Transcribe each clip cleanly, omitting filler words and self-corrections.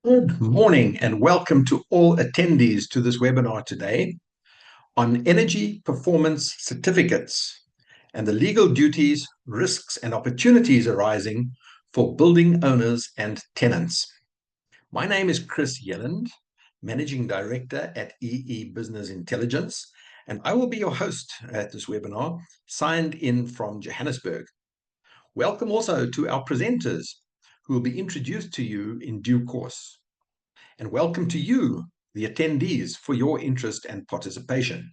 Good morning and welcome to all attendees to this webinar today on energy performance certificates and the legal duties, risks and opportunities arising for building owners and tenants. My name is Chris Yelland, Managing Director at EE Business Intelligence, and I will be your host at this webinar, signed in from Johannesburg. Welcome also to our presenters who will be introduced to you in due course. And welcome to you, the attendees, for your interest and participation.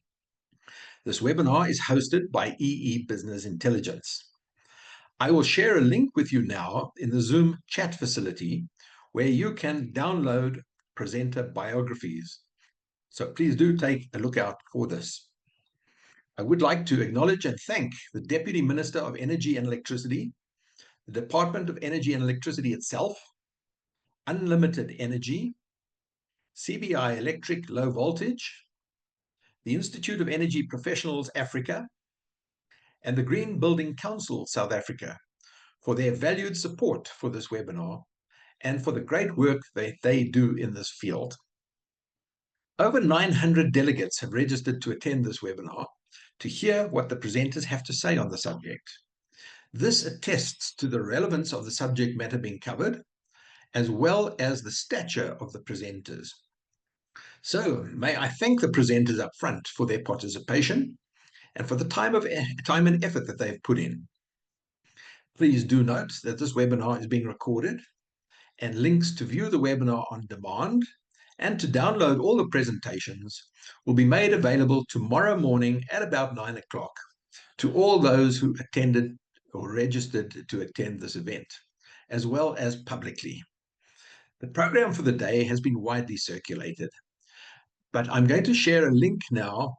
This webinar is hosted by EE Business Intelligence. I will share a link with you now in the Zoom chat facility where you can download presenter biographies. So please do take a look out for this. I would like to acknowledge and thank the Deputy Minister of Energy and Electricity, the Department of Energy and Electricity itself, Unlimited Energy, CBI Electric Low Voltage, the Institute of Energy Professionals Africa, and the Green Building Council South Africa for their valued support for this webinar and for the great work that they do in this field. Over 900 delegates have registered to attend this webinar to hear what the presenters have to say on the subject. This attests to the relevance of the subject matter being covered, as well as the stature of the presenters. So may I thank the presenters up front for their participation and for the time and effort that they've put in. Please do note that this webinar is being recorded, and links to view the webinar on demand and to download all the presentations will be made available tomorrow morning at about 9 o'clock to all those who attended or registered to attend this event, as well as publicly. The program for the day has been widely circulated, but I'm going to share a link now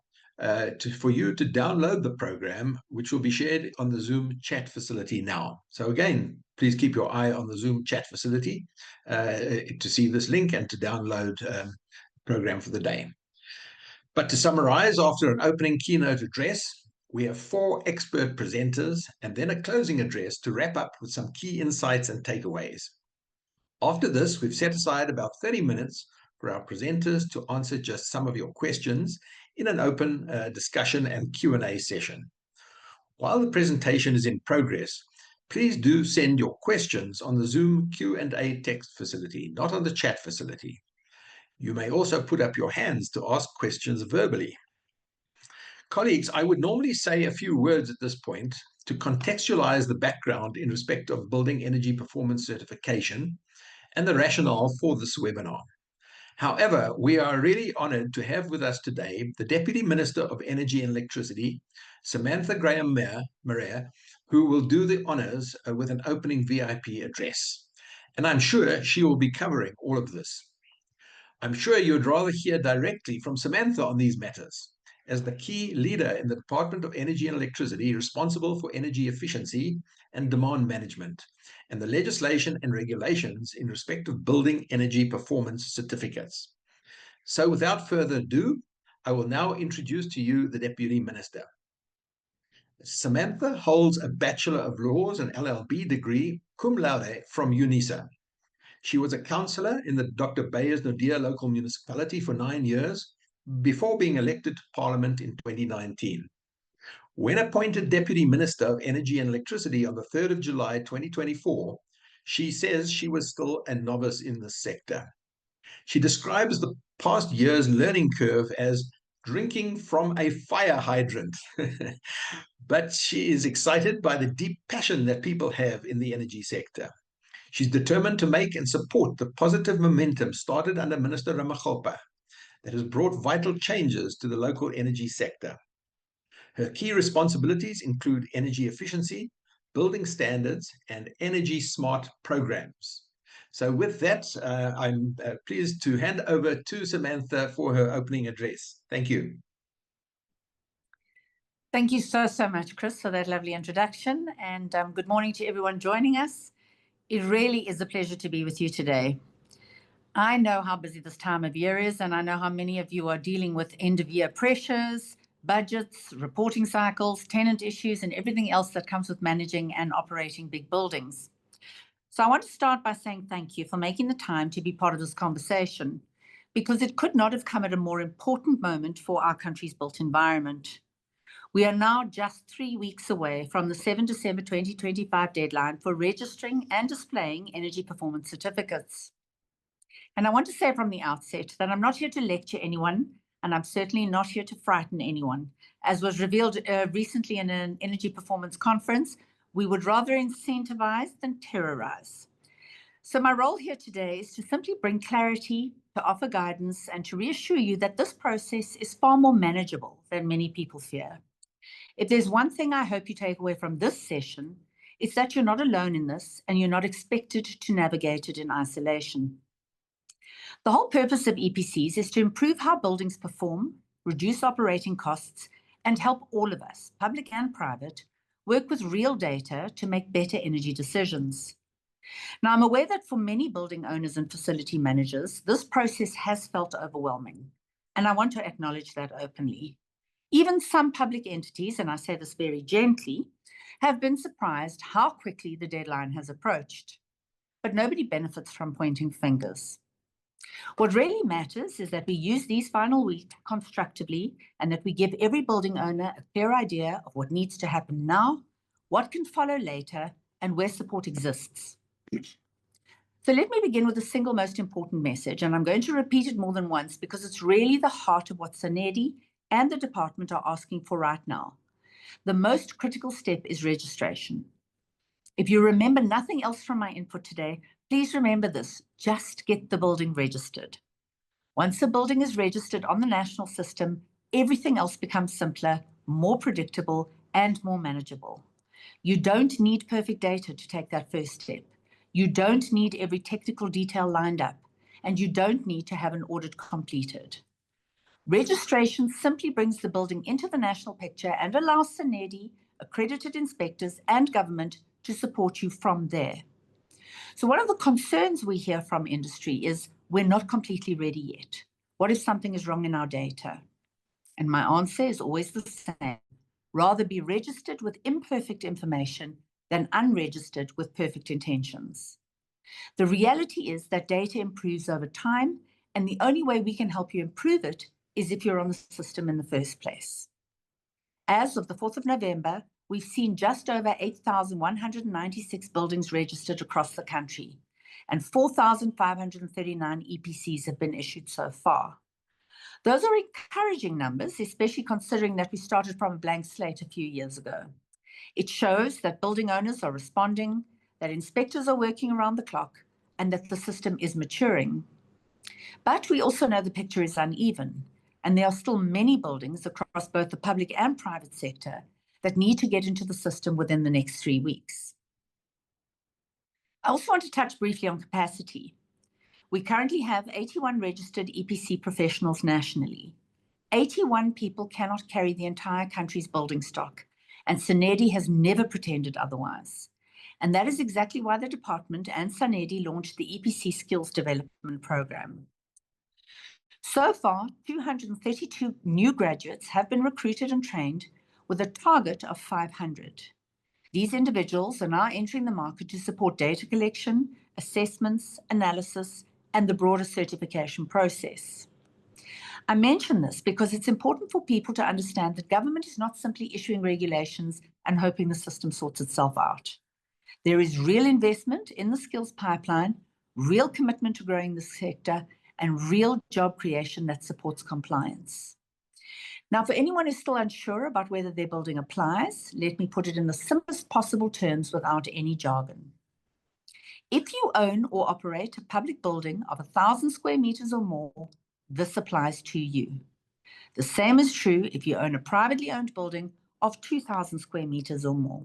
for you to download the program, which will be shared on the Zoom chat facility now. So again, please keep your eye on the Zoom chat facility to see this link and to download the program for the day. But to summarize, after an opening keynote address, we have 4 expert presenters and then a closing address to wrap up with some key insights and takeaways. After this, we've set aside about 30 minutes for our presenters to answer just some of your questions in an open discussion and Q&A session. While the presentation is in progress, please do send your questions on the Zoom Q&A text facility, not on the chat facility. You may also put up your hands to ask questions verbally. Colleagues, I would normally say a few words at this point to contextualize the background in respect of building energy performance certification and the rationale for this webinar. However, we are really honored to have with us today the Deputy Minister of Energy and Electricity, Samantha Graham-Marais, who will do the honors with an opening VIP address. And I'm sure she will be covering all of this. I'm sure you'd rather hear directly from Samantha on these matters, as the key leader in the Department of Energy and Electricity responsible for energy efficiency and demand management, and the legislation and regulations in respect of building energy performance certificates. So without further ado, I will now introduce to you the Deputy Minister. Samantha holds a Bachelor of Laws and LLB degree cum laude from UNISA. She was a councillor in the Dr. Beyers-Naudé local municipality for 9 years before being elected to Parliament in 2019. When appointed Deputy Minister of Energy and Electricity on the 3rd of July 2024, she says she was still a novice in the sector. She describes the past year's learning curve as drinking from a fire hydrant. But she is excited by the deep passion that people have in the energy sector. She's determined to make and support the positive momentum started under Minister Ramaphosa that has brought vital changes to the local energy sector. Her key responsibilities include energy efficiency, building standards, and energy smart programs. So with that, I'm pleased to hand over to Samantha for her opening address. Thank you. Thank you so much, Chris, for that lovely introduction. And good morning to everyone joining us. It really is a pleasure to be with you today. I know how busy this time of year is, and I know how many of you are dealing with end-of-year pressures, budgets, reporting cycles, tenant issues, and everything else that comes with managing and operating big buildings. So I want to start by saying thank you for making the time to be part of this conversation, because it could not have come at a more important moment for our country's built environment. We are now just 3 weeks away from the 7 December 2025 deadline for registering and displaying energy performance certificates. And I want to say from the outset that I'm not here to lecture anyone, and I'm certainly not here to frighten anyone. As was revealed recently in an energy performance conference, we would rather incentivize than terrorize. So my role here today is to simply bring clarity, to offer guidance, and to reassure you that this process is far more manageable than many people fear. If there's one thing I hope you take away from this session, it's that you're not alone in this and you're not expected to navigate it in isolation. The whole purpose of EPCs is to improve how buildings perform, reduce operating costs, and help all of us, public and private, work with real data to make better energy decisions. Now, I'm aware that for many building owners and facility managers, this process has felt overwhelming, and I want to acknowledge that openly. Even some public entities, and I say this very gently, have been surprised how quickly the deadline has approached. But nobody benefits from pointing fingers. What really matters is that we use these final weeks constructively and that we give every building owner a clear idea of what needs to happen now, what can follow later, and where support exists. So let me begin with the single most important message, and I'm going to repeat it more than once because it's really the heart of what SANEDI and the department are asking for right now. The most critical step is registration. If you remember nothing else from my input today, please remember this: just get the building registered. Once a building is registered on the national system, everything else becomes simpler, more predictable, and more manageable. You don't need perfect data to take that first step. You don't need every technical detail lined up, and you don't need to have an audit completed. Registration simply brings the building into the national picture and allows SANEDI, accredited inspectors, and government to support you from there. So one of the concerns we hear from industry is we're not completely ready yet. What if something is wrong in our data? And my answer is always the same. Rather be registered with imperfect information than unregistered with perfect intentions. The reality is that data improves over time, and the only way we can help you improve it is if you're on the system in the first place. As of the 4th of November, we've seen just over 8,196 buildings registered across the country, and 4,539 EPCs have been issued so far. Those are encouraging numbers, especially considering that we started from a blank slate a few years ago. It shows that building owners are responding, that inspectors are working around the clock, and that the system is maturing. But we also know the picture is uneven, and there are still many buildings across both the public and private sector that need to get into the system within the next 3 weeks. I also want to touch briefly on capacity. We currently have 81 registered EPC professionals nationally. 81 people cannot carry the entire country's building stock, and SANEDI has never pretended otherwise. And that is exactly why the department and SANEDI launched the EPC Skills Development Program. So far, 232 new graduates have been recruited and trained with a target of 500. These individuals are now entering the market to support data collection, assessments, analysis, and the broader certification process. I mention this because it's important for people to understand that government is not simply issuing regulations and hoping the system sorts itself out. There is real investment in the skills pipeline, real commitment to growing the sector, and real job creation that supports compliance. Now, for anyone who's still unsure about whether their building applies, let me put it in the simplest possible terms without any jargon. If you own or operate a public building of 1,000 square meters or more, this applies to you. The same is true if you own a privately owned building of 2,000 square meters or more.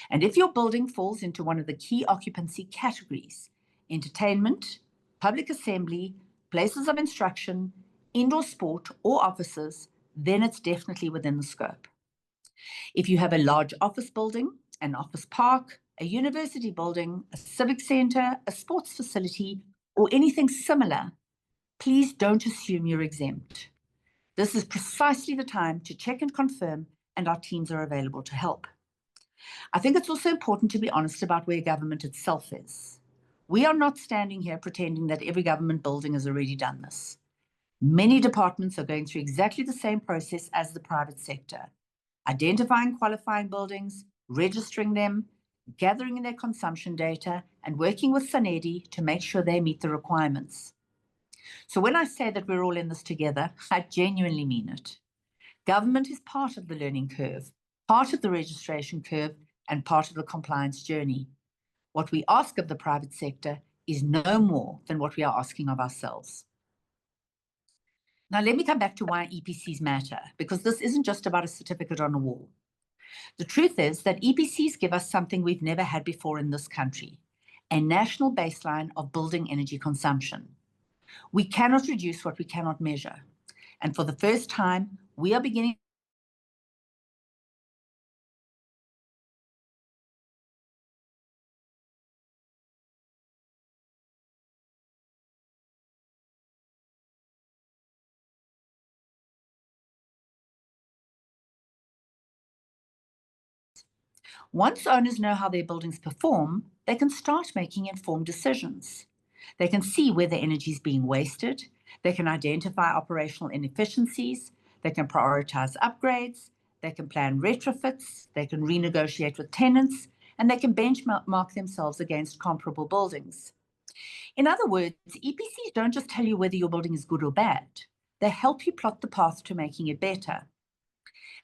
And if your building falls into one of the key occupancy categories, entertainment, public assembly, places of instruction, indoor sport, or offices, then it's definitely within the scope. If you have a large office building, an office park, a university building, a civic center, a sports facility, or anything similar, please don't assume you're exempt. This is precisely the time to check and confirm, and our teams are available to help. I think it's also important to be honest about where government itself is. We are not standing here pretending that every government building has already done this. Many departments are going through exactly the same process as the private sector, identifying qualifying buildings, registering them, gathering their consumption data, and working with SANEDI to make sure they meet the requirements. So when I say that we're all in this together, I genuinely mean it. Government is part of the learning curve, part of the registration curve, and part of the compliance journey. What we ask of the private sector is no more than what we are asking of ourselves. Now, let me come back to why EPCs matter, because this isn't just about a certificate on a wall. The truth is that EPCs give us something we've never had before in this country, a national baseline of building energy consumption. We cannot reduce what we cannot measure. And for the first time, we are beginning Once owners know how their buildings perform, they can start making informed decisions. They can see where their energy is being wasted. They can identify operational inefficiencies. They can prioritize upgrades. They can plan retrofits. They can renegotiate with tenants. And they can benchmark themselves against comparable buildings. In other words, EPCs don't just tell you whether your building is good or bad. They help you plot the path to making it better.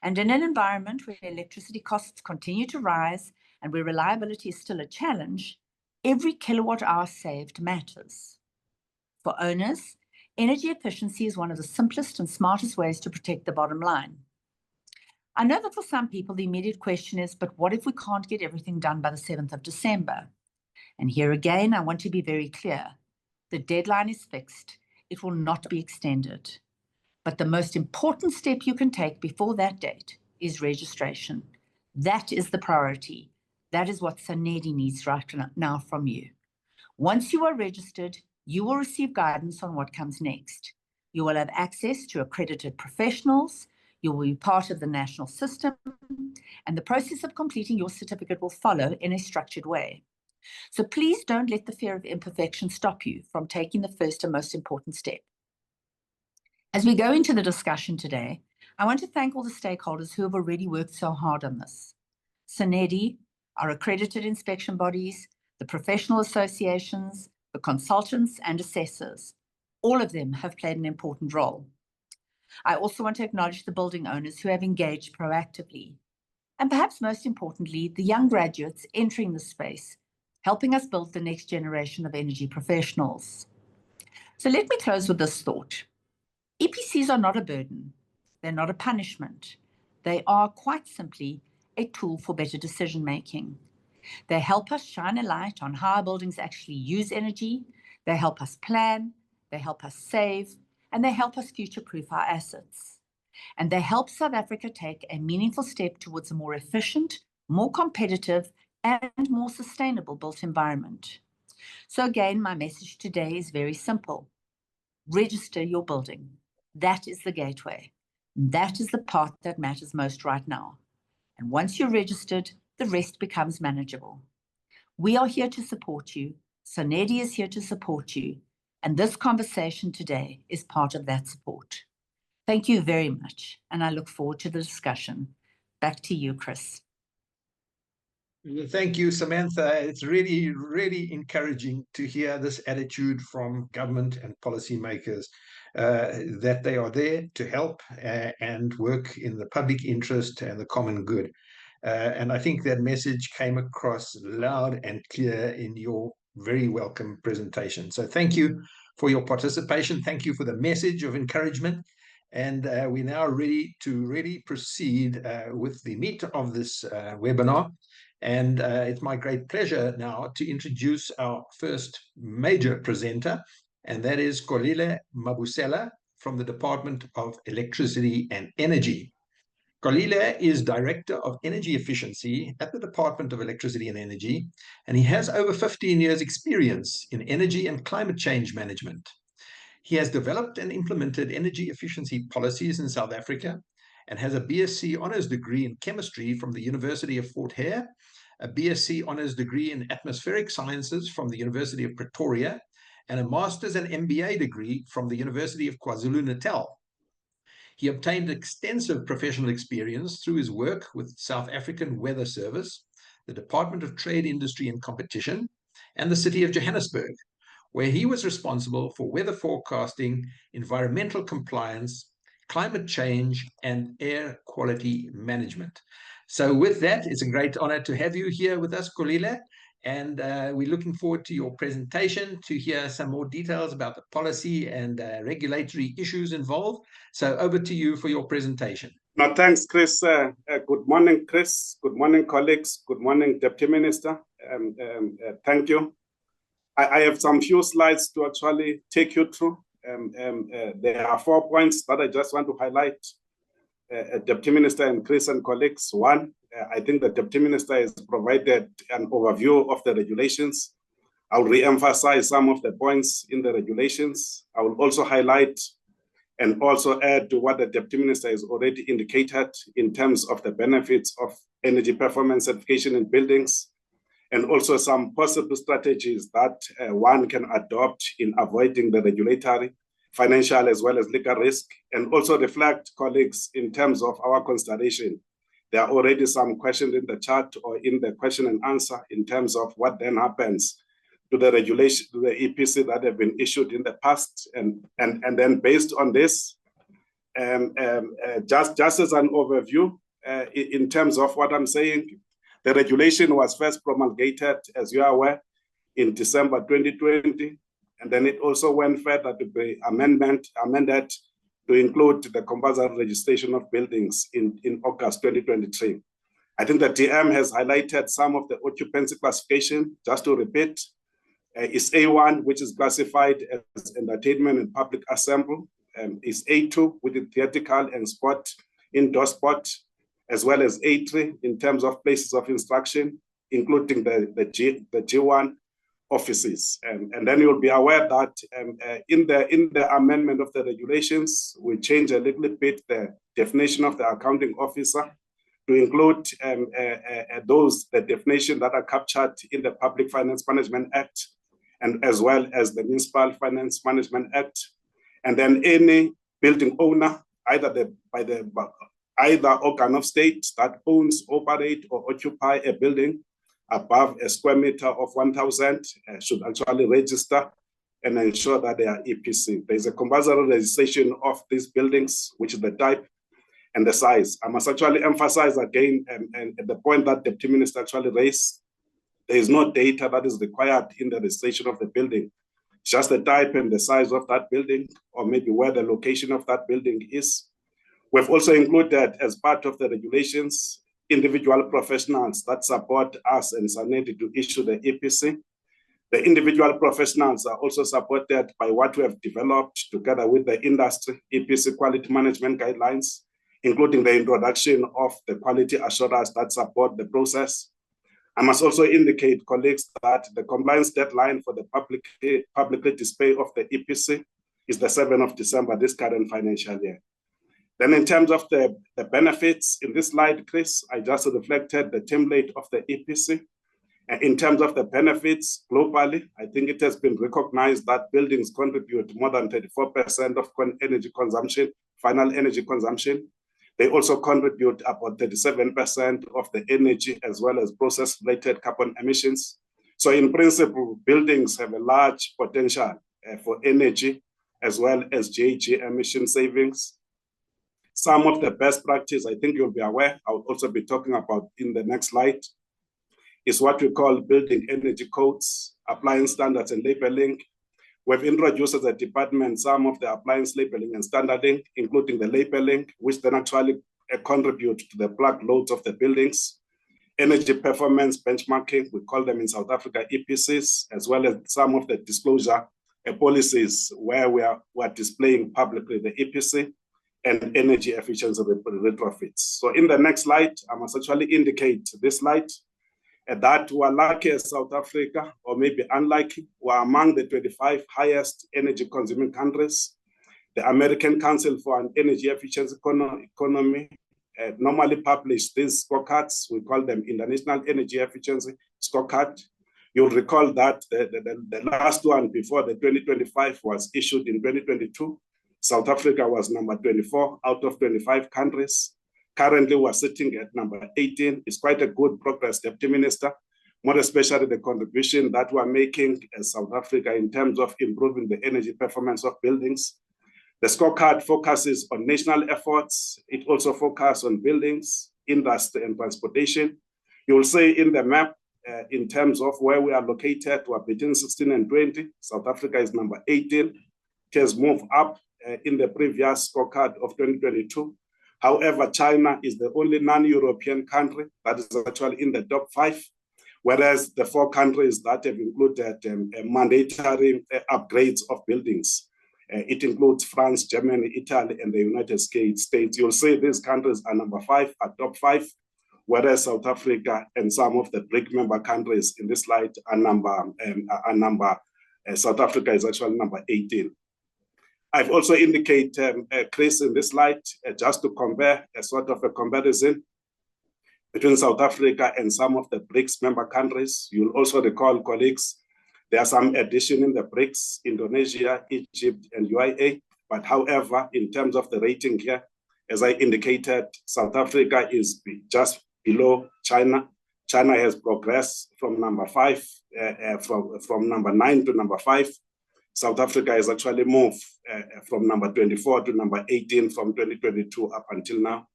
And in an environment where electricity costs continue to rise and where reliability is still a challenge, every kilowatt hour saved matters. For owners, energy efficiency is one of the simplest and smartest ways to protect the bottom line. I know that for some people, the immediate question is, but what if we can't get everything done by the 7th of December? And here again, I want to be very clear. The deadline is fixed. It will not be extended. But the most important step you can take before that date is registration. That is the priority. That is what SANEDI needs right now from you. Once you are registered, you will receive guidance on what comes next. You will have access to accredited professionals. You will be part of the national system, and the process of completing your certificate will follow in a structured way. So please don't let the fear of imperfection stop you from taking the first and most important step. As we go into the discussion today, I want to thank all the stakeholders who have already worked so hard on this. SANEDI, our accredited inspection bodies, the professional associations, the consultants and assessors, all of them have played an important role. I also want to acknowledge the building owners who have engaged proactively. And perhaps most importantly, the young graduates entering the space, helping us build the next generation of energy professionals. So let me close with this thought. EPCs are not a burden. They're not a punishment. They are quite simply a tool for better decision-making. They help us shine a light on how our buildings actually use energy. They help us plan. They help us save. And they help us future-proof our assets. And they help South Africa take a meaningful step towards a more efficient, more competitive, and more sustainable built environment. So again, my message today is very simple. Register your building. That is the gateway. That is the part that matters most right now. And once you're registered, the rest becomes manageable. We are here to support you. SANEDI is here to support you. And this conversation today is part of that support. Thank you very much. And I look forward to the discussion. Back to you, Chris. Thank you, Samantha. It's really, really encouraging to hear this attitude from government and policymakers, that they are there to help and work in the public interest and the common good. And I think that message came across loud and clear in your very welcome presentation. So thank you for your participation. Thank you for the message of encouragement. And we're now ready to really proceed with the meat of this webinar. And it's my great pleasure now to introduce our first major presenter, and that is Kolile Mabusela from the Department of Electricity and Energy. Kolile is Director of Energy Efficiency at the Department of Electricity and Energy, and he has over 15 years' experience in energy and climate change management. He has developed and implemented energy efficiency policies in South Africa and has a BSc Honours degree in Chemistry from the University of Fort Hare, a BSc Honours degree in Atmospheric Sciences from the University of Pretoria, and a Master's and MBA degree from the University of KwaZulu-Natal. He obtained extensive professional experience through his work with South African Weather Service, the Department of Trade, Industry and Competition, and the City of Johannesburg, where he was responsible for weather forecasting, environmental compliance, climate change, and air quality management. So with that, it's a great honor to have you here with us, Kolile, and we're looking forward to your presentation to hear some more details about the policy and regulatory issues involved. So over to you for your presentation. No, thanks, Chris. Good morning, Chris. Good morning, colleagues. Good morning, Deputy Minister. Thank you. I have some few slides to actually take you through. There are 4 points that I just want to highlight. Deputy Minister and Chris and colleagues. One, I think the Deputy Minister has provided an overview of the regulations. I'll re-emphasize some of the points in the regulations. I will also highlight and also add to what the Deputy Minister has already indicated in terms of the benefits of energy performance certification in buildings, and also some possible strategies that one can adopt in avoiding the regulatory, financial, as well as legal risk, and also reflect, colleagues, in terms of our consideration. There are already some questions in the chat or in the question and answer in terms of what then happens to the regulation, to the EPC that have been issued in the past. And then based on this, just as an overview, in terms of what I'm saying, the regulation was first promulgated, as you are aware, in December 2020, and then it also went further to be amended to include the compulsory registration of buildings in August 2023. I think the DM has highlighted some of the occupancy classification. Just to repeat, is A1, which is classified as entertainment and public assembly, is A2 with the theatrical and sport, indoor sport, as well as A3 in terms of places of instruction, including the G1 offices. And then you'll be aware that in the amendment of the regulations, we change a little bit the definition of the accounting officer to include the definition that are captured in the Public Finance Management Act, and as well as the Municipal Finance Management Act. And then any building owner, either organ of state that owns, operate, or occupy a building above a square meter of 1,000 should actually register and ensure that they are EPC. There's a compulsory registration of these buildings, which is the type and the size. I must actually emphasize again, and the point that the Deputy Minister actually raised, there is no data that is required in the registration of the building. Just the type and the size of that building, or maybe where the location of that building is. We've also included, as part of the regulations, individual professionals that support us and SANEDI to issue the EPC. The individual professionals are also supported by what we have developed together with the industry EPC quality management guidelines, including the introduction of the quality assurance that support the process. I must also indicate, colleagues, that the compliance deadline for the publicly display of the EPC is the 7th of December this current financial year. Then in terms of the benefits, in this slide, Chris, I just reflected the template of the EPC. And in terms of the benefits globally, I think it has been recognized that buildings contribute more than 34% of energy consumption, final energy consumption. They also contribute about 37% of the energy as well as process-related carbon emissions. So in principle, buildings have a large potential for energy as well as GHG emission savings. Some of the best practice, I think you'll be aware, I'll also be talking about in the next slide, is what we call building energy codes, appliance standards and labeling. We've introduced as a department some of the appliance labeling and standarding, including the labeling, which then actually contribute to the plug loads of the buildings. Energy performance benchmarking, we call them in South Africa EPCs, as well as some of the disclosure policies where we are displaying publicly the EPC and energy efficiency retrofits. So in the next slide, I must actually indicate this slide that we are lucky as South Africa, or maybe unlucky, we are among the 25 highest energy consuming countries. The American Council for an Energy Efficiency Economy normally publish these scorecards. We call them International Energy Efficiency Scorecard. You'll recall that the last one before the 2025 was issued in 2022. South Africa was number 24 out of 25 countries. Currently, we're sitting at number 18. It's quite a good progress, Deputy Minister, more especially the contribution that we're making as South Africa in terms of improving the energy performance of buildings. The scorecard focuses on national efforts. It also focuses on buildings, industry, and transportation. You will see in the map, in terms of where we are located, we're between 16 and 20. South Africa is number 18. It has moved up in the previous scorecard of 2022. However, China is the only non-European country that is actually in the top 5, whereas the 4 countries that have included mandatory upgrades of buildings. It includes France, Germany, Italy, and the United States. You'll see these countries are number 5, are top 5, whereas South Africa and some of the BRIC member countries in this slide are South Africa is actually number 18. I've also indicated, Chris, in this slide, just to compare a sort of a comparison between South Africa and some of the BRICS member countries. You'll also recall, colleagues, there are some addition in the BRICS, Indonesia, Egypt, and UAE. But however, in terms of the rating here, as I indicated, South Africa is just below China. China has progressed from number 5, from number 9 to number 5. South Africa has actually moved from number 24 to number 18 from 2022 up until now.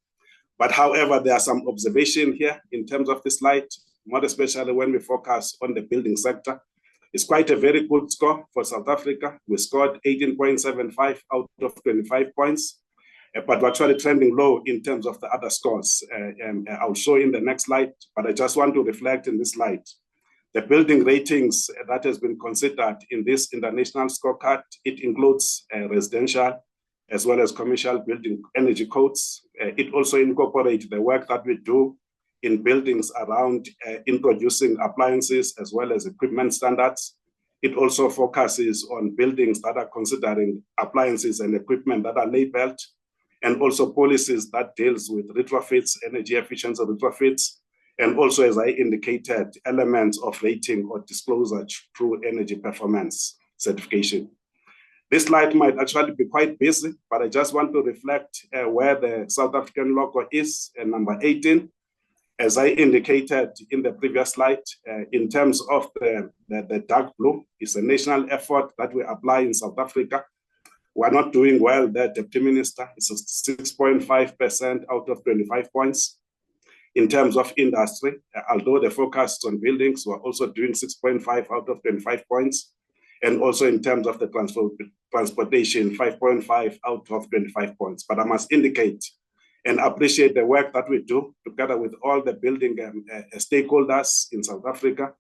But however, there are some observation here in terms of this slide, more especially when we focus on the building sector. It's quite a very good score for South Africa. We scored 18.75 out of 25 points, but we're actually trending low in terms of the other scores. I'll show in the next slide, but I just want to reflect in this slide. The building ratings that has been considered in this international scorecard, it includes residential as well as commercial building energy codes. It also incorporates the work that we do in buildings around introducing appliances as well as equipment standards. It also focuses on buildings that are considering appliances and equipment that are labeled, and also policies that deals with retrofits, energy efficiency retrofits, and also, as I indicated, elements of rating or disclosure through energy performance certification. This slide might actually be quite busy, but I just want to reflect where the South African logo is, number 18. As I indicated in the previous slide, in terms of the dark blue, it's a national effort that we apply in South Africa. We're not doing well there, Deputy Minister. It's 6.5% out of 25 points. In terms of industry, although the focus on buildings, we're also doing 6.5 out of 25 points. And also in terms of the transportation, 5.5 out of 25 points. But I must indicate and appreciate the work that we do together with all the building stakeholders in South Africa.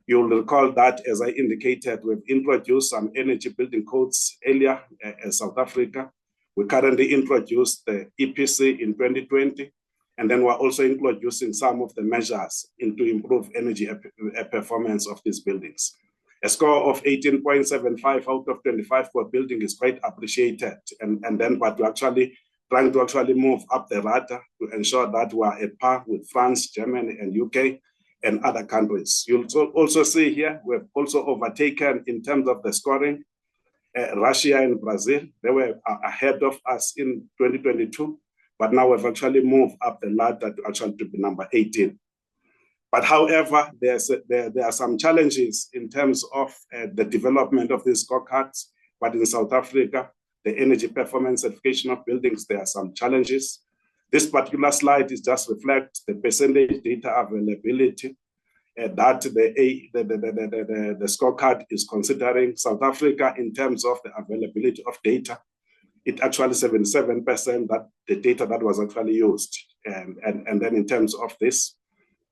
You'll recall that, as I indicated, we've introduced some energy building codes earlier in South Africa. We currently introduced the EPC in 2020, and then we're also introducing some of the measures to improve energy performance of these buildings. A score of 18.75 out of 25 for building is quite appreciated, but we're actually trying to actually move up the ladder to ensure that we are at par with France, Germany, and UK, and other countries. You'll also see here, we've also overtaken in terms of the scoring, Russia and Brazil. They were ahead of us in 2022, but now we've actually moved up the ladder to actually to be number 18. But however, there are some challenges in terms of the development of these scorecards. But in South Africa, the energy performance certification of buildings, there are some challenges. This particular slide is just reflects the percentage data availability that the scorecard is considering. South Africa, in terms of the availability of data, it actually 77% that the data that was actually used. And then in terms of this,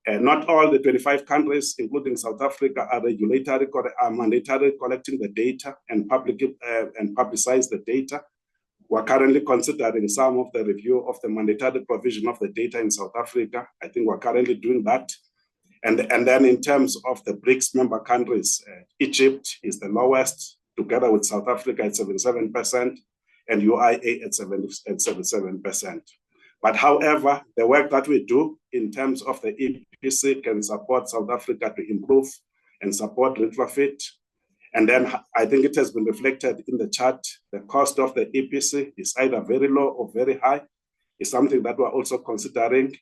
not all the 25 countries, including South Africa, are mandatory collecting the data and publicize the data. We're currently considering some of the review of the mandatory provision of the data in South Africa. I think we're currently doing that. And then in terms of the BRICS member countries, Egypt is the lowest, together with South Africa at 77%, and UIA at 77%. But however, the work that we do in terms of the EPC can support South Africa to improve and support retrofit. And then I think it has been reflected in the chart. The cost of the EPC is either very low or very high. It's something that we're also considering.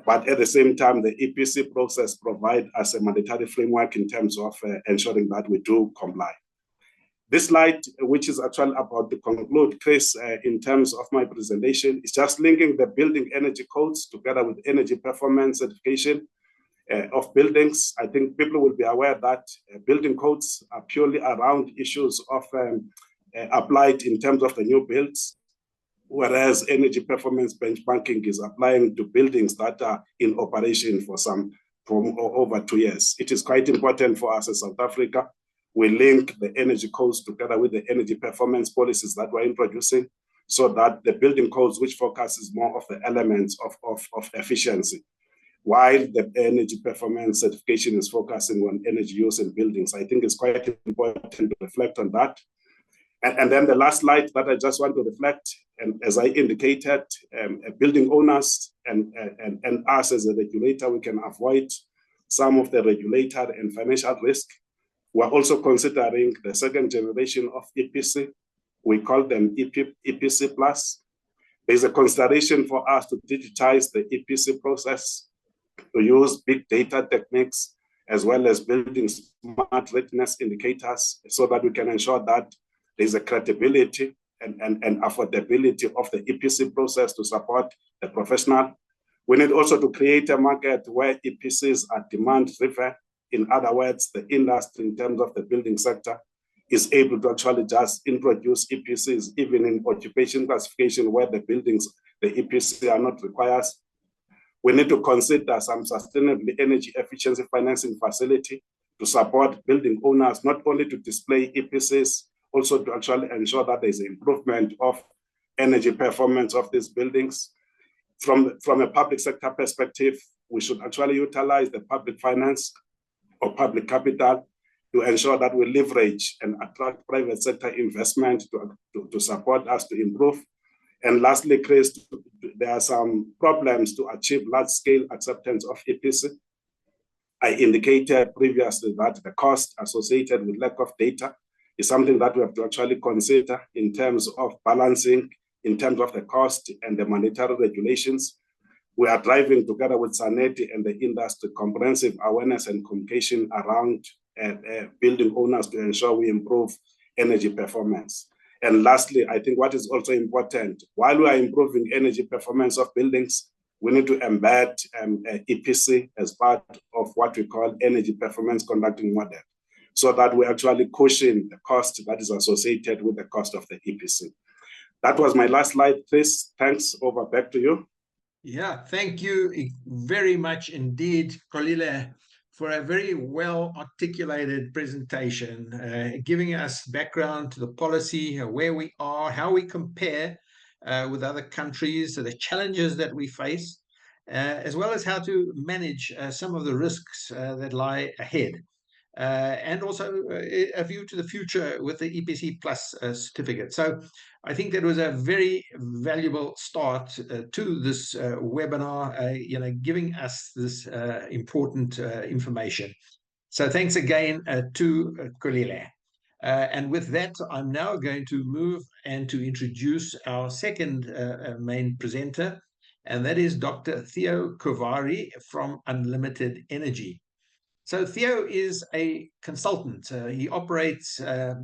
But at the same time, the EPC process provides us a mandatory framework in terms of ensuring that we do comply. This slide, which is actually about to conclude, Chris, in terms of my presentation, is just linking the building energy codes together with energy performance certification of buildings. I think people will be aware that building codes are purely around issues of applied in terms of the new builds, whereas energy performance benchmarking is applying to buildings that are in operation for over 2 years. It is quite important for us as South Africa. We link the energy codes together with the energy performance policies that we're introducing, so that the building codes, which focuses more of the elements of efficiency, while the energy performance certification is focusing on energy use in buildings. I think it's quite important to reflect on that. And then the last slide that I just want to reflect, and as I indicated, building owners and us as a regulator, we can avoid some of the regulatory and financial risk. We're also considering the second generation of EPC. We call them EPC Plus. There's a consideration for us to digitize the EPC process, to use big data techniques, as well as building smart readiness indicators, so that we can ensure that there's a credibility and affordability of the EPC process to support the professional. We need also to create a market where EPCs are demand-driven. In other words, the industry in terms of the building sector is able to actually just introduce EPCs even in occupation classification where the buildings, the EPC are not required. We need to consider some sustainable energy efficiency financing facility to support building owners, not only to display EPCs, also to actually ensure that there's an improvement of energy performance of these buildings. From a public sector perspective, we should actually utilize the public finance or public capital to ensure that we leverage and attract private sector investment to support us to improve. And lastly, Chris, there are some problems to achieve large-scale acceptance of EPC. I indicated previously that the cost associated with lack of data is something that we have to actually consider in terms of balancing, in terms of the cost and the mandatory regulations. We are driving together with Saneti and the industry comprehensive awareness and communication around building owners to ensure we improve energy performance. And lastly, I think what is also important, while we are improving energy performance of buildings, we need to embed EPC as part of what we call energy performance conducting model, so that we actually cushion the cost that is associated with the cost of the EPC. That was my last slide, Chris. Thanks. Over back to you. Yeah, thank you very much indeed, Kolile, for a very well articulated presentation, giving us background to the policy, where we are, how we compare with other countries, the challenges that we face, as well as how to manage some of the risks that lie ahead. And also a view to the future with the EPC Plus certificate. So I think that was a very valuable start to this webinar, giving us this important information. So thanks again to Kolile. And with that, I'm now going to move and to introduce our second main presenter, and that is Dr. Theo Kovari from Unlimited Energy. So Theo is a consultant. He operates,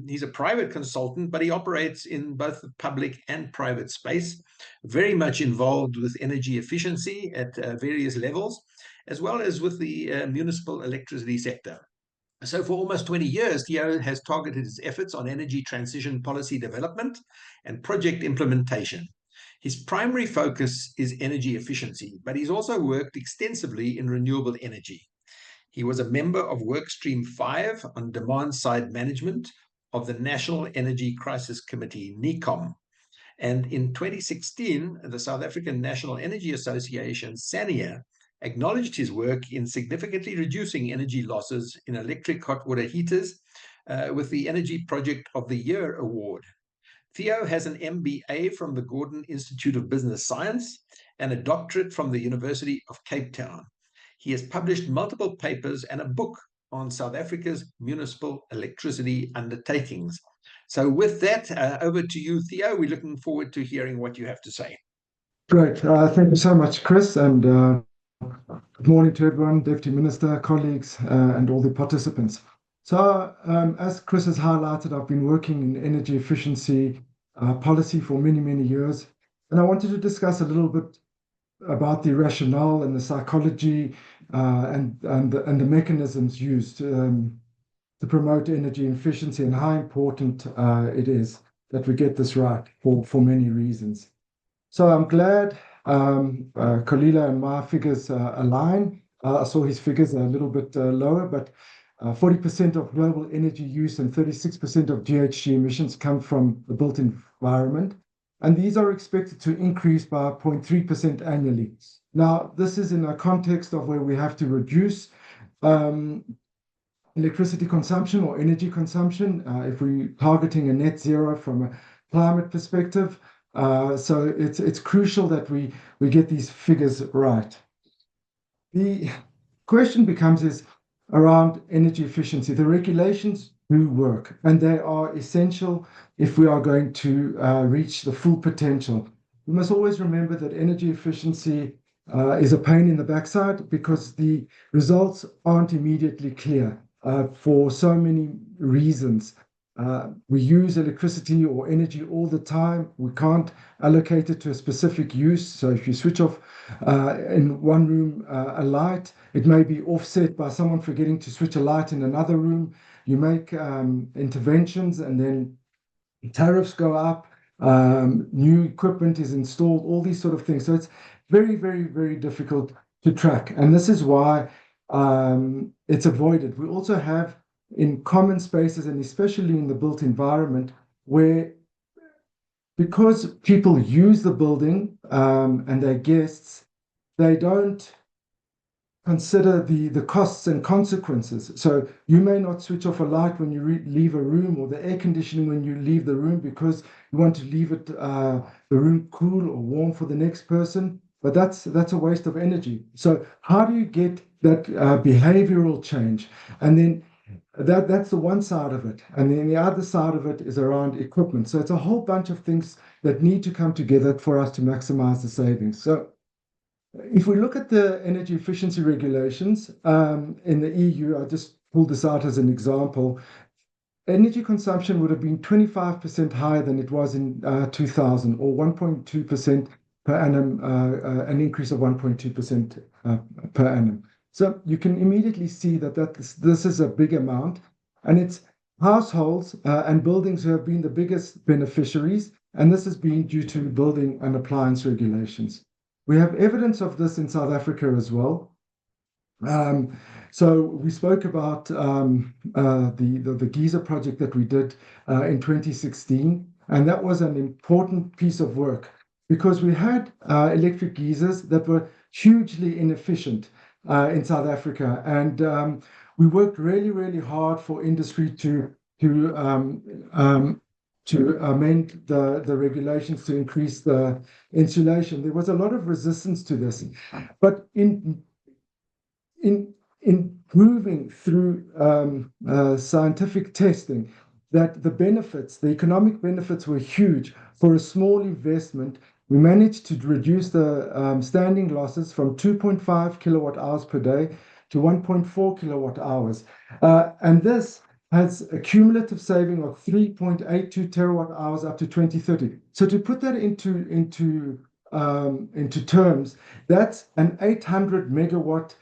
he's a private consultant, but he operates in both the public and private space, very much involved with energy efficiency at various levels, as well as with the municipal electricity sector. So for almost 20 years, Theo has targeted his efforts on energy transition policy development and project implementation. His primary focus is energy efficiency, but he's also worked extensively in renewable energy. He was a member of Workstream 5 on demand-side management of the National Energy Crisis Committee, NECOM. And in 2016, the South African National Energy Association, SANEA, acknowledged his work in significantly reducing energy losses in electric hot water heaters with the Energy Project of the Year award. Theo has an MBA from the Gordon Institute of Business Science and a doctorate from the University of Cape Town. He has published multiple papers and a book on South Africa's municipal electricity undertakings. So with that, over to you, Theo. We're looking forward to hearing what you have to say. Great. Thank you so much, Chris, and good morning to everyone, Deputy Minister, colleagues, and all the participants. So, as Chris has highlighted, I've been working in energy efficiency policy for many, many years, and I wanted to discuss a little bit about the rationale and the psychology and the mechanisms used to promote energy efficiency and how important it is that we get this right for many reasons. So I'm glad Kolila and my figures align. I saw his figures are a little bit lower, but 40% of global energy use and 36% of GHG emissions come from the built environment. And these are expected to increase by 0.3% annually. Now, this is in a context of where we have to reduce electricity consumption or energy consumption if we're targeting a net zero from a climate perspective. So it's crucial that we get these figures right. The question is around energy efficiency. The regulations do work, and they are essential if we are going to reach the full potential. We must always remember that energy efficiency is a pain in the backside because the results aren't immediately clear for so many reasons. We use electricity or energy all the time. We can't allocate it to a specific use. So if you switch off in one room a light, it may be offset by someone forgetting to switch a light in another room. You make interventions and then tariffs go up, new equipment is installed, all these sort of things. So it's very, very, very difficult to track. And this is why it's avoided. We also have in common spaces, and especially in the built environment, where because people use the building and they're guests, they don't consider the costs and consequences. So you may not switch off a light when you leave a room, or the air conditioning when you leave the room, because you want to leave it the room cool or warm for the next person. But that's a waste of energy. So how do you get that behavioral change? And then that's the one side of it. And then the other side of it is around equipment. So it's a whole bunch of things that need to come together for us to maximize the savings. So if we look at the energy efficiency regulations in the EU, I just pulled this out as an example. Energy consumption would have been 25% higher than it was in 2000, or 1.2% per annum, an increase of 1.2% per annum. So you can immediately see that this is a big amount, and it's households and buildings who have been the biggest beneficiaries, and this has been due to building and appliance regulations. We have evidence of this in South Africa as well. So we spoke about the geyser project that we did in 2016, and that was an important piece of work because we had electric geysers that were hugely inefficient in South Africa, and we worked really, really hard for industry to amend the regulations to increase the insulation. There was a lot of resistance to this, but in proving through scientific testing that the economic benefits were huge for a small investment, we managed to reduce the standing losses from 2.5 kilowatt hours per day to 1.4 kilowatt hours. And this has a cumulative saving of 3.82 terawatt hours up to 2030. So to put that into terms, that's an 800 megawatt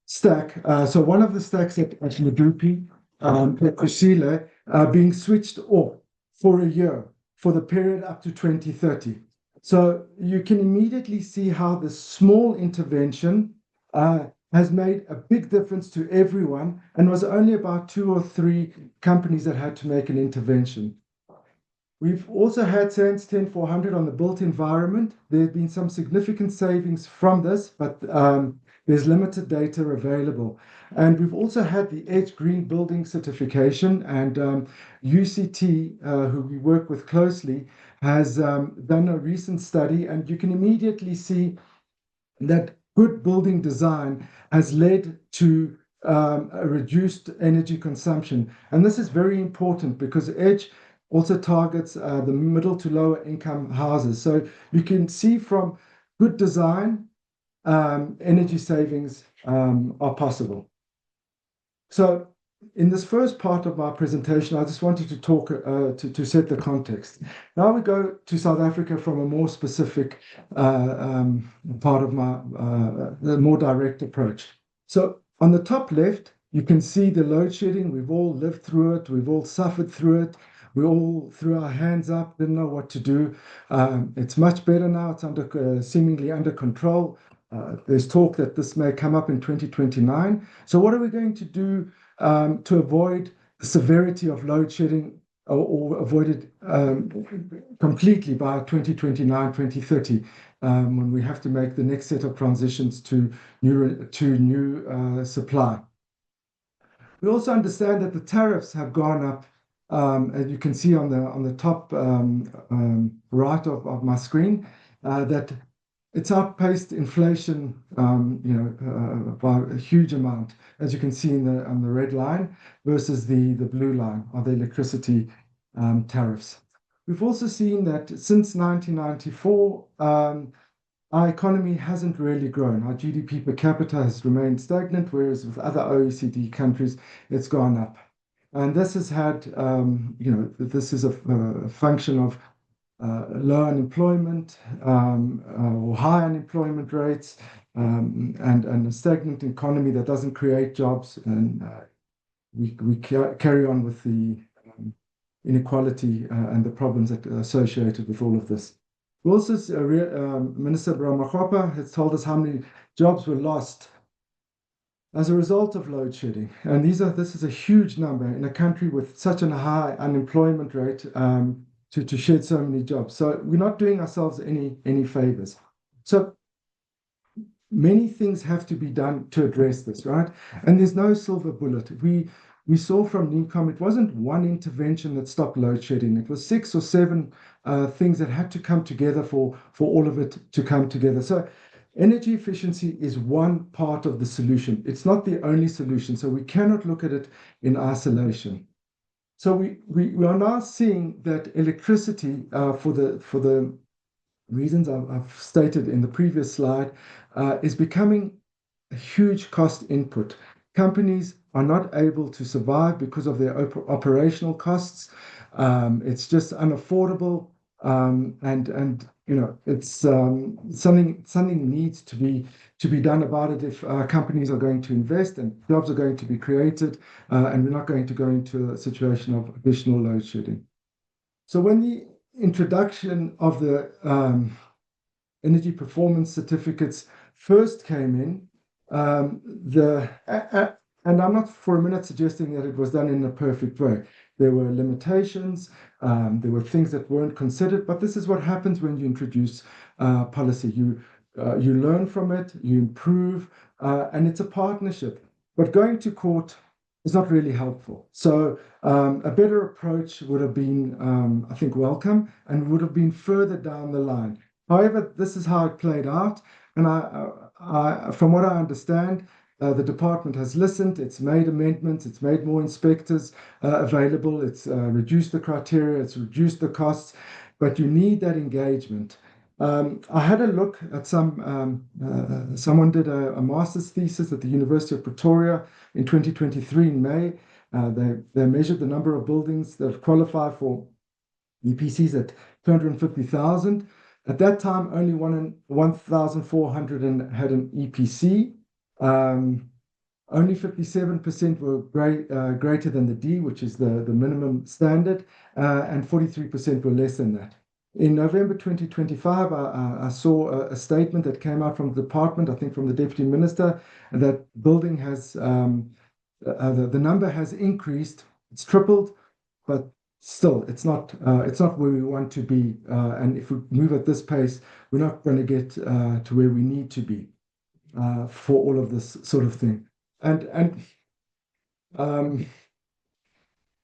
stack. So one of the stacks at Medupi, Kusile, being switched off for a year for the period up to 2030. So you can immediately see how the small intervention has made a big difference to everyone, and was only about 2 or 3 companies that had to make an intervention. We've also had SANS 10400 on the built environment. There have been some significant savings from this, but There's limited data available. And we've also had the EDGE Green Building Certification, and UCT, who we work with closely, has done a recent study, and you can immediately see that good building design has led to a reduced energy consumption. And this is very important because EDGE also targets the middle to lower income houses. So you can see from good design, energy savings are possible. So in this first part of my presentation, I just wanted to talk to set the context. Now we go to South Africa from a more specific part of the more direct approach. So on the top left, you can see the load shedding. We've all lived through it. We've all suffered through it. We all threw our hands up, didn't know what to do. It's much better now. It's seemingly under control. There's talk that this may come up in 2029. So what are we going to do to avoid the severity of load shedding or avoid it completely by 2029, 2030, when we have to make the next set of transitions to new supply? We also understand that the tariffs have gone up, as you can see on the top right of my screen, that it's outpaced inflation, by a huge amount, as you can see on the red line versus the blue line are the electricity tariffs. We've also seen that since 1994, our economy hasn't really grown. Our GDP per capita has remained stagnant, whereas with other OECD countries, it's gone up. And this has had, this is a function of low unemployment or high unemployment rates, and a stagnant economy that doesn't create jobs. And we carry on with the inequality and the problems that are associated with all of this. Also, Minister Ramaphosa has told us how many jobs were lost as a result of load shedding. And this is a huge number in a country with such a high unemployment rate, to shed so many jobs. So we're not doing ourselves any favors. So many things have to be done to address this, right? And there's no silver bullet. We saw from NECOM, it wasn't one intervention that stopped load shedding. It was 6 or 7 things that had to come together for all of it to come together. So energy efficiency is one part of the solution. It's not the only solution. So we cannot look at it in isolation. So we are now seeing that electricity, for the reasons I've stated in the previous slide, is becoming a huge cost input. Companies are not able to survive because of their operational costs. It's just unaffordable, and it's something needs to be done about it if companies are going to invest and jobs are going to be created, and we're not going to go into a situation of additional load shedding. So when the introduction of the energy performance certificates first came in, and I'm not for a minute suggesting that it was done in a perfect way. There were limitations, there were things that weren't considered, but this is what happens when you introduce policy. You learn from it, you improve, and it's a partnership. But going to court is not really helpful. So a better approach would have been, I think, welcome, and would have been further down the line. However, this is how it played out, and from what I understand, the department has listened, it's made amendments, it's made more inspectors available, it's reduced the criteria, it's reduced the costs, but you need that engagement. I had a look at someone did a master's thesis at the University of Pretoria in 2023 in May. They measured the number of buildings that qualify for EPCs at 250,000. At that time, only 1,400 had an EPC. Only 57% were greater than the D, which is the minimum standard, and 43% were less than that. In November 2025, I saw a statement that came out from the department, I think from the Deputy Minister, that building has, the number has increased, it's tripled, but still, it's not where we want to be. And if we move at this pace, we're not going to get to where we need to be. for all of this sort of thing. And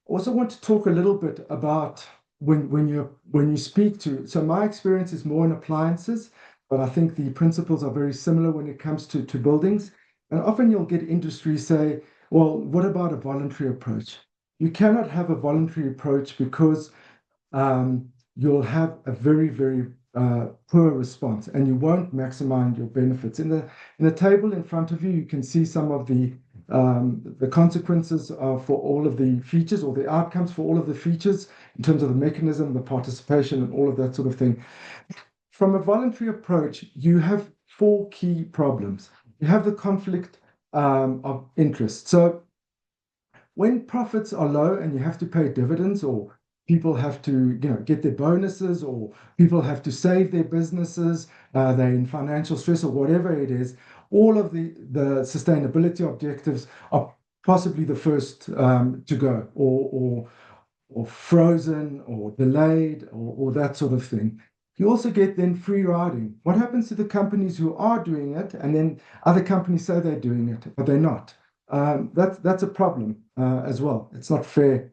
also want to talk a little bit about when you speak to. So my experience is more in appliances, but I think the principles are very similar when it comes to buildings. And often you'll get industry say, well, what about a voluntary approach? You cannot have a voluntary approach because you'll have a very, very poor response, and you won't maximize your benefits. In the table in front of you, you can see some of the consequences for all of the features, or the outcomes for all of the features, in terms of the mechanism, the participation, and all of that sort of thing. From a voluntary approach, you have 4 key problems. You have the conflict of interest. So when profits are low and you have to pay dividends, or people have to get their bonuses, or people have to save their businesses, they're in financial stress or whatever it is, all of the sustainability objectives are possibly the first to go, or frozen, or delayed, or that sort of thing. You also get then free riding. What happens to the companies who are doing it, and then other companies say they're doing it, but they're not? That's a problem as well. It's not fair.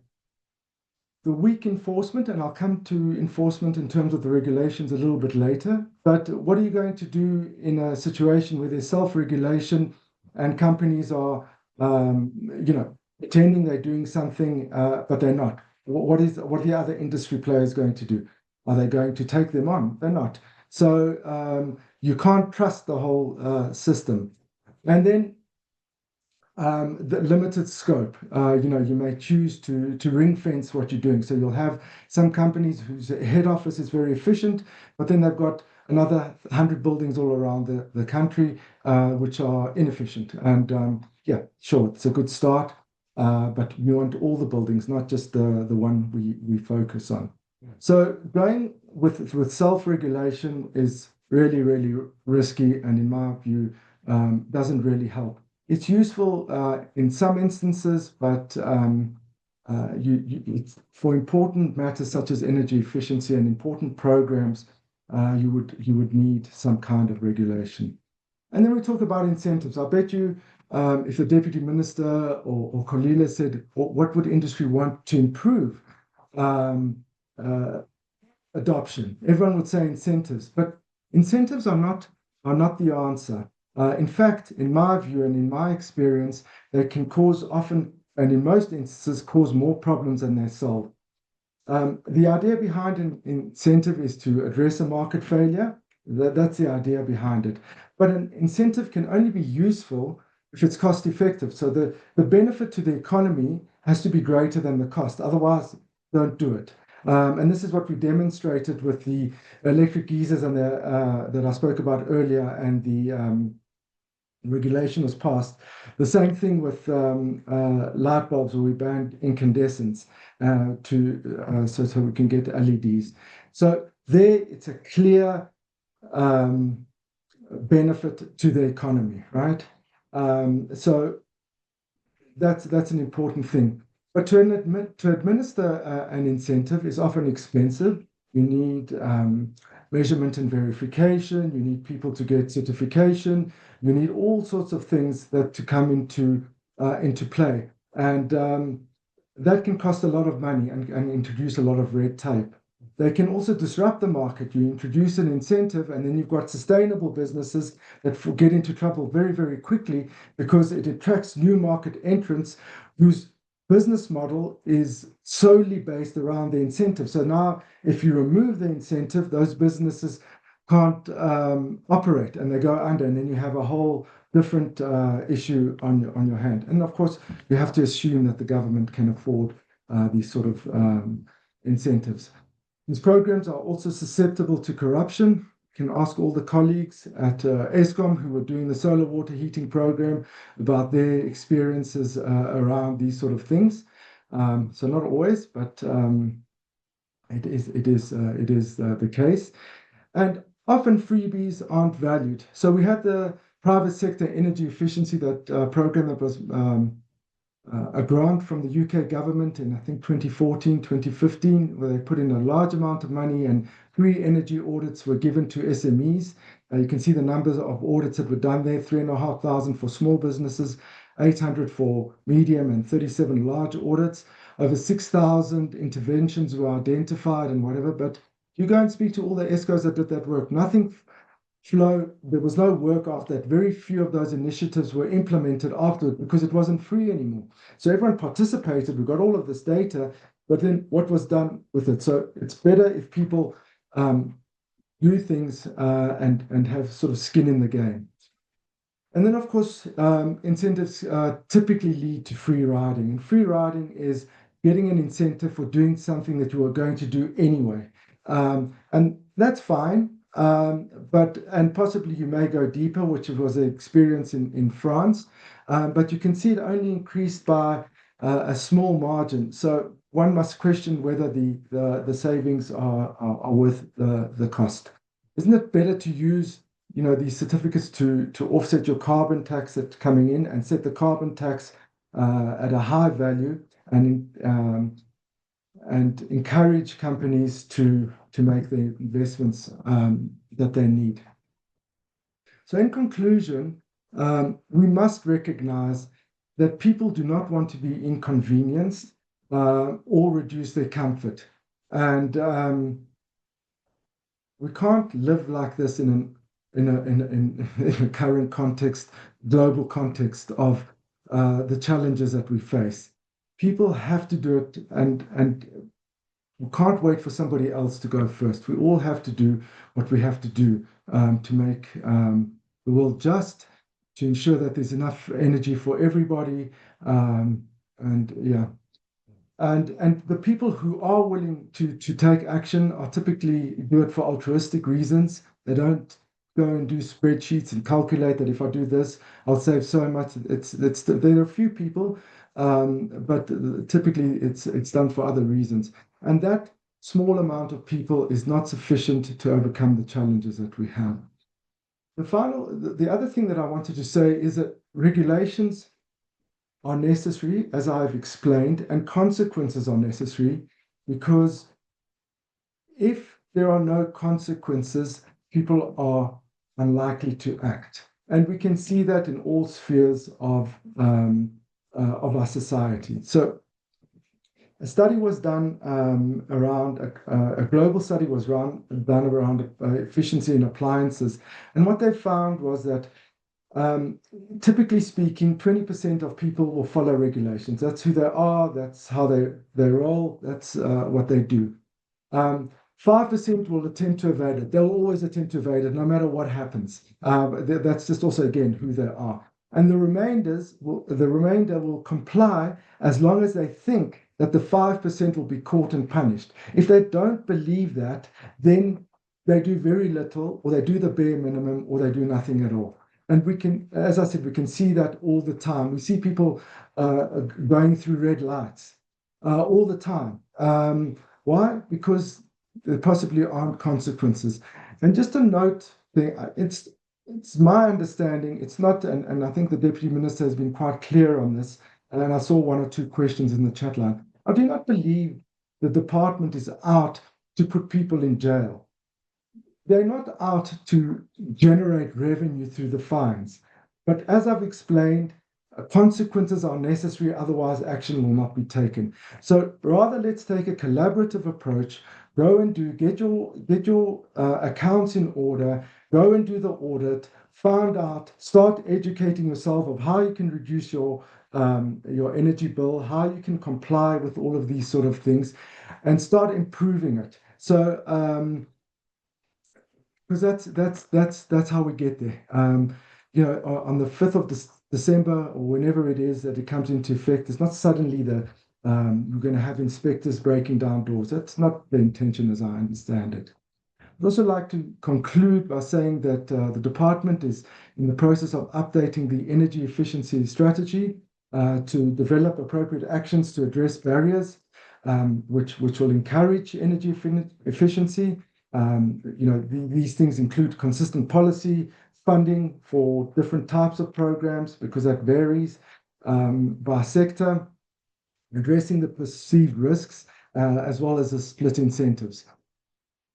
The weak enforcement, and I'll come to enforcement in terms of the regulations a little bit later, but what are you going to do in a situation where there's self-regulation and companies are, pretending they're doing something, but they're not? What are the other industry players going to do? Are they going to take them on? They're not. So you can't trust the whole system. And then the limited scope. You may choose to ring fence what you're doing. So you'll have some companies whose head office is very efficient, but then they've got another 100 buildings all around the country which are inefficient. And yeah, sure, it's a good start, but we want all the buildings, not just the one we focus on. So going with self-regulation is really, really risky, and in my view, doesn't really help. It's useful in some instances, but it's for important matters such as energy efficiency and important programs, you would need some kind of regulation. And then we talk about incentives. I bet you, if the Deputy Minister or Kolila said, what would industry want to improve adoption? Everyone would say incentives, but incentives are not the answer. In fact, in my view and in my experience, they can cause often, and in most instances, cause more problems than they solve. The idea behind an incentive is to address a market failure. That's the idea behind it. But an incentive can only be useful if it's cost effective. So the benefit to the economy has to be greater than the cost. Otherwise, don't do it. And this is what we demonstrated with the electric geysers and that I spoke about earlier, and the regulation was passed. The same thing with light bulbs, where we banned incandescents so we can get LEDs. So there, it's a clear benefit to the economy, right? So that's an important thing. But to administer an incentive is often expensive. You need measurement and verification. You need people to get certification. You need all sorts of things that to come into play, and that can cost a lot of money and introduce a lot of red tape. They can also disrupt the market. You introduce an incentive, and then you've got sustainable businesses that get into trouble very, very quickly, because it attracts new market entrants whose business model is solely based around the incentive. So now, if you remove the incentive, those businesses can't operate, and they go under, and then you have a whole different issue on your hand. And of course, you have to assume that the government can afford these sort of incentives. These programs are also susceptible to corruption. You can ask all the colleagues at Eskom who were doing the solar water heating program about their experiences around these sort of things. So not always, but it is the case. And often freebies aren't valued. So we had the private sector energy efficiency, that program that was a grant from the UK government in, I think, 2014, 2015, where they put in a large amount of money and free energy audits were given to SMEs. You can see the numbers of audits that were done there, 3,500 for small businesses, 800 for medium, and 37 large audits. Over 6,000 interventions were identified and whatever. But you go and speak to all the ESCOs that did that work. Nothing there was no work after that. Very few of those initiatives were implemented afterwards because it wasn't free anymore. So everyone participated. We got all of this data, but then what was done with it? So it's better if people do things and have sort of skin in the game. And then, of course, incentives typically lead to free riding. And free riding is getting an incentive for doing something that you are going to do anyway. And that's fine. And possibly you may go deeper, which was the experience in France. But you can see it only increased by a small margin. So one must question whether the savings are worth the cost. Isn't it better to use these certificates to offset your carbon tax that's coming in and set the carbon tax at a high value and encourage companies to make the investments that they need? So in conclusion, we must recognize that people do not want to be inconvenienced or reduce their comfort. And we can't live like this in a current context, global context of the challenges that we face. People have to do it, and we can't wait for somebody else to go first. We all have to do what we have to do to make the world just, to ensure that there's enough energy for everybody. And the people who are willing to take action are typically do it for altruistic reasons. They don't go and do spreadsheets and calculate that if I do this, I'll save so much. There are a few people, but typically it's done for other reasons. And that small amount of people is not sufficient to overcome the challenges that we have. The other thing that I wanted to say is that regulations are necessary, as I've explained, and consequences are necessary, because if there are no consequences, people are unlikely to act. And we can see that in all spheres of our society. So a study was done around, a global study was done around efficiency in appliances. And what they found was that typically speaking, 20% of people will follow regulations. That's who they are, that's how they roll, that's what they do. 5% will attempt to evade it. They'll always attempt to evade it, no matter what happens. That's just also, again, who they are. And the remainder will comply as long as they think that the 5% will be caught and punished. If they don't believe that, then they do very little, or they do the bare minimum, or they do nothing at all. And we can, as I said, we can see that all the time. We see people going through red lights all the time. Why? Because there possibly aren't consequences. And just a note, it's my understanding, it's not, and I think the Deputy Minister has been quite clear on this, and I saw one or two questions in the chat line. I do not believe the department is out to put people in jail. They're not out to generate revenue through the fines. But as I've explained, consequences are necessary, otherwise action will not be taken. So rather, let's take a collaborative approach. Go and get your accounts in order, go and do the audit, find out, start educating yourself of how you can reduce your energy bill, how you can comply with all of these sort of things, and start improving it. So because that's how we get there. On the 5th of December, or whenever it is that it comes into effect, it's not suddenly that we're going to have inspectors breaking down doors. That's not the intention, as I understand it. I'd also like to conclude by saying that the department is in the process of updating the energy efficiency strategy to develop appropriate actions to address barriers, which will encourage energy efficiency. These things include consistent policy, funding for different types of programs, because that varies, by sector, addressing the perceived risks, as well as the split incentives.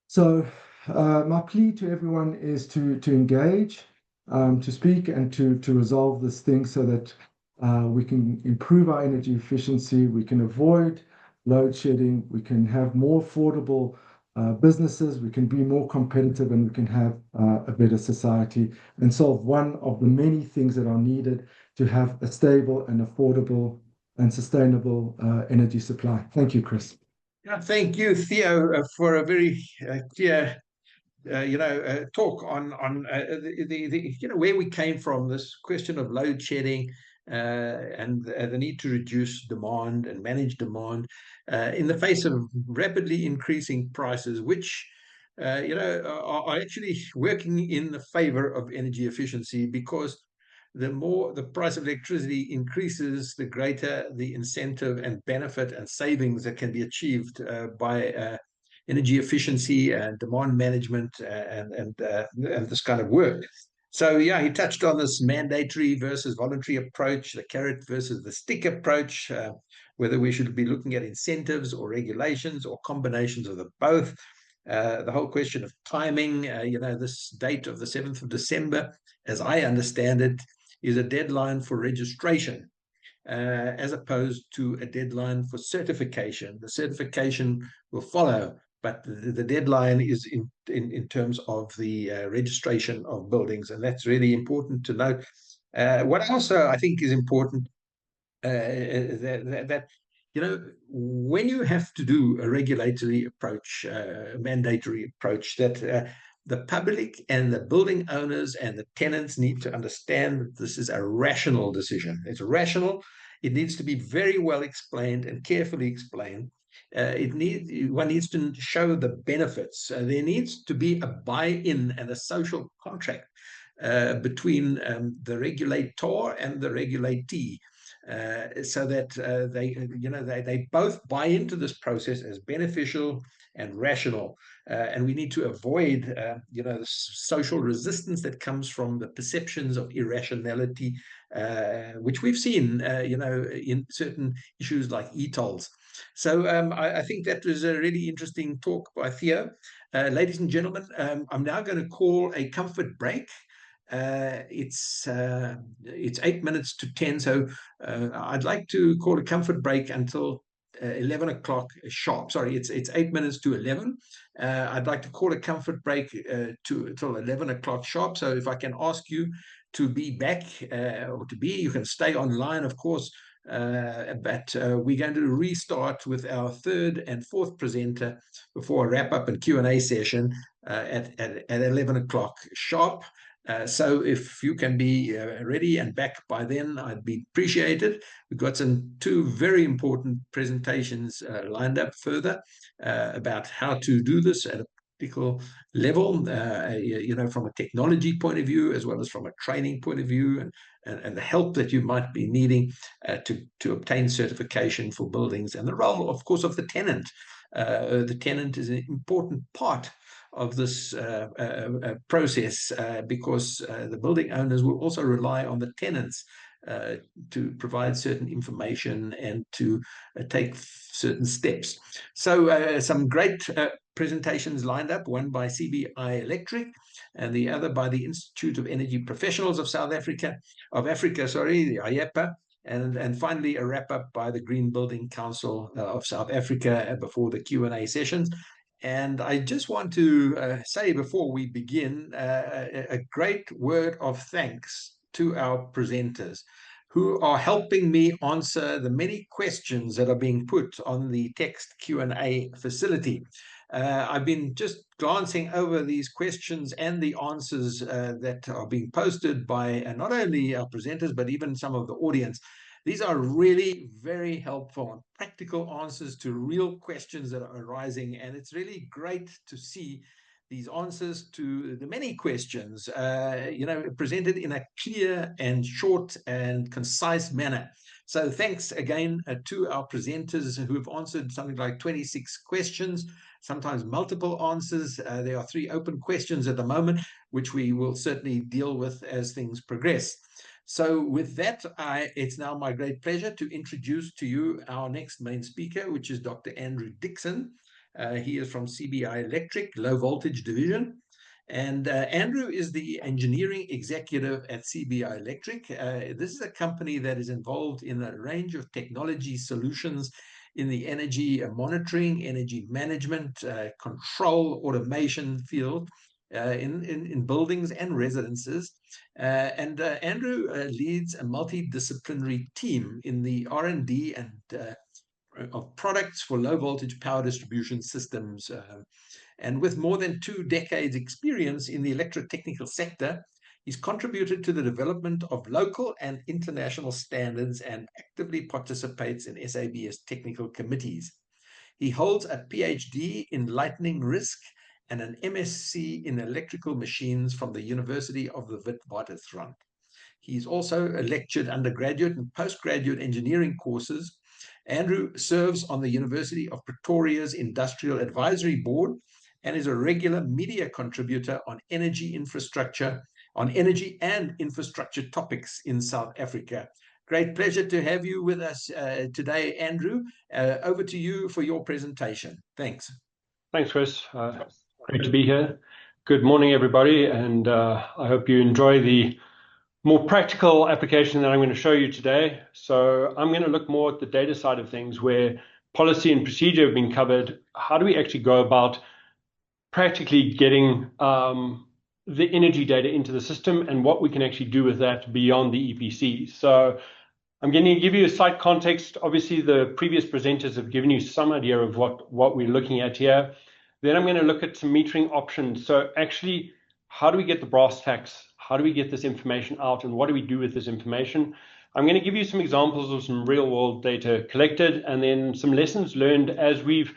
So my plea to everyone is to engage, to speak, and to resolve this thing so that we can improve our energy efficiency, we can avoid load shedding, we can have more affordable businesses, we can be more competitive, and we can have a better society and solve one of the many things that are needed to have a stable and affordable and sustainable energy supply. Thank you, Chris. Yeah, thank you, Theo, for a very clear talk on where we came from, this question of load shedding and the need to reduce demand and manage demand in the face of rapidly increasing prices, which are actually working in the favor of energy efficiency, because the more the price of electricity increases, the greater the incentive and benefit and savings that can be achieved by energy efficiency and demand management and this kind of work. So yeah, he touched on this mandatory versus voluntary approach, the carrot versus the stick approach, whether we should be looking at incentives or regulations or combinations of the both. The whole question of timing, this date of the 7th of December, as I understand it, is a deadline for registration, as opposed to a deadline for certification. The certification will follow, but the deadline is in terms of the registration of buildings, and that's really important to note. What also I think is important, that when you have to do a regulatory approach, a mandatory approach, that the public and the building owners and the tenants need to understand that this is a rational decision. It's rational. It needs to be very well explained and carefully explained. One needs to show the benefits. There needs to be a buy-in and a social contract between the regulator and the regulatee, so that they both buy into this process as beneficial and rational. And we need to avoid the social resistance that comes from the perceptions of irrationality, which we've seen in certain issues like e-tolls. So I think that was a really interesting talk by Theo. Ladies and gentlemen, I'm now going to call a comfort break. It's 8 minutes to 10, so I'd like to call a comfort break until 11 o'clock sharp. Sorry, it's 8 minutes to 11. I'd like to call a comfort break till 11 o'clock sharp. So if I can ask you to be back, you can stay online, of course, but we're going to restart with our third and fourth presenter before a wrap-up and Q&A session at 11 o'clock sharp. So if you can be ready and back by then, I'd be appreciated. We've got two very important presentations lined up further about how to do this at a practical level, from a technology point of view, as well as from a training point of view, and the help that you might be needing to obtain certification for buildings, and the role, of course, of the tenant. The tenant is an important part of this process, because the building owners will also rely on the tenants to provide certain information and to take certain steps. So some great presentations lined up, one by CBI Electric and the other by the Institute of Energy Professionals of Africa, the IEPA. And finally, a wrap-up by the Green Building Council of South Africa before the Q&A sessions. And I just want to say before we begin a great word of thanks to our presenters, who are helping me answer the many questions that are being put on the text Q&A facility. I've been just glancing over these questions and the answers that are being posted by not only our presenters, but even some of the audience. These are really very helpful and practical answers to real questions that are arising. And it's really great to see these answers to the many questions, presented in a clear and short and concise manner. So thanks again to our presenters who have answered something like 26 questions, sometimes multiple answers. There are 3 open questions at the moment, which we will certainly deal with as things progress. So with that, it's now my great pleasure to introduce to you our next main speaker, which is Dr. Andrew Dixon. He is from CBI Electric, Low Voltage Division. And Andrew is the engineering executive at CBI Electric. This is a company that is involved in a range of technology solutions in the energy monitoring, energy management, control, automation field in buildings and residences. Andrew leads a multidisciplinary team in the R&D and of products for low voltage power distribution systems. And with more than 2 decades experience in the electrotechnical sector, he's contributed to the development of local and international standards and actively participates in SABS technical committees. He holds a PhD in lightning risk and an MSc in electrical machines from the University of the Witwatersrand. He's also lectured undergraduate and postgraduate engineering courses. Andrew serves on the University of Pretoria's Industrial Advisory Board and is a regular media contributor on energy and infrastructure topics in South Africa. Great pleasure to have you with us today, Andrew. Over to you for your presentation. Thanks. Thanks, Chris. Great to be here. Good morning, everybody, and I hope you enjoy the more practical application that I'm going to show you today. So I'm going to look more at the data side of things, where policy and procedure have been covered. How do we actually go about practically getting the energy data into the system and what we can actually do with that beyond the EPCs? So I'm going to give you a slight context. Obviously, the previous presenters have given you some idea of what we're looking at here. Then I'm going to look at some metering options. So actually, how do we get the brass tacks? How do we get this information out, and what do we do with this information? I'm going to give you some examples of some real-world data collected, and then some lessons learned as we've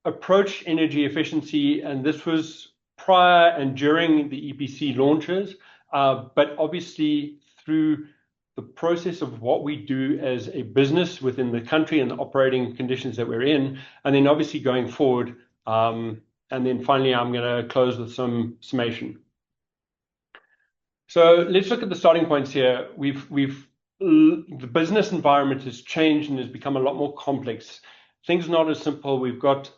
approached energy efficiency. And this was prior and during the EPC launches, but obviously through the process of what we do as a business within the country and the operating conditions that we're in, and then obviously going forward. And then finally, I'm going to close with some summation. So let's look at the starting points here. The business environment has changed and has become a lot more complex. Things are not as simple. We've got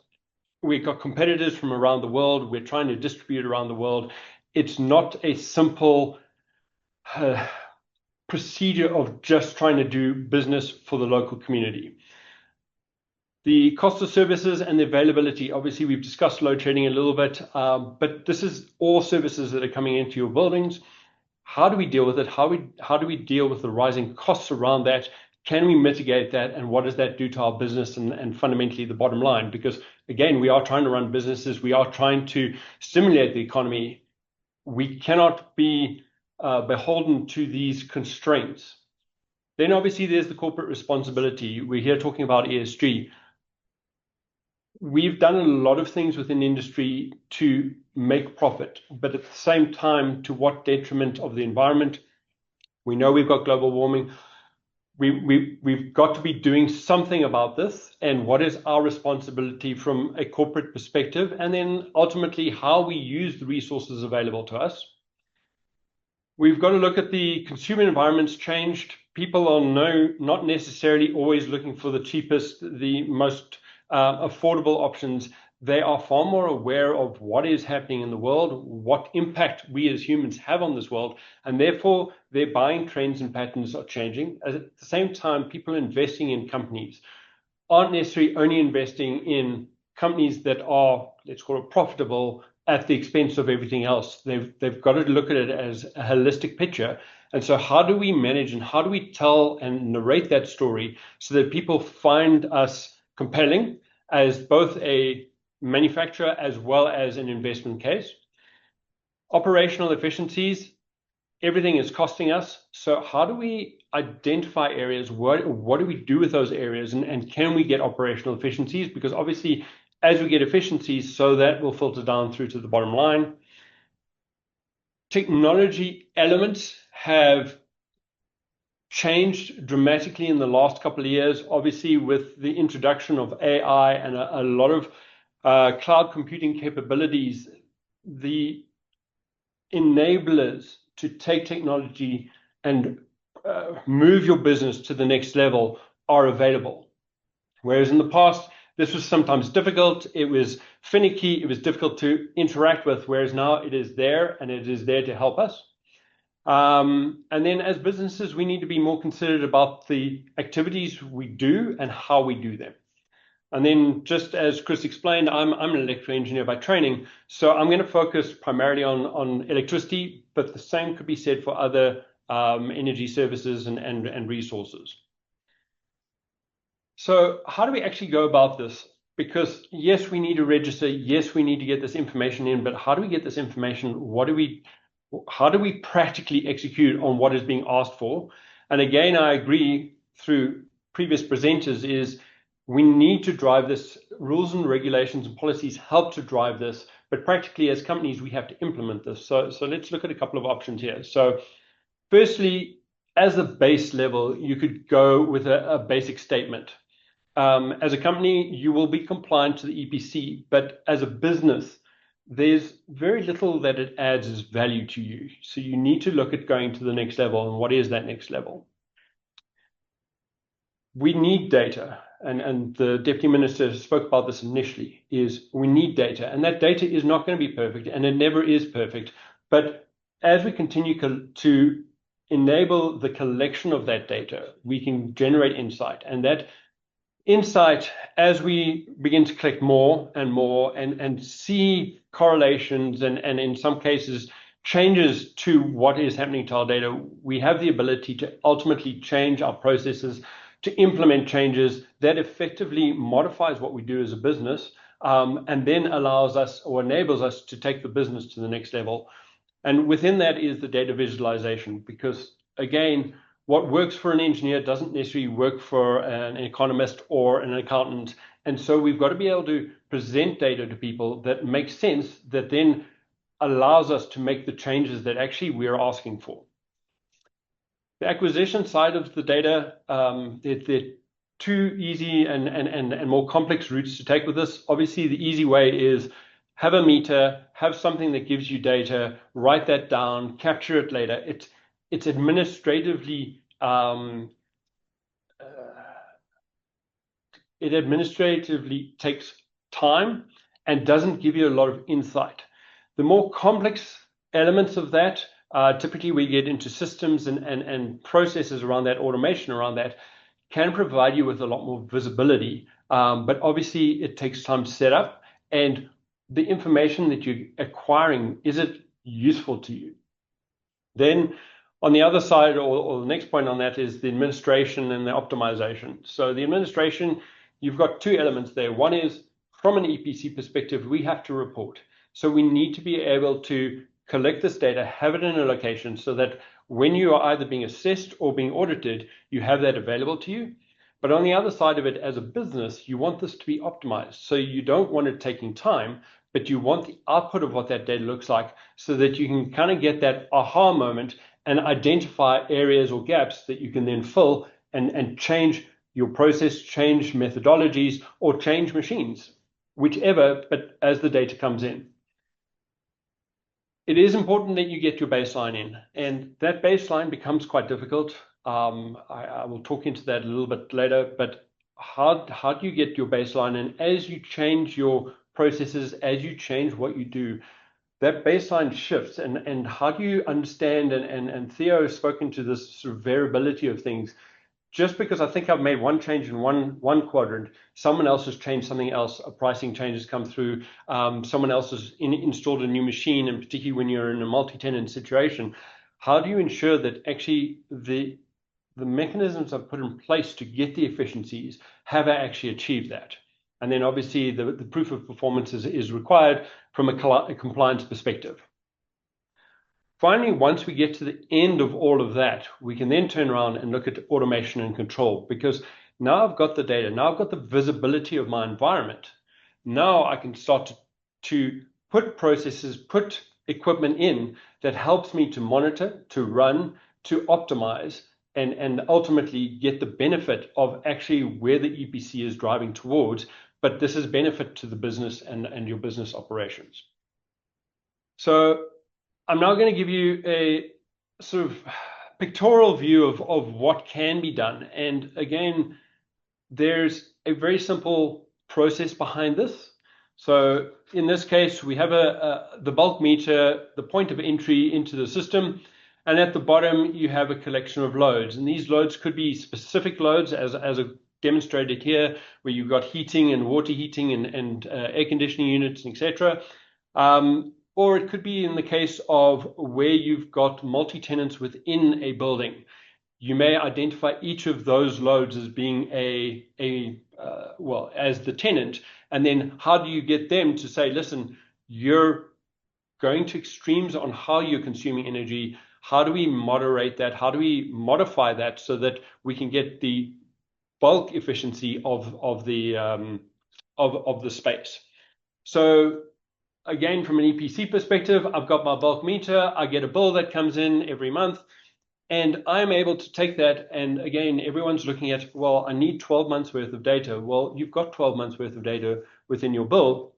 competitors from around the world. We're trying to distribute around the world. It's not a simple procedure of just trying to do business for the local community. The cost of services and the availability, obviously we've discussed load shedding a little bit, but this is all services that are coming into your buildings. How do we deal with it? How do we deal with the rising costs around that? Can we mitigate that? And what does that do to our business and fundamentally the bottom line? Because again, we are trying to run businesses. We are trying to stimulate the economy. We cannot be beholden to these constraints. Then obviously there's the corporate responsibility. We're here talking about ESG. We've done a lot of things within industry to make profit, but at the same time, to what detriment of the environment? We know we've got global warming. We've got to be doing something about this, and what is our responsibility from a corporate perspective, and then ultimately how we use the resources available to us. We've got to look at the consumer environment's changed. People are not necessarily always looking for the cheapest, the most affordable options. They are far more aware of what is happening in the world, what impact we as humans have on this world, and therefore their buying trends and patterns are changing. At the same time, people investing in companies aren't necessarily only investing in companies that are, let's call it, profitable at the expense of everything else. They've got to look at it as a holistic picture. And so how do we manage and how do we tell and narrate that story so that people find us compelling as both a manufacturer as well as an investment case? Operational efficiencies, everything is costing us. So how do we identify areas? What do we do with those areas? And can we get operational efficiencies? Because obviously, as we get efficiencies, so that will filter down through to the bottom line. Technology elements have changed dramatically in the last couple of years, obviously with the introduction of AI and a lot of cloud computing capabilities. The enablers to take technology and move your business to the next level are available. Whereas in the past, this was sometimes difficult, it was finicky, it was difficult to interact with, whereas now it is there and it is there to help us. And then as businesses, we need to be more considerate about the activities we do and how we do them. And then just as Chris explained, I'm an electrical engineer by training, so I'm going to focus primarily on electricity, but the same could be said for other energy services and resources. So how do we actually go about this? Because yes, we need to register, yes, we need to get this information in, but how do we get this information? How do we practically execute on what is being asked for? And again, I agree through previous presenters is we need to drive this. Rules and regulations and policies help to drive this, but practically as companies, we have to implement this. So let's look at a couple of options here. So firstly, as a base level, you could go with a basic statement. As a company, you will be compliant to the EPC, but as a business, there's very little that it adds as value to you. So you need to look at going to the next level. And what is that next level? We need data. And the Deputy Minister spoke about this initially, is we need data. And that data is not going to be perfect, and it never is perfect. But as we continue to enable the collection of that data, we can generate insight. And that insight, as we begin to collect more and more and see correlations and in some cases changes to what is happening to our data, we have the ability to ultimately change our processes, to implement changes that effectively modifies what we do as a business, and then allows us or enables us to take the business to the next level. And within that is the data visualization, because again, what works for an engineer doesn't necessarily work for an economist or an accountant. And so we've got to be able to present data to people that makes sense, that then allows us to make the changes that actually we're asking for. The acquisition side of the data, there are two easy and more complex routes to take with this. Obviously, the easy way is have a meter, have something that gives you data, write that down, capture it later. It's administratively it administratively takes time and doesn't give you a lot of insight. The more complex elements of that, typically we get into systems and processes around that, automation around that, can provide you with a lot more visibility. But obviously it takes time to set up, and the information that you're acquiring, is it useful to you? Then on the other side, or the next point on that, is the administration and the optimization. So the administration, you've got two elements there. One is from an EPC perspective, we have to report. So we need to be able to collect this data, have it in a location so that when you are either being assessed or being audited, you have that available to you. But on the other side of it, as a business, you want this to be optimized. So you don't want it taking time, but you want the output of what that data looks like so that you can kind of get that aha moment and identify areas or gaps that you can then fill and change your process, change methodologies, or change machines, whichever, but as the data comes in. It is important that you get your baseline in, and that baseline becomes quite difficult. I will talk into that a little bit later, but how do you get your baseline in? As you change your processes, as you change what you do, that baseline shifts, and how do you understand, and Theo has spoken to this sort of variability of things. Just because I think I've made one change in one quadrant, someone else has changed something else, a pricing change has come through, someone else has installed a new machine, and particularly when you're in a multi-tenant situation, how do you ensure that actually the mechanisms are put in place to get the efficiencies have actually achieved that? And then obviously the proof of performance is required from a compliance perspective. Finally, once we get to the end of all of that, we can then turn around and look at automation and control, because now I've got the data, now I've got the visibility of my environment. Now I can start to put processes, put equipment in that helps me to monitor, to run, to optimize, and ultimately get the benefit of actually where the EPC is driving towards. But this is benefit to the business and your business operations. So I'm now going to give you a sort of pictorial view of what can be done. And again, there's a very simple process behind this. So in this case, we have the bulk meter, the point of entry into the system, and at the bottom you have a collection of loads. And these loads could be specific loads, as demonstrated here, where you've got heating and water heating and air conditioning units, etc. Or it could be in the case of where you've got multi-tenants within a building. You may identify each of those loads as being as the tenant, and then how do you get them to say, listen, you're going to extremes on how you're consuming energy. How do we moderate that? How do we modify that so that we can get the bulk efficiency of the space? So again, from an EPC perspective, I've got my bulk meter. I get a bill that comes in every month. And I'm able to take that, and again, everyone's looking at, well, I need 12 months worth of data. Well, you've got 12 months worth of data within your bill.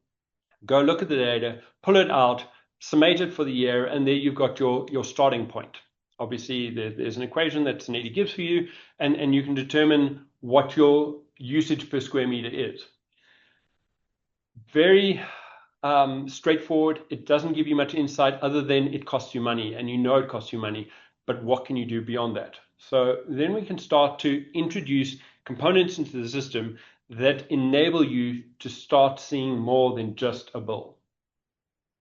Go look at the data, pull it out, summate it for the year, and there you've got your starting point. Obviously, there's an equation that Saneti gives for you, and you can determine what your usage per square meter is. Very straightforward. It doesn't give you much insight other than it costs you money, and you know it costs you money. But what can you do beyond that? So then we can start to introduce components into the system that enable you to start seeing more than just a bill.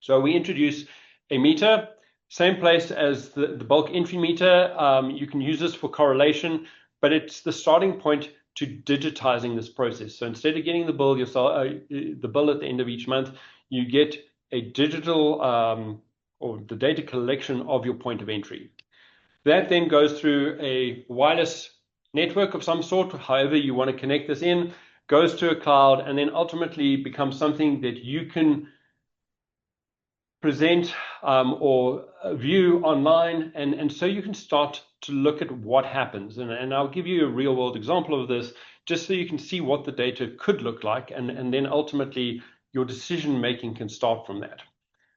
So we introduce a meter, same place as the bulk entry meter. You can use this for correlation, but it's the starting point to digitizing this process. So instead of getting the bill the bill at the end of each month, you get a digital or the data collection of your point of entry. That then goes through a wireless network of some sort, however you want to connect this in, goes to a cloud, and then ultimately becomes something that you can present or view online. And so you can start to look at what happens. And I'll give you a real world example of this, just so you can see what the data could look like. And then ultimately your decision making can start from that.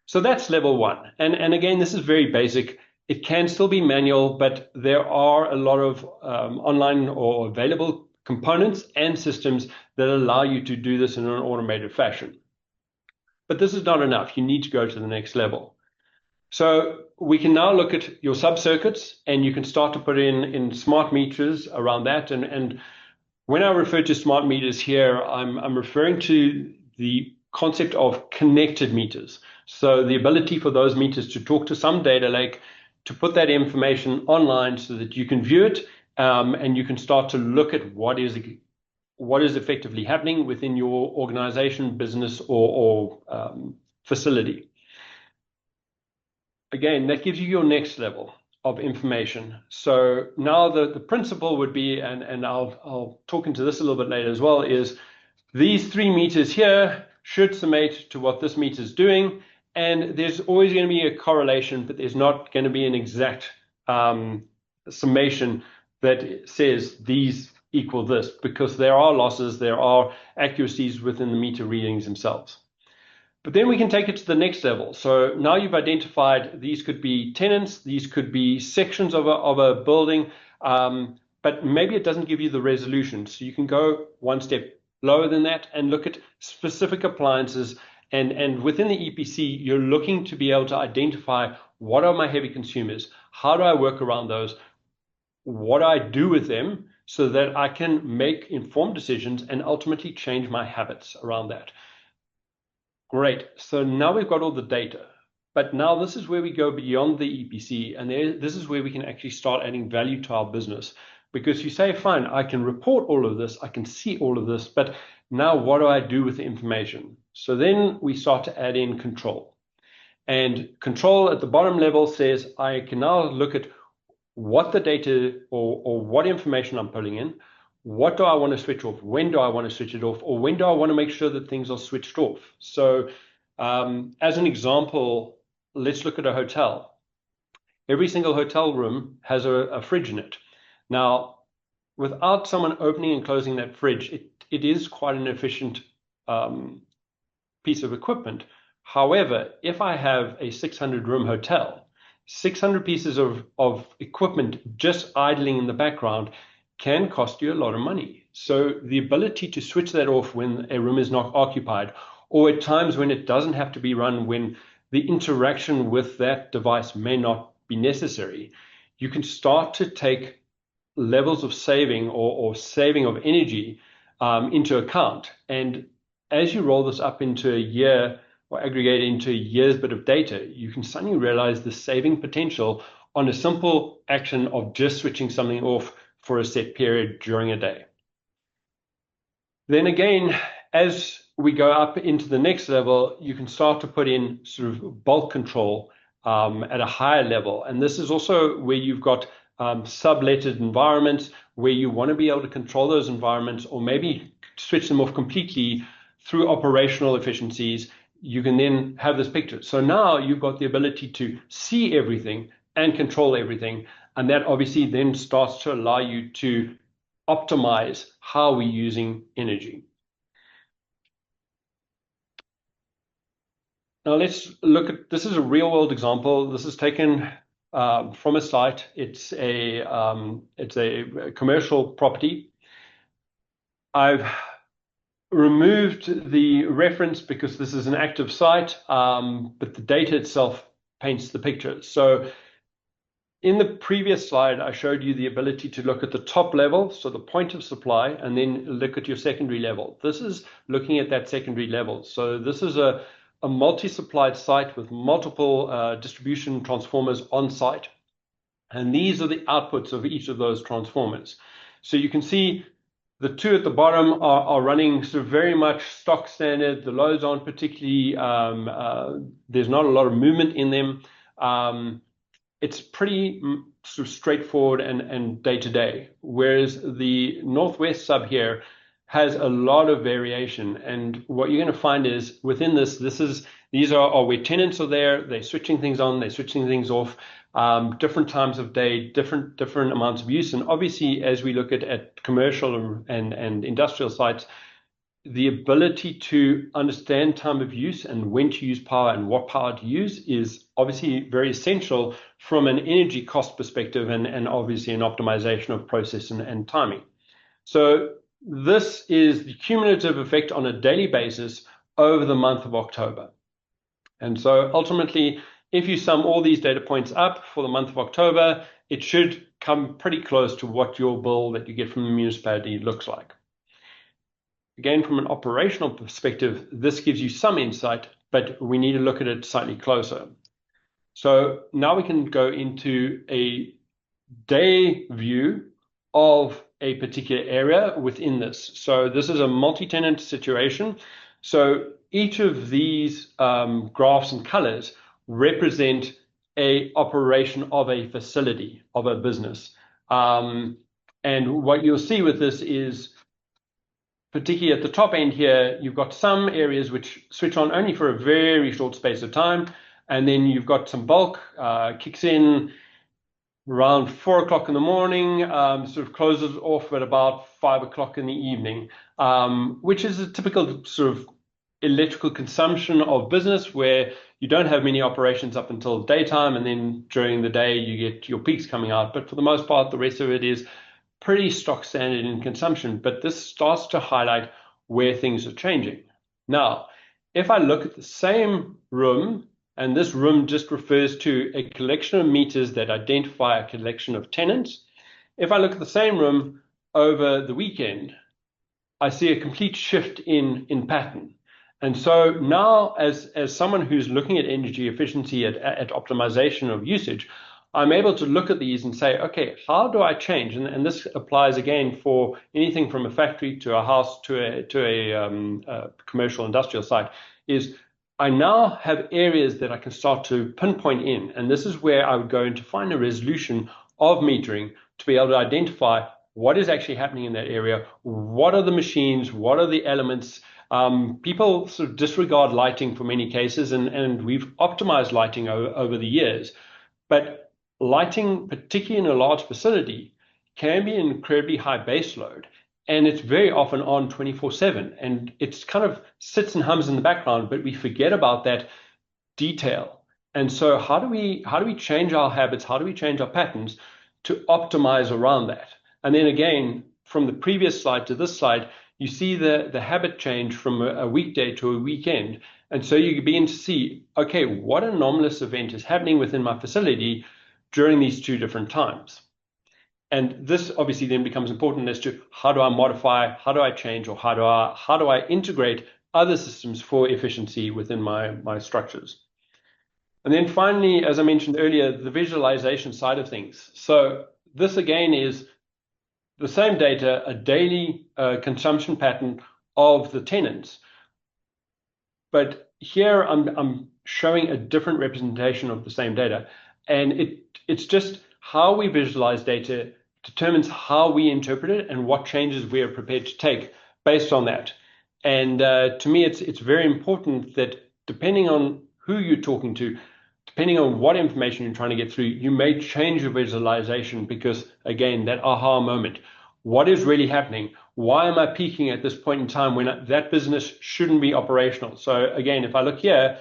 So that's level one. And again, this is very basic. It can still be manual, but there are a lot of online or available components and systems that allow you to do this in an automated fashion. But this is not enough. You need to go to the next level. So we can now look at your sub-circuits, and you can start to put in smart meters around that. And when I refer to smart meters here, I'm referring to the concept of connected meters. So the ability for those meters to talk to some data lake, to put that information online so that you can view it, and you can start to look at what is effectively happening within your organization, business, or facility. Again, that gives you your next level of information. So now the principle would be, and I'll talk into this a little bit later as well, is these 3 meters here should summate to what this meter is doing. And there's always going to be a correlation, but there's not going to be an exact summation that says these equal this, because there are losses, there are accuracies within the meter readings themselves. But then we can take it to the next level. So now you've identified these could be tenants, these could be sections of a building, but maybe it doesn't give you the resolution. So you can go one step lower than that and look at specific appliances. And within the EPC, you're looking to be able to identify what are my heavy consumers, how do I work around those, what do I do with them so that I can make informed decisions and ultimately change my habits around that. Great. So now we've got all the data, but now this is where we go beyond the EPC, and this is where we can actually start adding value to our business. Because you say, fine, I can report all of this, I can see all of this, but now what do I do with the information? So then we start to add in control. And control at the bottom level says, I can now look at what the data or what information I'm pulling in, what do I want to switch off, when do I want to switch it off, or when do I want to make sure that things are switched off. So as an example, let's look at a hotel. Every single hotel room has a fridge in it. Now, without someone opening and closing that fridge, it is quite an efficient piece of equipment. However, if I have a 600-room hotel, 600 pieces of equipment just idling in the background can cost you a lot of money. So the ability to switch that off when a room is not occupied, or at times when it doesn't have to be run, when the interaction with that device may not be necessary, you can start to take levels of saving or saving of energy into account. And as you roll this up into a year or aggregate into a year's bit of data, you can suddenly realize the saving potential on a simple action of just switching something off for a set period during a day. Then again, as we go up into the next level, you can start to put in sort of bulk control at a higher level. And this is also where you've got subletted environments where you want to be able to control those environments, or maybe switch them off completely through operational efficiencies. You can then have this picture. So now you've got the ability to see everything and control everything. And that obviously then starts to allow you to optimize how we're using energy. Now let's look at, this is a real world example. This is taken from a site. It's a commercial property. I've removed the reference because this is an active site, but the data itself paints the picture. So in the previous slide, I showed you the ability to look at the top level, so the point of supply, and then look at your secondary level. This is looking at that secondary level. So this is a multi-supplied site with multiple distribution transformers on site. And these are the outputs of each of those transformers. So you can see the two at the bottom are running sort of very much stock standard. The loads aren't particularly, there's not a lot of movement in them. It's pretty sort of straightforward and day-to-day, whereas the northwest sub here has a lot of variation. And what you're going to find is within these are where tenants are there. They're switching things on, they're switching things off, different times of day, different amounts of use. And obviously, as we look at commercial and industrial sites, the ability to understand time of use and when to use power and what power to use is obviously very essential from an energy cost perspective, and obviously an optimization of process and timing. So this is the cumulative effect on a daily basis over the month of October. And so ultimately, if you sum all these data points up for the month of October, it should come pretty close to what your bill that you get from the municipality looks like. Again, from an operational perspective, this gives you some insight, but we need to look at it slightly closer. So now we can go into a day view of a particular area within this. So this is a multi-tenant situation. So each of these graphs and colors represent a operation of a facility, of a business. And what you'll see with this is, particularly at the top end here, you've got some areas which switch on only for a very short space of time. And then you've got some bulk, kicks in around 4 o'clock in the morning, sort of closes off at about 5 o'clock in the evening, which is a typical sort of electrical consumption of business where you don't have many operations up until daytime, and then during the day you get your peaks coming out. But for the most part, the rest of it is pretty stock standard in consumption. But this starts to highlight where things are changing. Now, if I look at the same room, and this room just refers to a collection of meters that identify a collection of tenants. If I look at the same room over the weekend, I see a complete shift in pattern. And so now, as someone who's looking at energy efficiency, at optimization of usage, I'm able to look at these and say, okay, how do I change? And this applies again for anything from a factory to a house to a commercial industrial site, is I now have areas that I can start to pinpoint in. And this is where I would go in to find a resolution of metering to be able to identify what is actually happening in that area. What are the machines? What are the elements? People sort of disregard lighting for many cases, and we've optimized lighting over the years. But lighting, particularly in a large facility, can be an incredibly high base load. And it's very often on 24/7, and it's kind of sits and hums in the background, but we forget about that detail. And so how do we change our habits? How do we change our patterns to optimize around that? And then again, from the previous slide to this slide, you see the habit change from a weekday to a weekend. And so you begin to see, okay, what anomalous event is happening within my facility during these two different times? And this obviously then becomes important as to how do I modify, how do I change, or how do I integrate other systems for efficiency within my structures. And then finally, as I mentioned earlier, the visualization side of things. So this again is the same data, a daily consumption pattern of the tenants. But here I'm showing a different representation of the same data. And it's just how we visualize data determines how we interpret it and what changes we are prepared to take based on that. And to me, it's very important that depending on who you're talking to, depending on what information you're trying to get through, you may change your visualization because, again, that aha moment. What is really happening? Why am I peaking at this point in time when that business shouldn't be operational? So again, if I look here,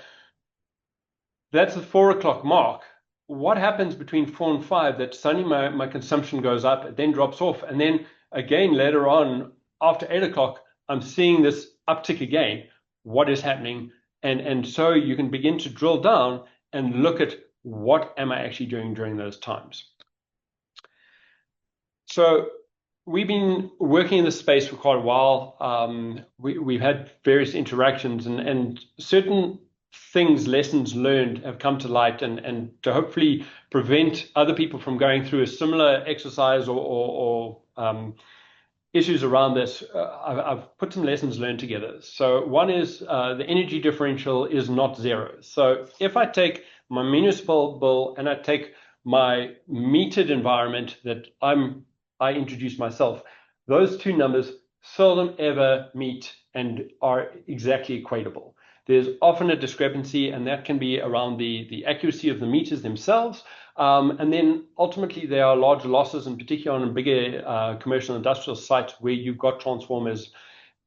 that's the 4 o'clock mark. What happens between 4 and 5 that suddenly my consumption goes up, it then drops off, and then again later on after 8 o'clock, I'm seeing this uptick again. What is happening? And so you can begin to drill down and look at what am I actually doing during those times. So we've been working in this space for quite a while. We've had various interactions and certain things, lessons learned have come to light and to hopefully prevent other people from going through a similar exercise or issues around this. I've put some lessons learned together. So one is the energy differential is not zero. So if I take my municipal bill and I take my metered environment that I introduce myself, those two numbers seldom ever meet and are exactly equatable. There's often a discrepancy, and that can be around the accuracy of the meters themselves. And then ultimately there are large losses, in particular on bigger commercial industrial sites where you've got transformers.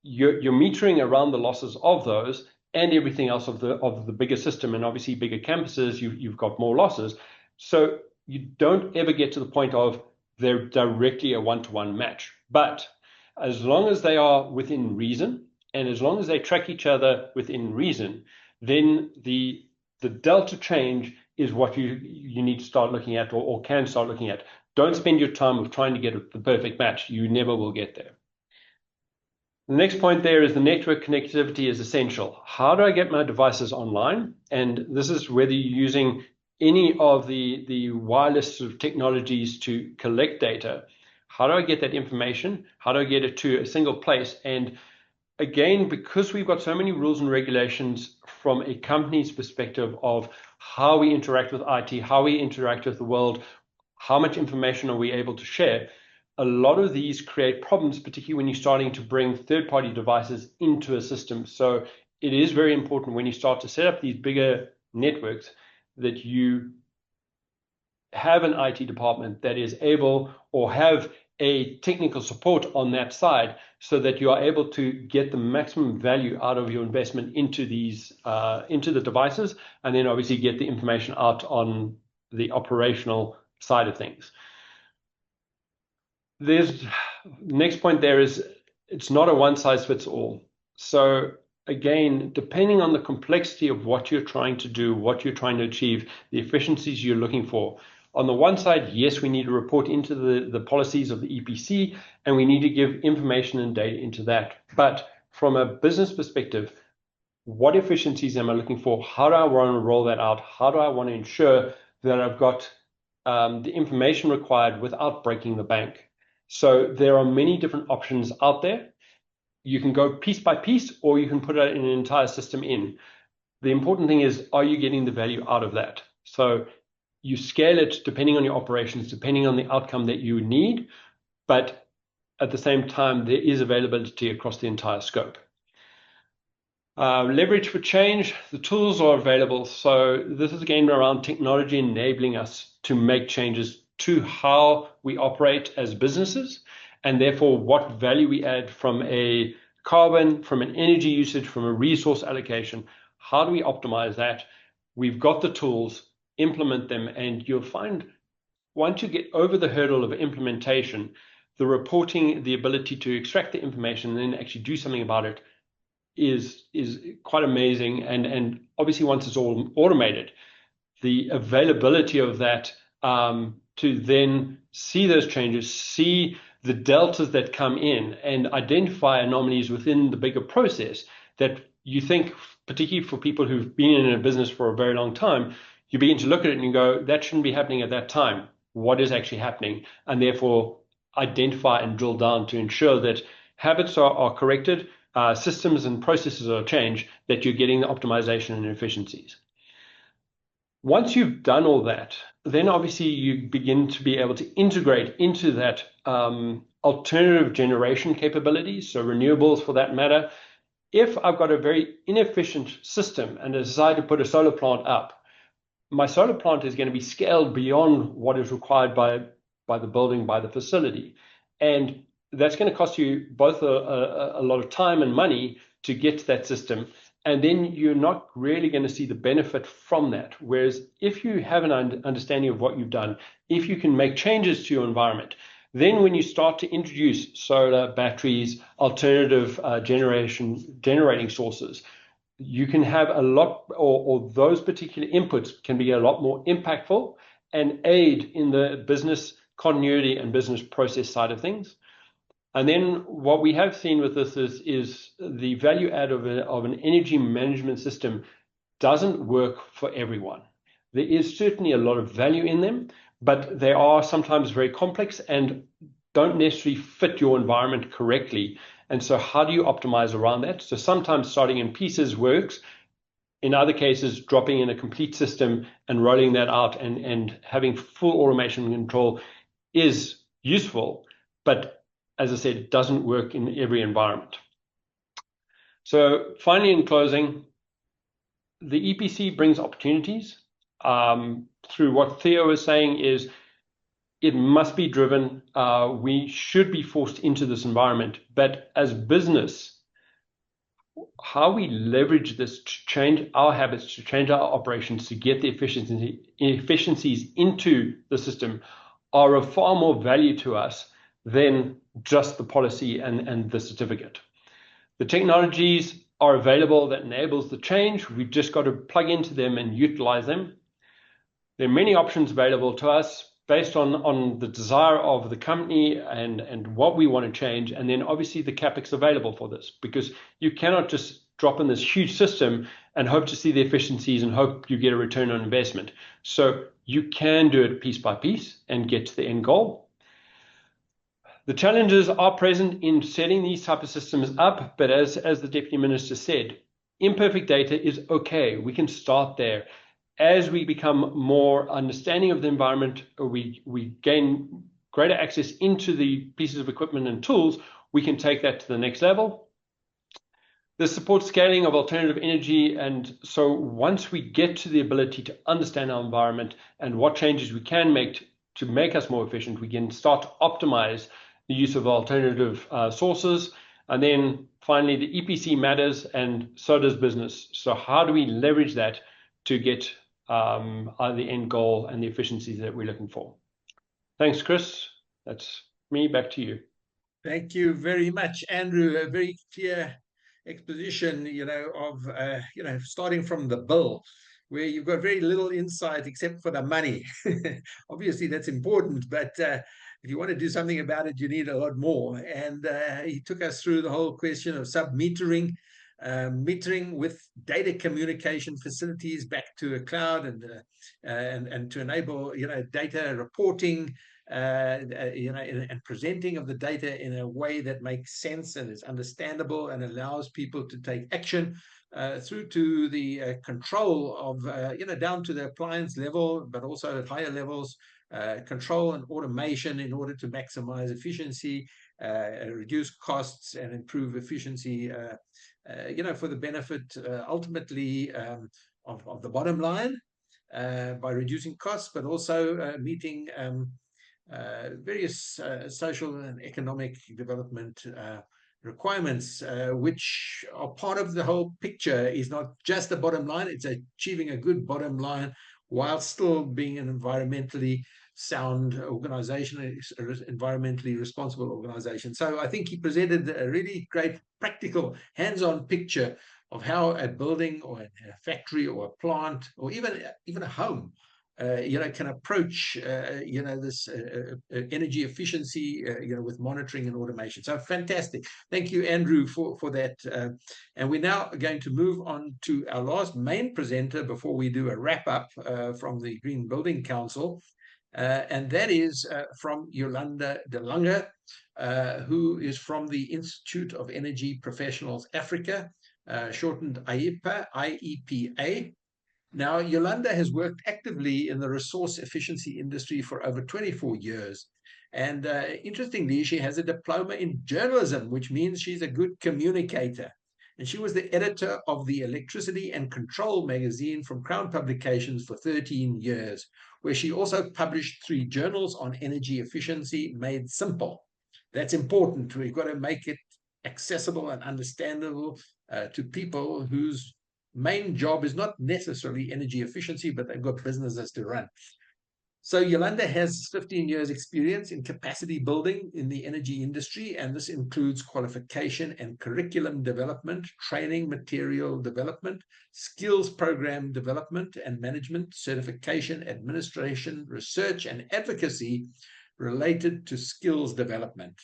You're metering around the losses of those and everything else of the bigger system, and obviously bigger campuses, you've got more losses. So you don't ever get to the point of they're directly a one-to-one match. But as long as they are within reason, and as long as they track each other within reason, then the delta change is what you need to start looking at or can start looking at. Don't spend your time of trying to get the perfect match. You never will get there. The next point there is the network connectivity is essential. How do I get my devices online? And this is whether you're using any of the wireless sort of technologies to collect data. How do I get that information? How do I get it to a single place? And again, because we've got so many rules and regulations from a company's perspective of how we interact with IT, how we interact with the world, how much information are we able to share, a lot of these create problems, particularly when you're starting to bring third-party devices into a system. So it is very important when you start to set up these bigger networks that you have an IT department that is able or have a technical support on that side so that you are able to get the maximum value out of your investment into these into the devices, and then obviously get the information out on the operational side of things. Next point there is it's not a one size fits all. So again, depending on the complexity of what you're trying to do, what you're trying to achieve, the efficiencies you're looking for. On the one side, yes, we need to report into the policies of the EPC, and we need to give information and data into that. But from a business perspective, what efficiencies am I looking for? How do I want to roll that out? How do I want to ensure that I've got the information required without breaking the bank? So there are many different options out there. You can go piece by piece, or you can put an entire system in. The important thing is, are you getting the value out of that? So you scale it depending on your operations, depending on the outcome that you need, but at the same time, there is availability across the entire scope. Leverage for change, the tools are available. So this is again around technology enabling us to make changes to how we operate as businesses, and therefore what value we add from a carbon, from an energy usage, from a resource allocation. How do we optimize that? we've got the tools, implement them, and you'll find once you get over the hurdle of implementation, the reporting, the ability to extract the information and then actually do something about it is quite amazing. And obviously once it's all automated, the availability of that to then see those changes, see the deltas that come in and identify anomalies within the bigger process that you think, particularly for people who've been in a business for a very long time, you begin to look at it and you go, that shouldn't be happening at that time. What is actually happening? And therefore identify and drill down to ensure that habits are corrected, systems and processes are changed, that you're getting the optimization and efficiencies. Once you've done all that, then obviously you begin to be able to integrate into that alternative generation capabilities, so renewables for that matter. If I've got a very inefficient system and I decide to put a solar plant up, my solar plant is going to be scaled beyond what is required by the building, by the facility. And that's going to cost you both a lot of time and money to get to that system. And then you're not really going to see the benefit from that. Whereas if you have an understanding of what you've done, if you can make changes to your environment, then when you start to introduce solar, batteries, alternative generating sources, you can have a lot, or those particular inputs can be a lot more impactful and aid in the business continuity and business process side of things. And then what we have seen with this is the value add of an energy management system doesn't work for everyone. There is certainly a lot of value in them, but they are sometimes very complex and don't necessarily fit your environment correctly. And so how do you optimize around that? So sometimes starting in pieces works. In other cases, dropping in a complete system and rolling that out and having full automation control is useful, but as I said, it doesn't work in every environment. So finally, in closing, the EPC brings opportunities. Through what Theo was saying is it must be driven. We should be forced into this environment. But as business, how we leverage this to change our habits, to change our operations, to get the efficiencies into the system are of far more value to us than just the policy and the certificate. The technologies are available that enables the change. We've just got to plug into them and utilize them. There are many options available to us based on the desire of the company and what we want to change. And then obviously the CapEx available for this, because you cannot just drop in this huge system and hope to see the efficiencies and hope you get a return on investment. So you can do it piece by piece and get to the end goal. The challenges are present in setting these type of systems up, but as the Deputy Minister said, imperfect data is okay. We can start there. As we become more understanding of the environment, or we gain greater access into the pieces of equipment and tools, we can take that to the next level. This supports scaling of alternative energy, and so once we get to the ability to understand our environment and what changes we can make to make us more efficient, we can start to optimize the use of alternative sources. And then finally, the EPC matters and so does business. So how do we leverage that to get the end goal and the efficiencies that we're looking for? Thanks, Chris. That's me. Back to you. Thank you very much, Andrew. A very clear exposition, of, starting from the bill, where you've got very little insight except for the money. Obviously, that's important, but if you want to do something about it, you need a lot more. And he took us through the whole question of sub-metering, metering with data communication facilities back to a cloud, and to enable data reporting, and presenting of the data in a way that makes sense and is understandable and allows people to take action, through to the control of down to the appliance level, but also at higher levels, control and automation in order to maximize efficiency, reduce costs and improve efficiency, for the benefit ultimately of the bottom line, by reducing costs, but also meeting various social and economic development requirements, which are part of the whole picture. Is not just the bottom line, it's achieving a good bottom line while still being an environmentally sound organization, environmentally responsible organization. So I think he presented a really great practical hands-on picture of how a building or a factory or a plant or even a home can approach this energy efficiency with monitoring and automation. So fantastic. Thank you, Andrew, for that. And we're now going to move on to our last main presenter before we do a wrap up from the Green Building Council. And that is from Yolanda de Lange, who is from the Institute of Energy Professionals Africa, shortened IEPA. Now, Yolanda has worked actively in the resource efficiency industry for over 24 years. And interestingly, she has a diploma in journalism, which means she's a good communicator. And she was the editor of the Electricity and Control magazine from Crown Publications for 13 years, where she also published 3 journals on energy efficiency made simple. That's important. We've got to make it accessible and understandable to people whose main job is not necessarily energy efficiency, but they've got businesses to run. So Yolanda has 15 years experience in capacity building in the energy industry, and this includes qualification and curriculum development, training material development, skills program development and management, certification, administration, research, and advocacy related to skills development.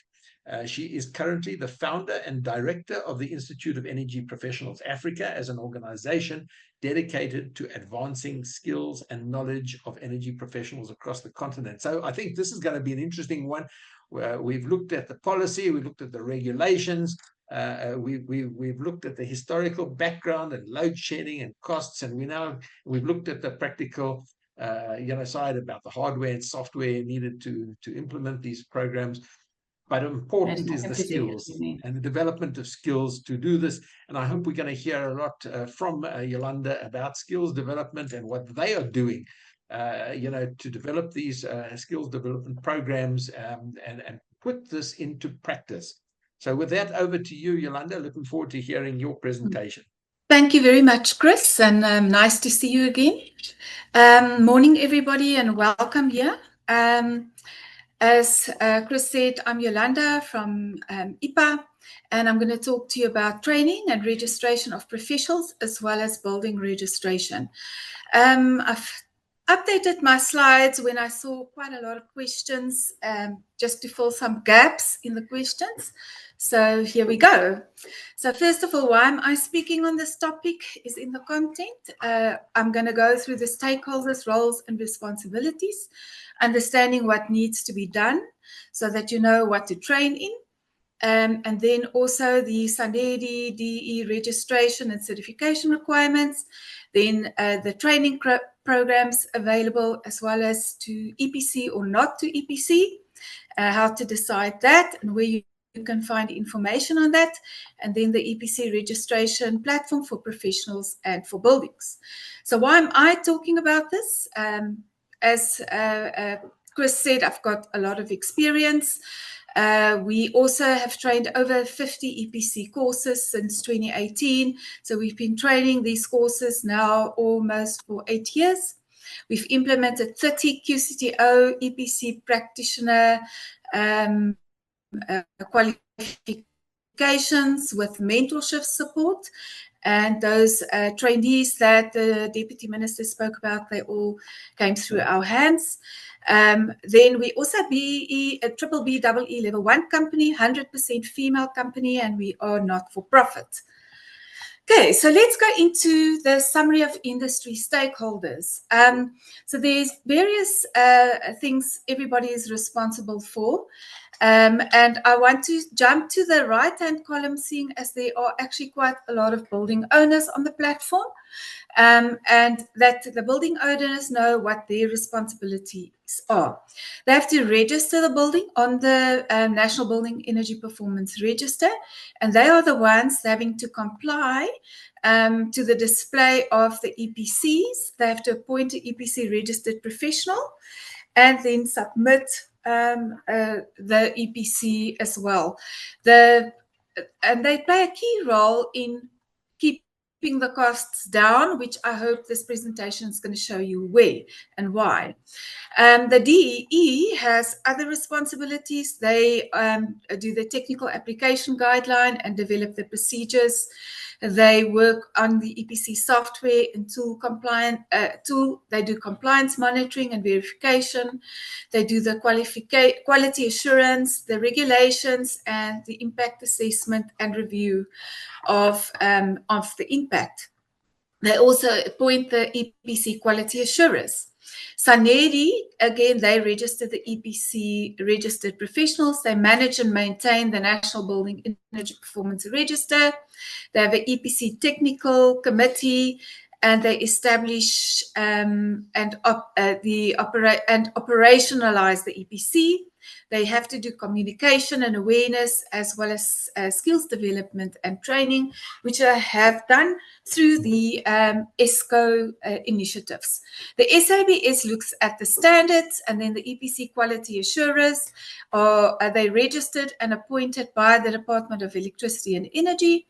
She is currently the founder and director of the Institute of Energy Professionals Africa as an organization dedicated to advancing skills and knowledge of energy professionals across the continent. So I think this is going to be an interesting one. We've looked at the policy, we've looked at the regulations, we've looked at the historical background and load shedding and costs, and we've looked at the practical side about the hardware and software needed to implement these programs. But important is the skills and the development of skills to do this. And I hope we're going to hear a lot from Yolanda about skills development and what they are doing, to develop these skills development programs and put this into practice. So with that, over to you, Yolanda. Looking forward to hearing your presentation. Thank you very much, Chris, and nice to see you again. Morning, everybody, and welcome here. As Chris said, I'm Yolanda from IPA, and I'm going to talk to you about training and registration of professionals as well as building registration. I've updated my slides when I saw quite a lot of questions, just to fill some gaps in the questions. So here we go. So first of all, why am I speaking on this topic is in the content. I'm going to go through the stakeholders' roles and responsibilities, understanding what needs to be done so that you know what to train in. And then also the SANEDI DE registration and certification requirements, then the training programs available as well as to EPC or not to EPC, how to decide that and where you can find information on that, and then the EPC registration platform for professionals and for buildings. So why am I talking about this? As Chris said, I've got a lot of experience. We also have trained over 50 EPC courses since 2018. So we've been training these courses now almost for 8 years. We've implemented 30 QCTO EPC practitioner qualifications with mentorship support. And those trainees that the Deputy Minister spoke about, they all came through our hands. Then we also be a triple B EE level 1 company, 100% female company, and we are not for profit. Okay, so let's go into the summary of industry stakeholders. So there's various things everybody is responsible for. And I want to jump to the right-hand column, seeing as there are actually quite a lot of building owners on the platform, and that the building owners know what their responsibilities are. They have to register the building on the National Building Energy Performance Register, and they are the ones having to comply to the display of the EPCs. They have to appoint an EPC registered professional and then submit the EPC as well. The they play a key role in keeping the costs down, which I hope this presentation is going to show you where and why. The DEE has other responsibilities. They do the technical application guideline and develop the procedures. They work on the EPC software and tool. They do compliance monitoring and verification. They do the quality assurance, the regulations, and the impact assessment and review of the impact. They also appoint the EPC quality assurers. SANEDI, again, they register the EPC registered professionals. They manage and maintain the National Building Energy Performance Register. They have an EPC technical committee, and they establish and operationalize the EPC. They have to do communication and awareness, as well as skills development and training, which I have done through the ESCO initiatives. The SABS looks at the standards, and then the EPC quality assurers are they registered and appointed by the Department of Electricity and Energy.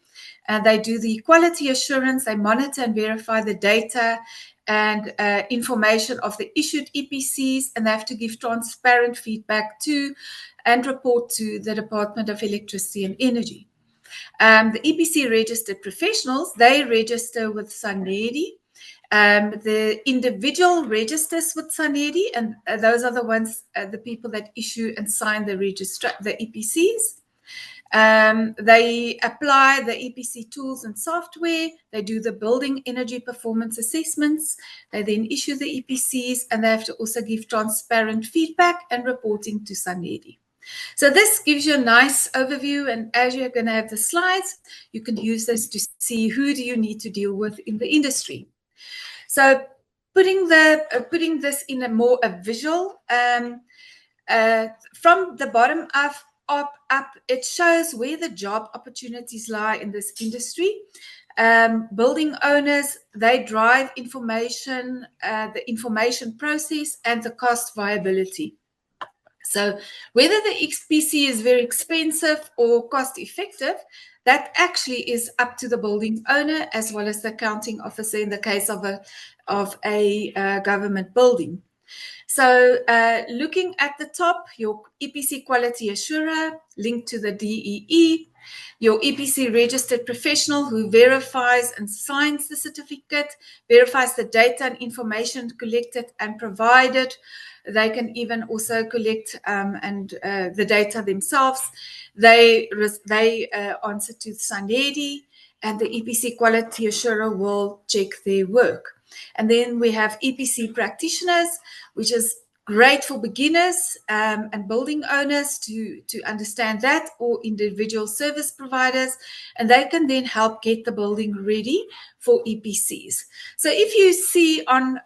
And they do the quality assurance. They monitor and verify the data and information of the issued EPCs, and they have to give transparent feedback to and report to the Department of Electricity and Energy. The EPC registered professionals, they register with SANEDI. The individual registers with SANEDI, and those are the ones, the people that issue and sign the EPCs. They apply the EPC tools and software. They do the building energy performance assessments. They then issue the EPCs, and they have to also give transparent feedback and reporting to SANEDI. So this gives you a nice overview, and as you're going to have the slides, you can use this to see who do you need to deal with in the industry. So putting this in a more visual, from the bottom up, it shows where the job opportunities lie in this industry. Building owners, they drive information, the information process, and the cost viability. So whether the EPC is very expensive or cost effective, that actually is up to the building owner as well as the accounting officer in the case of a government building. So looking at the top, your EPC quality assurer linked to the DEE, your EPC registered professional who verifies and signs the certificate, verifies the data and information collected and provided. They can even also collect the data themselves. They answer to SANEDI, and the EPC quality assurer will check their work. And then we have EPC practitioners, which is great for beginners and building owners to understand that, or individual service providers, and they can then help get the building ready for EPCs. So if you see on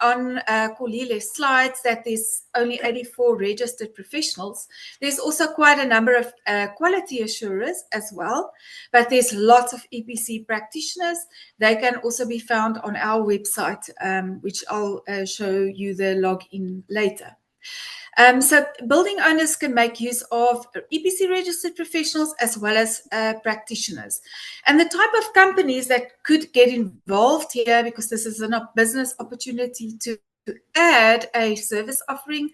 Corlelia's slides that there's only 84 registered professionals, there's also quite a number of quality assurers as well, but there's lots of EPC practitioners. They can also be found on our website, which I'll show you the login later. So building owners can make use of EPC registered professionals as well as practitioners. And the type of companies that could get involved here, because this is a business opportunity to add a service offering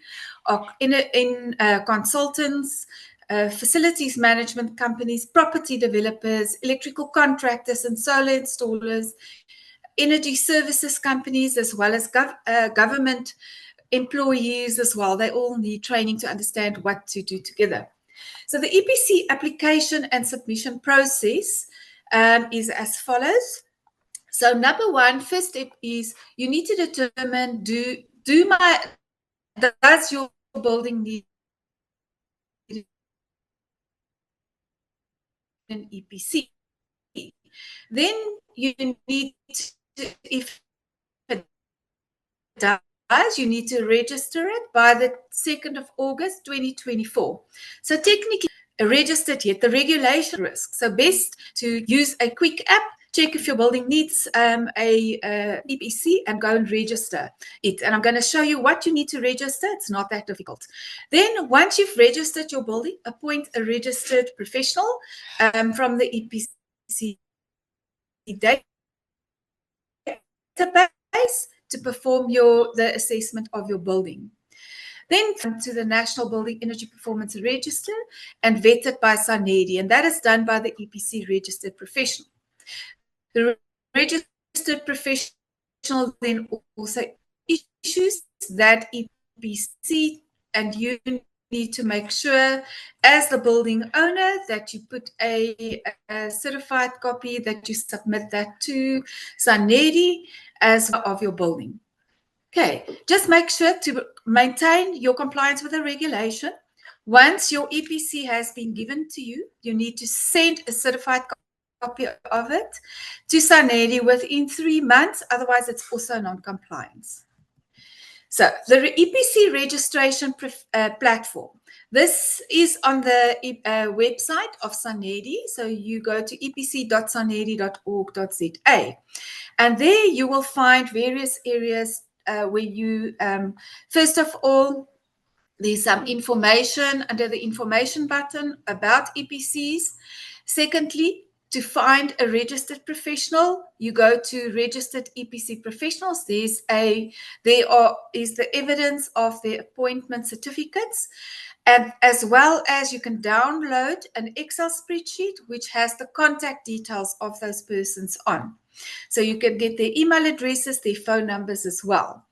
in consultants, facilities management companies, property developers, electrical contractors and solar installers, energy services companies, as well as government employees as well. They all need training to understand what to do together. So the EPC application and submission process is as follows. So number one, first step is you need to determine, does your building need an EPC? Then you need to, if it does, you need to register it by the 2nd of August 2024. So technically registered yet, the regulation risk. So best to use a quick app check if your building needs a EPC and go and register it. And I'm going to show you what you need to register. It's not that difficult. Then once you've registered your building, appoint a registered professional from the EPC database to perform the assessment of your building. Then to the National Building Energy Performance Register and vetted by SANEDI, and that is done by the EPC registered professional. The registered professional then also issues that EPC, and you need to make sure as the building owner that you put a certified copy, that you submit that to SANEDI as well of your building. Okay, just make sure to maintain your compliance with the regulation. Once your EPC has been given to you, you need to send a certified copy of it to SANEDI within 3 months, otherwise it's also non-compliance. So the EPC registration platform, this is on the website of SANEDI. So you go to epc.sanedi.org.za, and there you will find various areas where you, first of all, there's some information under the information button about EPCs. Secondly, to find a registered professional, you go to registered EPC professionals. There is the evidence of their appointment certificates, and as well as you can download an Excel spreadsheet which has the contact details of those persons on. So you can get their email addresses, their phone numbers as well.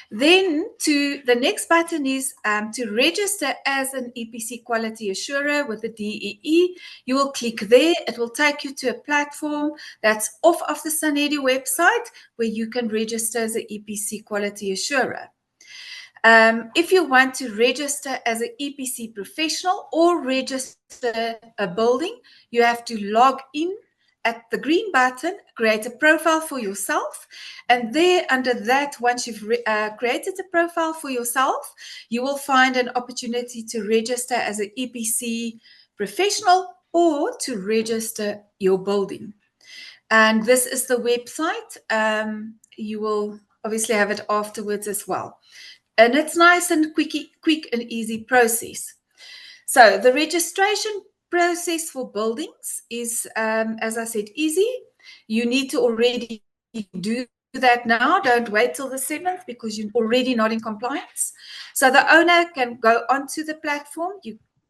Then the next button is to register as an EPC quality assurer with the DEE. You will click there. It will take you to a platform that's off of the SANEDI website where you can register as an EPC quality assurer. If you want to register as an EPC professional or register a building, you have to log in at the green button, create a profile for yourself. And there under that, once you've created a profile for yourself, you will find an opportunity to register as an EPC professional or to register your building. And this is the website. You will obviously have it afterwards as well. And it's nice and quick and easy process. So the registration process for buildings is, as I said, easy. You need to already do that now. Don't wait till the 7th because you're already not in compliance. So the owner can go onto the platform,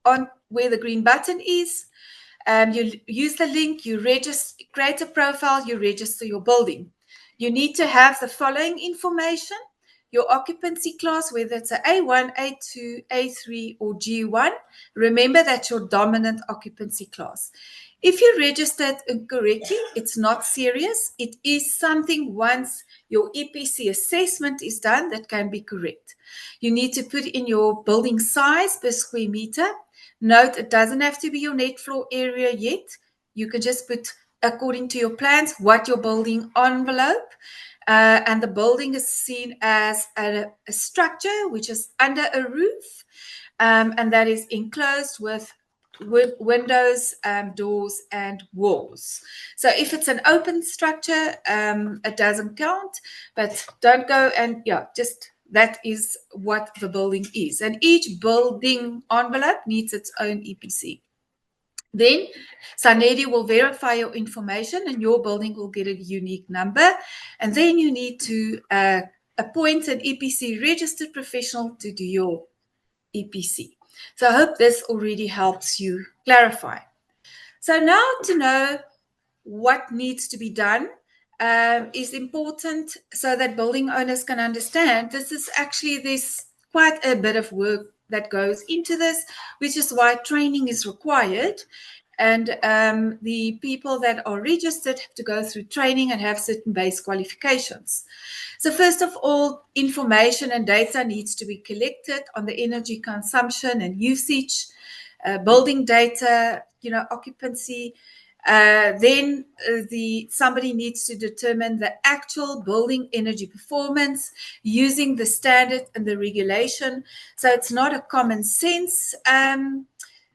on where the green button is. You use the link, you register, create a profile, you register your building. You need to have the following information: your occupancy class, whether it's a A1, A2, A3, or G1. Remember that's your dominant occupancy class. If you registered incorrectly, it's not serious. It is something once your EPC assessment is done that can be correct. You need to put in your building size per square meter. Note, it doesn't have to be your net floor area yet. You can just put, according to your plans, what your building envelope. And the building is seen as a structure which is under a roof, and that is enclosed with windows, doors, and walls. So if it's an open structure, it doesn't count, but don't go and, just that is what the building is. And each building envelope needs its own EPC. Then SANEDI will verify your information and your building will get a unique number. And then you need to appoint an EPC registered professional to do your EPC. So I hope this already helps you clarify. So now to know what needs to be done is important so that building owners can understand there's quite a bit of work that goes into this, which is why training is required. And the people that are registered have to go through training and have certain base qualifications. So first of all, information and data needs to be collected on the energy consumption and usage, building data, occupancy. Then somebody needs to determine the actual building energy performance using the standard and the regulation. So it's not a common sense.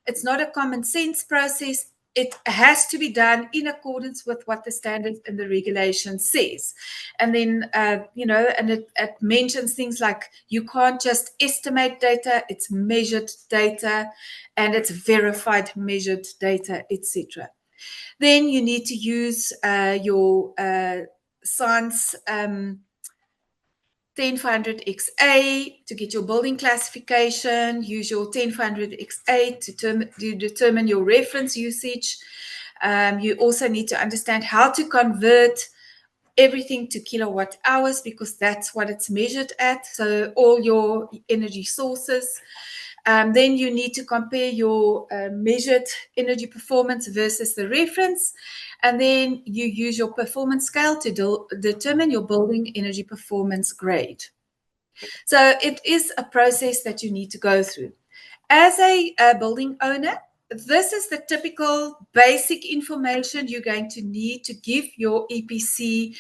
It's not a common sense process. it has to be done in accordance with what the standard and the regulation says. And then, and it mentions things like you can't just estimate data, it's measured data, and it's verified measured data, etc. Then you need to use your science 10400XA to get your building classification. Use your 10400XA to determine your reference usage. You also need to understand how to convert everything to kilowatt hours, because that's what it's measured at. So all your energy sources. Then you need to compare your measured energy performance versus the reference. And then you use your performance scale to determine your building energy performance grade. So it is a process that you need to go through. As a building owner, this is the typical basic information you're going to need to give your EPC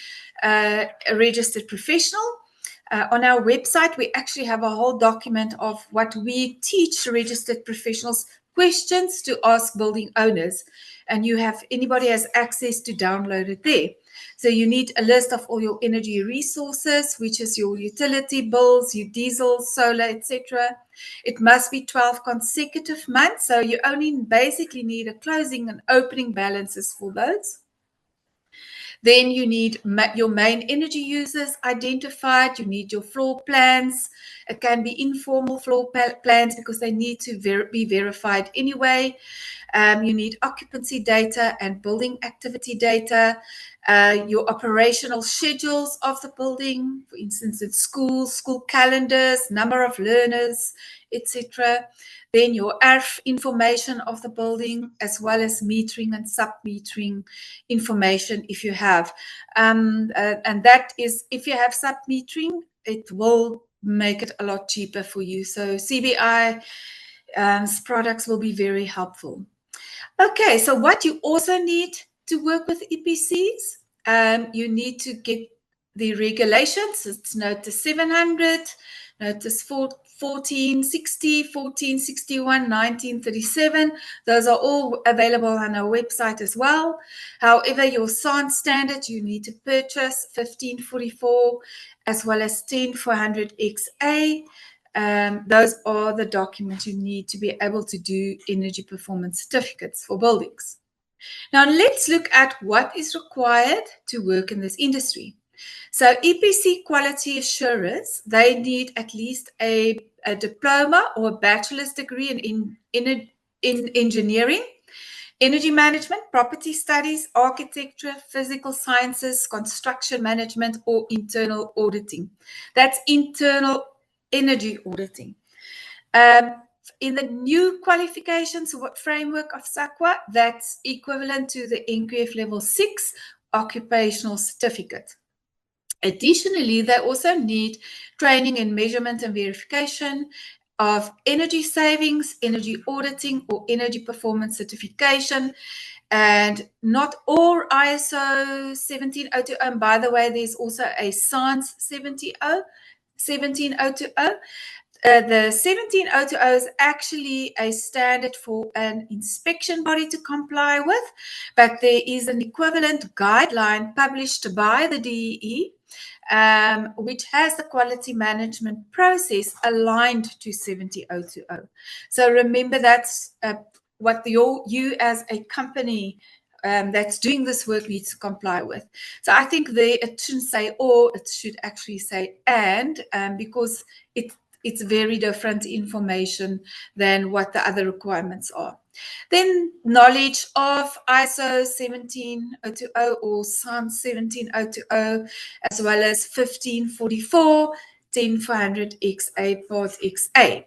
registered professional. On our website, we actually have a whole document of what we teach registered professionals, questions to ask building owners, and anybody has access to download it there. So you need a list of all your energy resources, which is your utility bills, your diesel, solar, etc. It must be 12 consecutive months, so you only basically need a closing and opening balances for those. Then you need your main energy users identified. You need your floor plans. It can be informal floor plans because they need to be verified anyway. You need occupancy data and building activity data. Your operational schedules of the building, for instance, it's school calendars, number of learners, etc. Then your ARF information of the building, as well as metering and sub-metering information if you have. And that is, if you have sub-metering, it will make it a lot cheaper for you. So CBI products will be very helpful. Okay, so what you also need to work with EPCs, you need to get the regulations. It's Notice 700, Notice 1460, 1461, 1937. Those are all available on our website as well. However, your SANS standard, you need to purchase 1544 as well as 10400XA. Those are the documents you need to be able to do energy performance certificates for buildings. Now let's look at what is required to work in this industry. So EPC quality assurers, they need at least a diploma or a bachelor's degree in engineering, energy management, property studies, architecture, physical sciences, construction management, or internal auditing. That's internal energy auditing. In the new qualifications framework of SAQA, that's equivalent to the NQF level 6 occupational certificate. Additionally, they also need training in measurement and verification of energy savings, energy auditing, or energy performance certification. And not all ISO 17020, and by the way, there's also a SANS 17020. The 17020 is actually a standard for an inspection body to comply with, but there is an equivalent guideline published by the DEE, which has the quality management process aligned to 17020. So remember, that's what you as a company that's doing this work needs to comply with. So I think it shouldn't say or, it should actually say and, because it's very different information than what the other requirements are. Then knowledge of ISO 17020 or SANS 17020, as well as 1544, 10400XA, Part XA.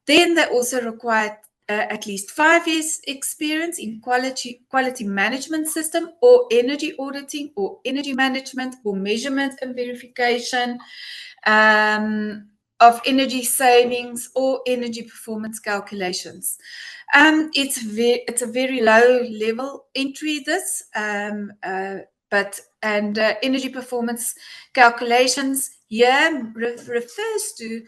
Then they also require at least 5 years experience in quality management system or energy auditing or energy management or measurement and verification of energy savings or energy performance calculations. It's a very low level entry, this, but energy performance calculations here refers to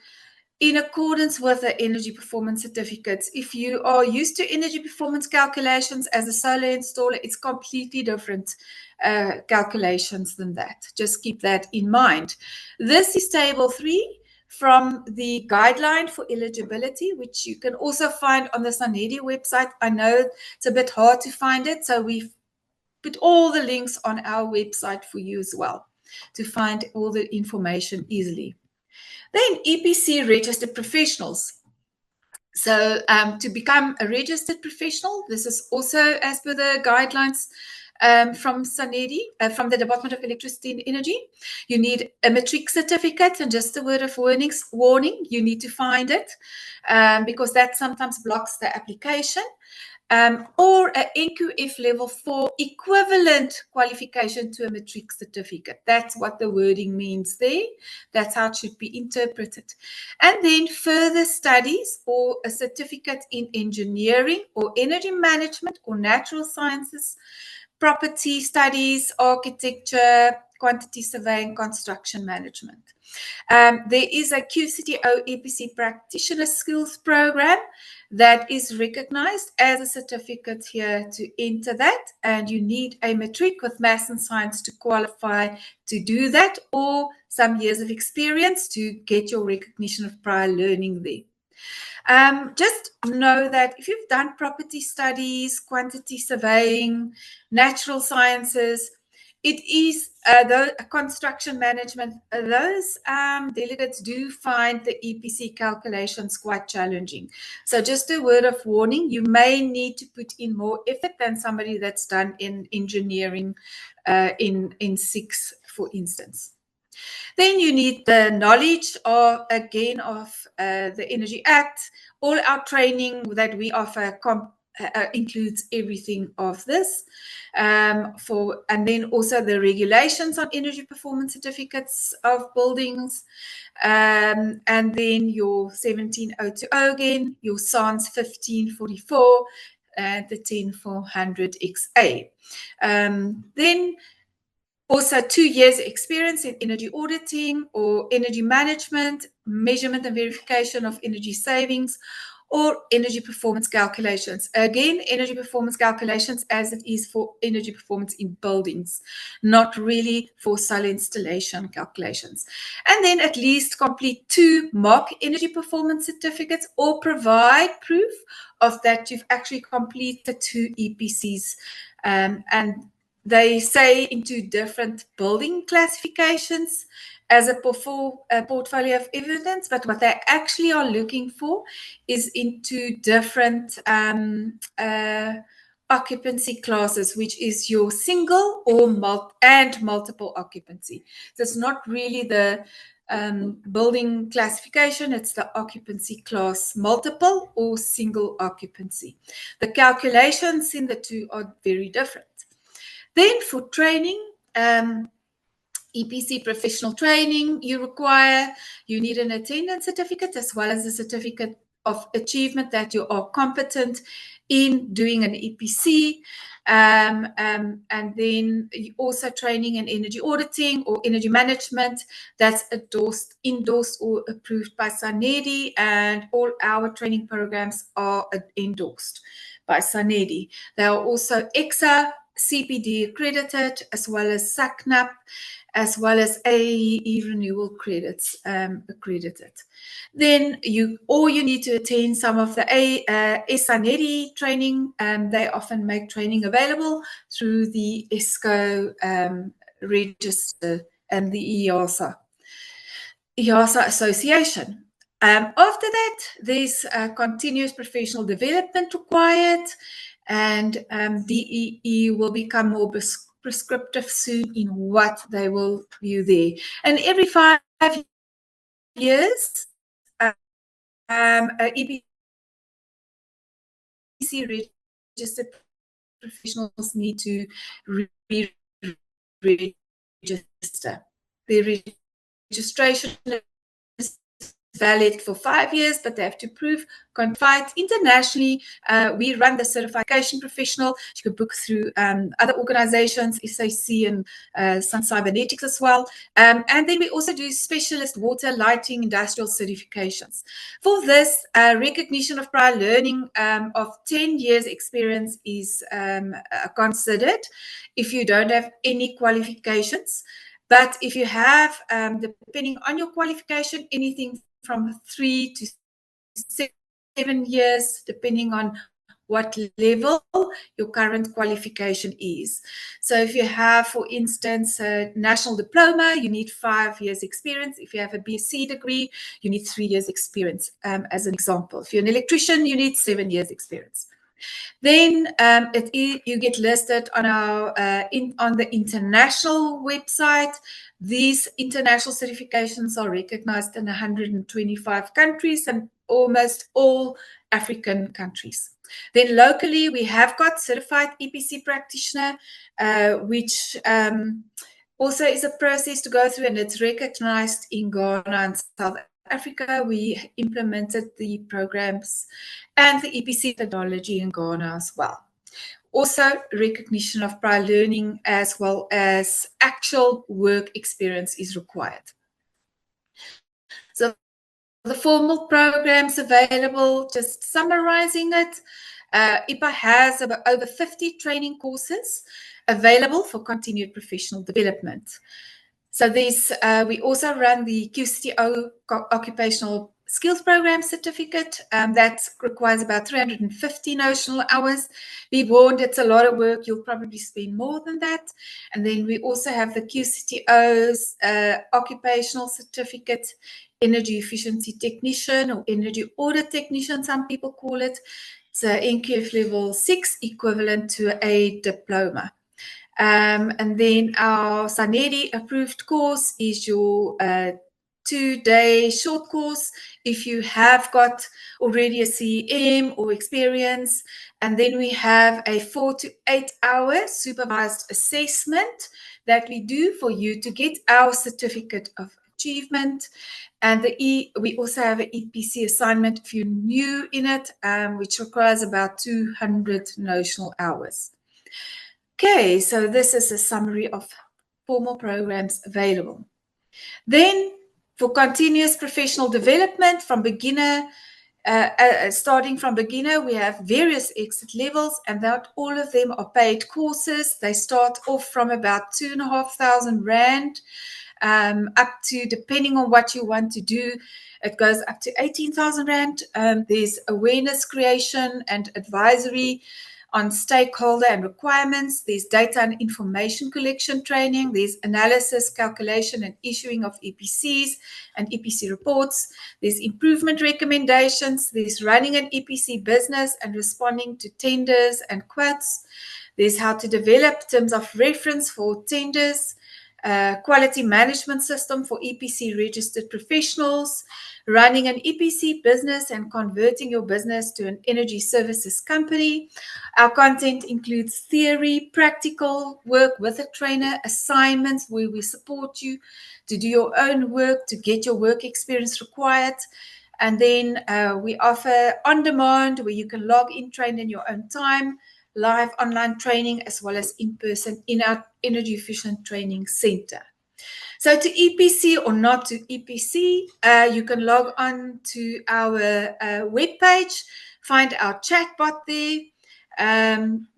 in accordance with the energy performance certificates. If you are used to energy performance calculations as a solar installer, it's completely different calculations than that. Just keep that in mind. This is table 3 from the guideline for eligibility, which you can also find on the SANEDI website. I know it's a bit hard to find it, so we've put all the links on our website for you as well to find all the information easily. Then EPC registered professionals. So to become a registered professional, this is also as per the guidelines from SANEDI, from the Department of Electricity and Energy. You need a matric certificate, and just a word of warning, you need to find it because that sometimes blocks the application. Or a NQF level 4 equivalent qualification to a matric certificate. That's what the wording means there. That's how it should be interpreted. And then further studies or a certificate in engineering or energy management or natural sciences, property studies, architecture, quantity surveying, construction management. There is a QCTO EPC practitioner skills program that is recognized as a certificate here to enter that, and you need a matric with maths and science to qualify to do that, or some years of experience to get your recognition of prior learning there. Just know that if you've done property studies, quantity surveying, natural sciences, it is the construction management, those delegates do find the EPC calculations quite challenging. So just a word of warning, you may need to put in more effort than somebody that's done in engineering in 6, for instance. Then you need the knowledge of, again, of the Energy Act. All our training that we offer includes everything of this. And then also the regulations on energy performance certificates of buildings. And then your 17020 again, your SANS 1544, and the 10400 XA. Then also 2 years experience in energy auditing or energy management, measurement and verification of energy savings, or energy performance calculations. Again, energy performance calculations as it is for energy performance in buildings, not really for solar installation calculations. And then at least complete 2 mock energy performance certificates or provide proof of that you've actually completed 2 EPCs. And they say into different building classifications as a portfolio of evidence, but what they actually are looking for is into different occupancy classes, which is your single or multiple occupancy. So it's not really the building classification, it's the occupancy class multiple or single occupancy. The calculations in the two are very different. Then for training, EPC professional training, you need an attendance certificate as well as a certificate of achievement that you are competent in doing an EPC. And then also training in energy auditing or energy management that's endorsed or approved by SANEDI, and all our training programs are endorsed by SANEDI. They are also EXA, CPD accredited, as well as SACNAP, as well as AE renewal credits accredited. Then you need to attend some of the SANEDI training. They often make training available through the ESCO register and the EASA association. After that, there's continuous professional development required, and DEE will become more prescriptive soon in what they will view there. And every 5 years, EPC registered professionals need to re-register. Their registration is valid for 5 years, but they have to prove qualified. Internationally, we run the certification professional. You can book through other organizations, SAC and some cybernetics as well. And then we also do specialist water, lighting, industrial certifications. For this, recognition of prior learning of 10 years experience is considered if you don't have any qualifications. But if you have, depending on your qualification, anything from 3 to 7 years, depending on what level your current qualification is. So if you have, for instance, a national diploma, you need 5 years experience. If you have a BSc degree, you need 3 years experience, as an example. If you're an electrician, you need 7 years experience. Then you get listed on our on the international website. These international certifications are recognized in 125 countries and almost all African countries. Then locally, we have got certified EPC practitioner, which also is a process to go through, and it's recognized in Ghana and South Africa. We implemented the programs and the EPC methodology in Ghana as well. Also, recognition of prior learning as well as actual work experience is required. So the formal programs available, just summarizing it, EPA has over 50 training courses available for continued professional development. So we also run the QCTO Occupational Skills Program certificate that requires about 350 notional hours. Be warned, it's a lot of work. You'll probably spend more than that. And then we also have the QCTO's Occupational Certificate, Energy Efficiency Technician or Energy Audit Technician, some people call it. It's NQF level 6, equivalent to a diploma. And then our SANEDI approved course is your 2-day short course if you have got already a CEM or experience. And then we have a 4 to 8 hour supervised assessment that we do for you to get our certificate of achievement. And we also have an EPC assignment if you're new in it, which requires about 200 notional hours. Okay, so this is a summary of formal programs available. Then for continuous professional development from beginner, starting from beginner, we have various exit levels, and not all of them are paid courses. They start off from about 2,500 Rand up to, depending on what you want to do, it goes up to 18,000 Rand. There's awareness creation and advisory on stakeholder and requirements. There's data and information collection training. There's analysis, calculation, and issuing of EPCs and EPC reports. There's improvement recommendations. There's running an EPC business and responding to tenders and quotes. There's how to develop terms of reference for tenders, quality management system for EPC registered professionals, running an EPC business and converting your business to an energy services company. Our content includes theory, practical work with a trainer, assignments where we support you to do your own work, to get your work experience required. And then we offer on-demand where you can log in, train in your own time, live online training, as well as in-person in our Energy Efficient Training Center. So to EPC or not to EPC, you can log on to our webpage, find our chatbot there,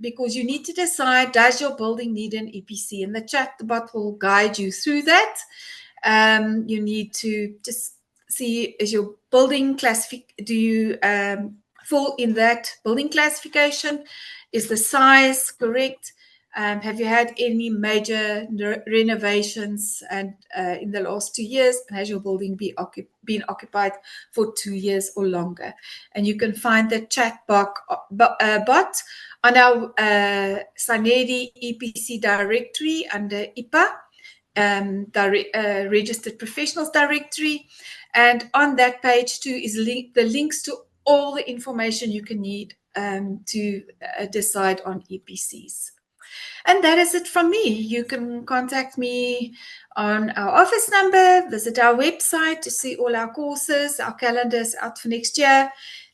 because you need to decide, does your building need an EPC? And the chatbot will guide you through that. You need to just see, is your building do you fall in that building classification? Is the size correct? Have you had any major renovations in the last 2 years? And has your building been occupied for 2 years or longer? And you can find the chat bot on our SANEDI EPC directory under EPA, Registered Professionals Directory. And on that page too is the links to all the information you can need to decide on EPCs. And that is it from me. You can contact me on our office number, visit our website to see all our courses, our calendar is out for next year,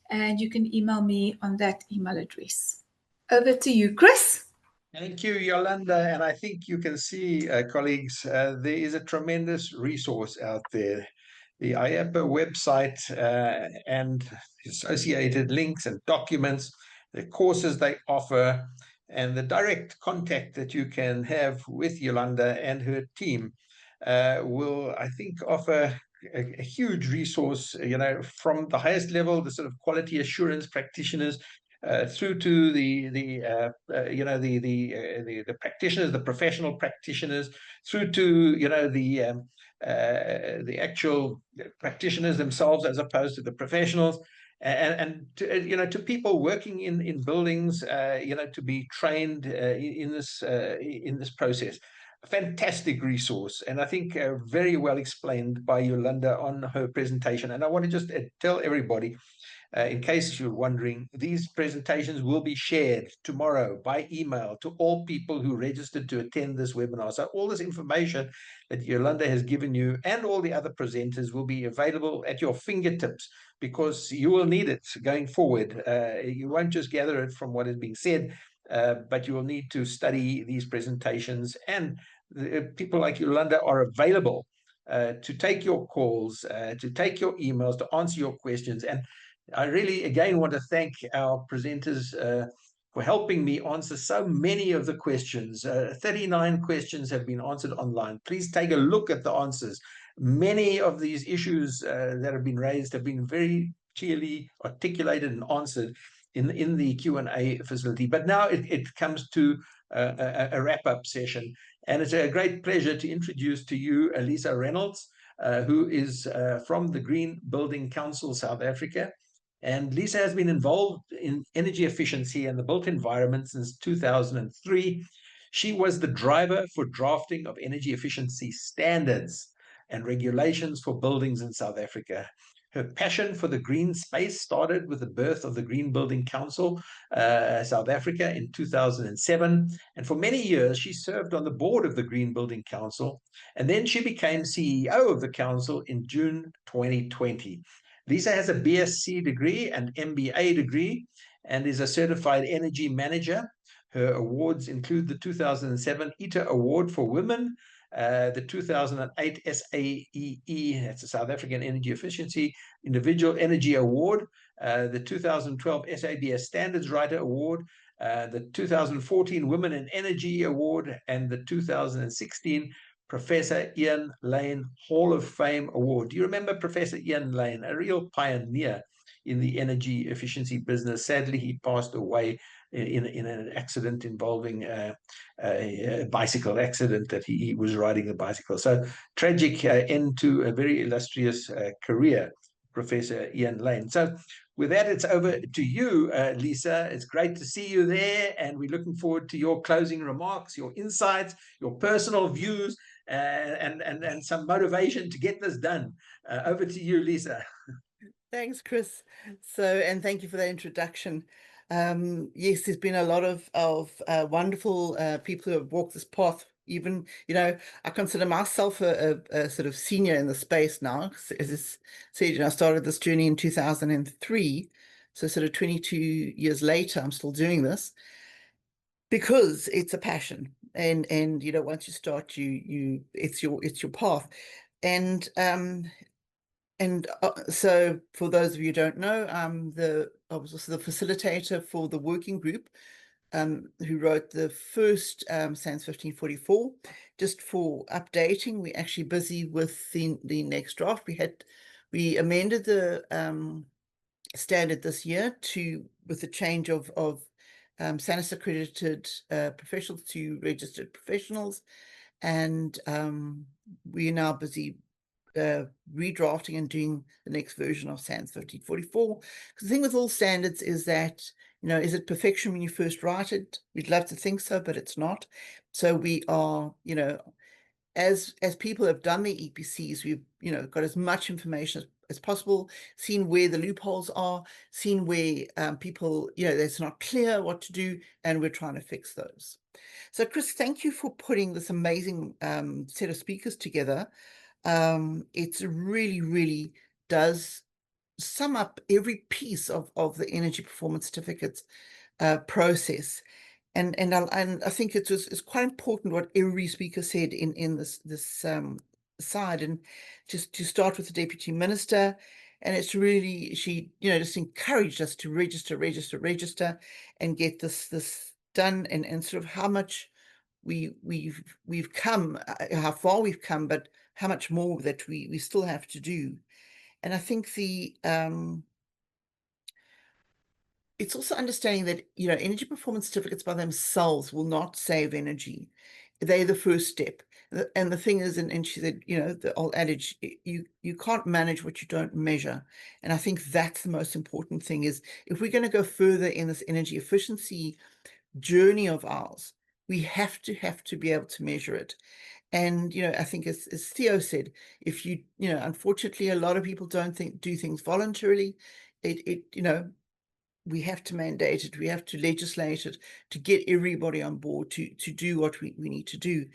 and you can email me on that email address. Over to you, Chris. Thank you, Yolanda. And I think you can see, colleagues, there is a tremendous resource out there. The IAPA website and associated links and documents, the courses they offer, and the direct contact that you can have with Yolanda and her team will, I think, offer a huge resource, from the highest level, the sort of quality assurance practitioners, through to the practitioners, the professional practitioners, through to the actual practitioners themselves, as opposed to the professionals, and to, to people working in buildings, to be trained in this process. A fantastic resource, and I think very well explained by Yolanda on her presentation. And I want to just tell everybody, in case you're wondering, these presentations will be shared tomorrow by email to all people who registered to attend this webinar. So all this information that Yolanda has given you and all the other presenters will be available at your fingertips, because you will need it going forward. You won't just gather it from what is being said, but you will need to study these presentations, and people like Yolanda are available to take your calls, to take your emails, to answer your questions. And I really, again, want to thank our presenters for helping me answer so many of the questions. 39 questions have been answered online. Please take a look at the answers. Many of these issues that have been raised have been very clearly articulated and answered in the Q&A facility. But now it comes to a wrap-up session. And it's a great pleasure to introduce to you Lisa Reynolds, who is from the Green Building Council South Africa. And Lisa has been involved in energy efficiency and the built environment since 2003. She was the driver for drafting of energy efficiency standards and regulations for buildings in South Africa. Her passion for the green space started with the birth of the Green Building Council South Africa in 2007. And for many years, she served on the board of the Green Building Council. And then she became CEO of the council in June 2020. Lisa has a BSc degree and MBA degree and is a certified energy manager. Her awards include the 2007 ITA Award for Women, the 2008 SAEE, that's the South African Energy Efficiency Individual Energy Award, the 2012 SABS Standards Writer Award, the 2014 Women in Energy Award, and the 2016 Professor Ian Lane Hall of Fame Award. Do you remember Professor Ian Lane, a real pioneer in the energy efficiency business? Sadly, he passed away in an accident involving a bicycle accident that he was riding a bicycle. So tragic end to a very illustrious career, Professor Ian Lane. So with that, it's over to you, Lisa. It's great to see you there, and we're looking forward to your closing remarks, your insights, your personal views, and some motivation to get this done. Over to you, Lisa. Thanks, Chris. And thank you for that introduction. Yes, there's been a lot of wonderful people who have walked this path. Even, I consider myself a sort of senior in the space now. As I said, I started this journey in 2003. So sort of 22 years later, I'm still doing this because it's a passion. And once you start, it's your path. So for those of you who don't know, I was also the facilitator for the working group who wrote the first SANS 1544. Just for updating, we're actually busy with the next draft. We amended the standard this year with the change of SANS accredited professionals to registered professionals, and we're now busy redrafting and doing the next version of SANS 1544. Because the thing with all standards is that, is it perfection when you first write it? We'd love to think so, but it's not. So we are, as people have done the EPCs, we've, got as much information as possible, seen where the loopholes are, seen where people, it's not clear what to do, and we're trying to fix those. So Chris, thank you for putting this amazing set of speakers together. It's really does sum up every piece of the energy performance certificates process. And I think it's quite important what every speaker said in this side, and just to start with the Deputy Minister. And it's really, she just encouraged us to register and get this done, and sort of how much we've come, how far we've come, but how much more that we still have to do. And I think the it's also understanding that energy performance certificates by themselves will not save energy. They're the first step. And the thing is, and she said, the old adage, you can't manage what you don't measure. And I think that's the most important thing, is if we're going to go further in this energy efficiency journey of ours, we have to be able to measure it. And I think as Theo said, if unfortunately a lot of people don't do things voluntarily, we have to mandate it, we have to legislate it to get everybody on board to do what we need to do.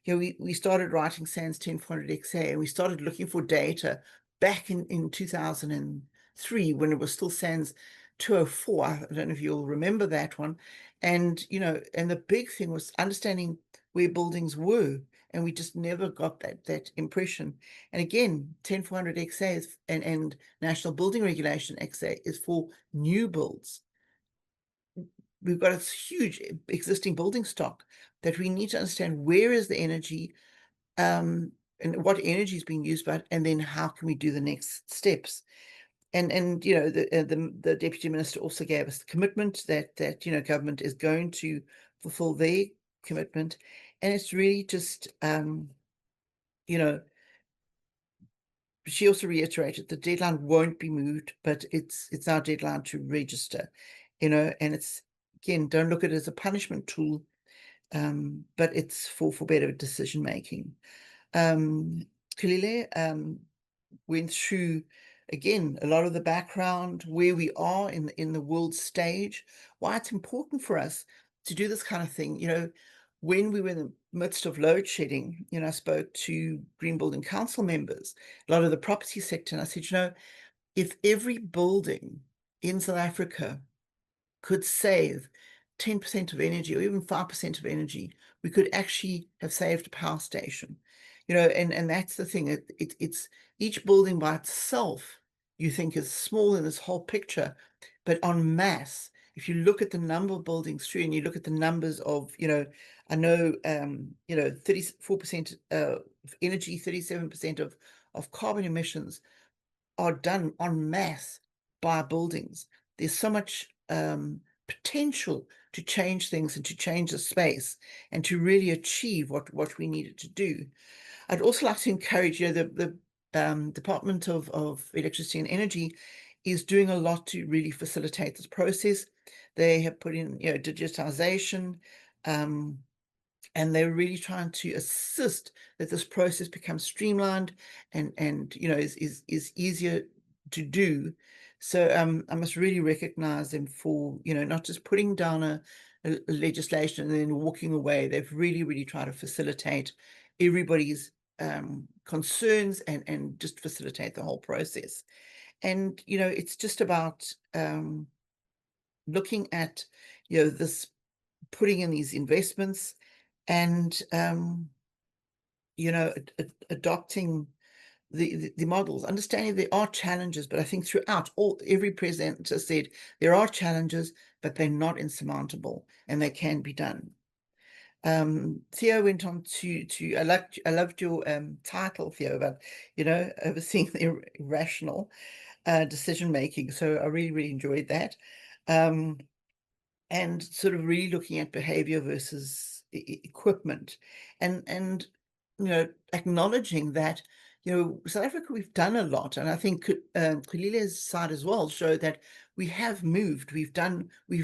We started writing SANS 10400XA, and we started looking for data back in 2003 when it was still SANS 204. I don't know if you'll remember that one. And and the big thing was understanding where buildings were, and we just never got that impression. And again, 10400XA is, and National Building Regulation XA is for new builds. We've got a huge existing building stock that we need to understand where is the energy, and what energy is being used by, and then how can we do the next steps. And the Deputy Minister also gave us the commitment that government is going to fulfill their commitment. And it's really just she also reiterated the deadline won't be moved, but it's our deadline to register, and it's, again, don't look at it as a punishment tool, but it's for better decision making. Kulile went through, again, a lot of the background, where we are in the world stage, why it's important for us to do this kind of thing. When we were in the midst of load shedding, I spoke to Green Building Council members, a lot of the property sector, and I said, if every building in South Africa could save 10% of energy, or even 5% of energy, we could actually have saved a power station. And that's the thing. It's each building by itself, you think, is small in this whole picture, but en masse, if you look at the number of buildings through, and you look at the numbers of, I know, 34% of energy, 37% of carbon emissions are done en masse by buildings. There's so much potential to change things, and to change the space, and to really achieve what we needed to do. I'd also like to encourage, the Department of Electricity and Energy is doing a lot to really facilitate this process. They have put in, digitization, and they're really trying to assist that this process becomes streamlined and is easier to do. So I must really recognize them for, not just putting down a legislation and then walking away. They've really tried to facilitate everybody's concerns and just facilitate the whole process. And it's just about looking at this, putting in these investments, and adopting the models, understanding there are challenges. But I think throughout every presenter said there are challenges, but they're not insurmountable, and they can be done. Theo went on to I loved your title, Theo, about overseeing the irrational decision making. So I really enjoyed that, and sort of really looking at behavior versus equipment, and acknowledging that South Africa, we've done a lot. And I think Kulile's side as well showed that we have moved, we've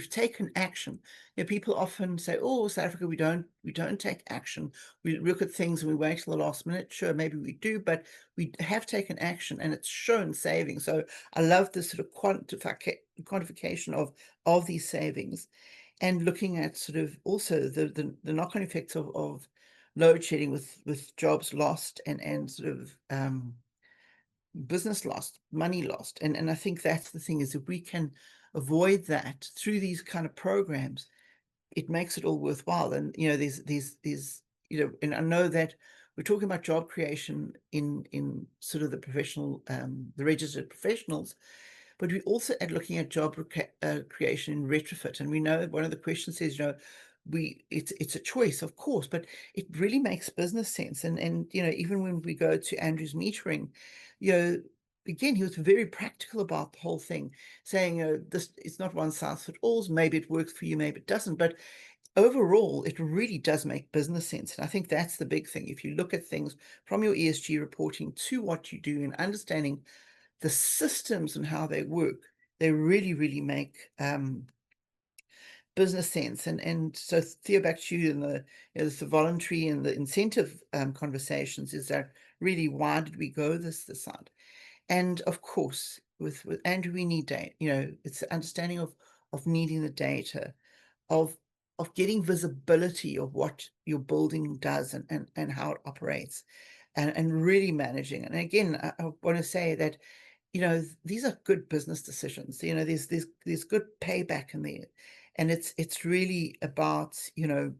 taken action. People often say, oh, South Africa, we don't take action. We look at things and we wait till the last minute. Sure, maybe we do, but we have taken action, and it's shown savings. So I love this sort of quantification of these savings. and looking at sort of also the knock-on effects of load shedding with jobs lost and sort of business lost, money lost. And I think that's the thing, is if we can avoid that through these kind of programs, it makes it all worthwhile. And, you know, these, you know, and I know that we're talking about job creation in sort of the professional, the registered professionals, but we also are looking at job creation in retrofit. And we know one of the questions says, you know, it's a choice, of course, but it really makes business sense. And you know, even when we go to Andrew's metering, you know, again, he was very practical about the whole thing, saying, you know, this, it's not one size fits all. Maybe it works for you, maybe it doesn't, but overall, it really does make business sense. And I think that's the big thing. If you look at things from your ESG reporting to what you do and understanding the systems and how they work, they really make business sense. And so Theo, back to you, and the voluntary and the incentive conversations, is that really, why did we go this side? And of course, with Andrew, we need data. You know, it's the understanding of needing the data, of getting visibility of what your building does and how it operates, and really managing. And again, I want to say that, you know, these are good business decisions. You know, there's good payback in there, and it's really about, you know,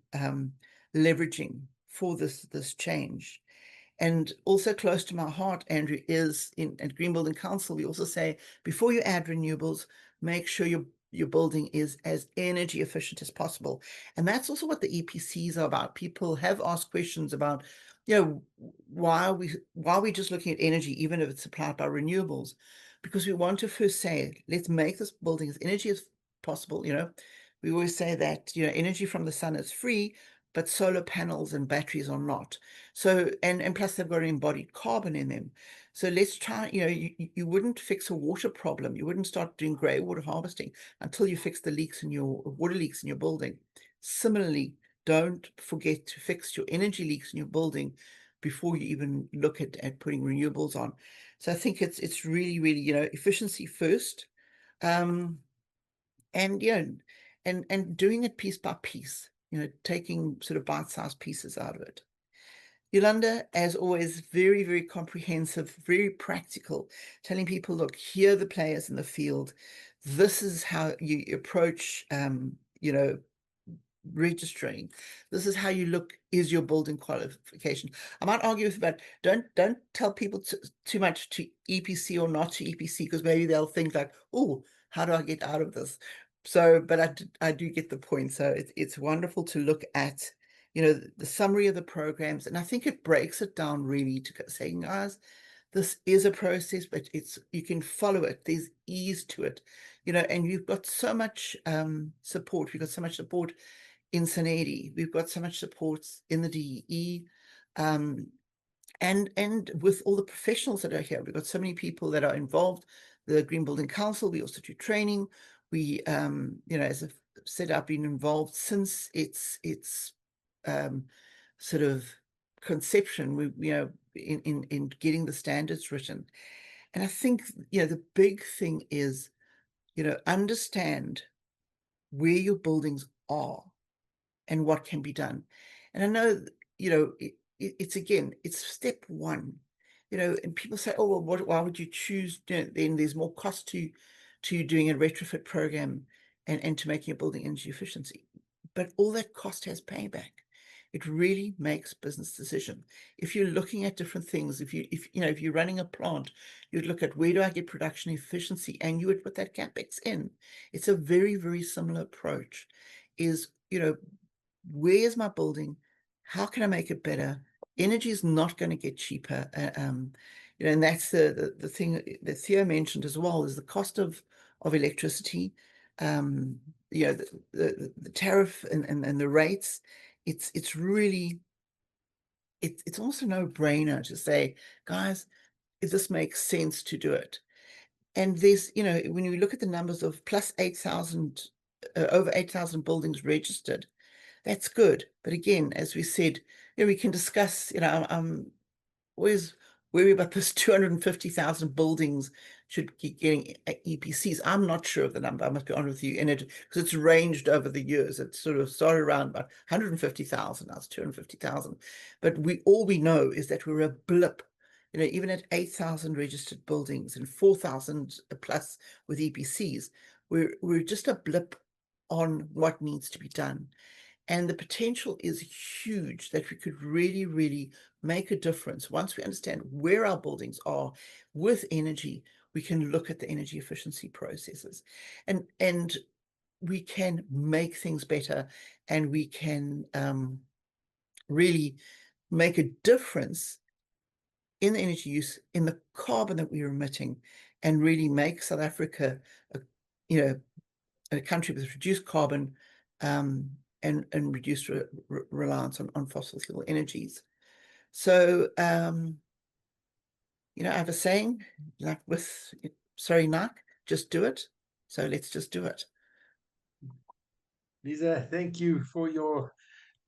leveraging for this change. And also close to my heart, Andrew, is at Green Building Council, we also say, before you add renewables, make sure your building is as energy efficient as possible. And that's also what the EPCs are about. People have asked questions about, you know, why are we just looking at energy, even if it's supplied by renewables? Because we want to first say, let's make this building as energy as possible. You know, we always say that, you know, energy from the sun is free, but solar panels and batteries are not. So, and plus they've got embodied carbon in them. So let's try, you know, you wouldn't fix a water problem. You wouldn't start doing grey water harvesting until you fix the leaks in your water leaks in your building. Similarly, don't forget to fix your energy leaks in your building before you even look at putting renewables on. So I think it's really, you know, efficiency first. And, you know, and doing it piece by piece, you know, taking sort of bite-sized pieces out of it. Yolanda, as always, very comprehensive, very practical, telling people, look, here are the players in the field. This is how you approach, you know, registering. This is how you look, is your building qualification. I might argue with that. Don't tell people too much to EPC or not to EPC, because maybe they'll think like, oh, how do I get out of this? So, but I do get the point. So it's wonderful to look at, you know, the summary of the programs. And I think it breaks it down really to saying, guys, this is a process, but you can follow it. There's ease to it, you know, and you've got so much support. We've got so much support in Sanedi. We've got so much support in the DEE. And with all the professionals that are here, we've got so many people that are involved. The Green Building Council, we also do training. We, you know, as I've said, I've been involved since its sort of conception. We, you know, in getting the standards written. And I think, you know, the big thing is, you know, understand where your buildings are and what can be done. And I know, you know, it's again, it's step one, you know, and people say, oh, well, why would you choose, you know, then there's more cost to doing a retrofit program and to making a building energy efficiency. But all that cost has payback. It really makes business decision. If you're looking at different things, if you're running a plant, you'd look at, where do I get production efficiency? And you would put that CapEx in. It's a very similar approach. Is, you know, where's my building? How can I make it better? Energy is not going to get cheaper. You know, and that's the thing that Theo mentioned as well, is the cost of electricity. You know, the tariff and the rates. It's really, it's almost a no-brainer to say, guys, if this makes sense to do it. And there's, you know, when you look at the numbers of plus 8,000, over 8,000 buildings registered, that's good. But again, as we said, you know, we can discuss, you know, I'm always worried about this 250,000 buildings should keep getting EPCs. I'm not sure of the number, I must be honest with you, in it, because it's ranged over the years. It sort of started around about 150,000, now it's 250,000. But all we know is that we're a blip. You know, even at 8,000 registered buildings and 4,000 plus with EPCs, we're just a blip on what needs to be done. And the potential is huge that we could really, really make a difference. Once we understand where our buildings are with energy, we can look at the energy efficiency processes, and we can make things better, and we can really make a difference in the energy use, in the carbon that we're emitting, and really make South Africa a country with reduced carbon and reduced reliance on fossil fuel energies. So, I have a saying, like sorry, Nak, just do it. So let's just do it. Lisa, thank you for your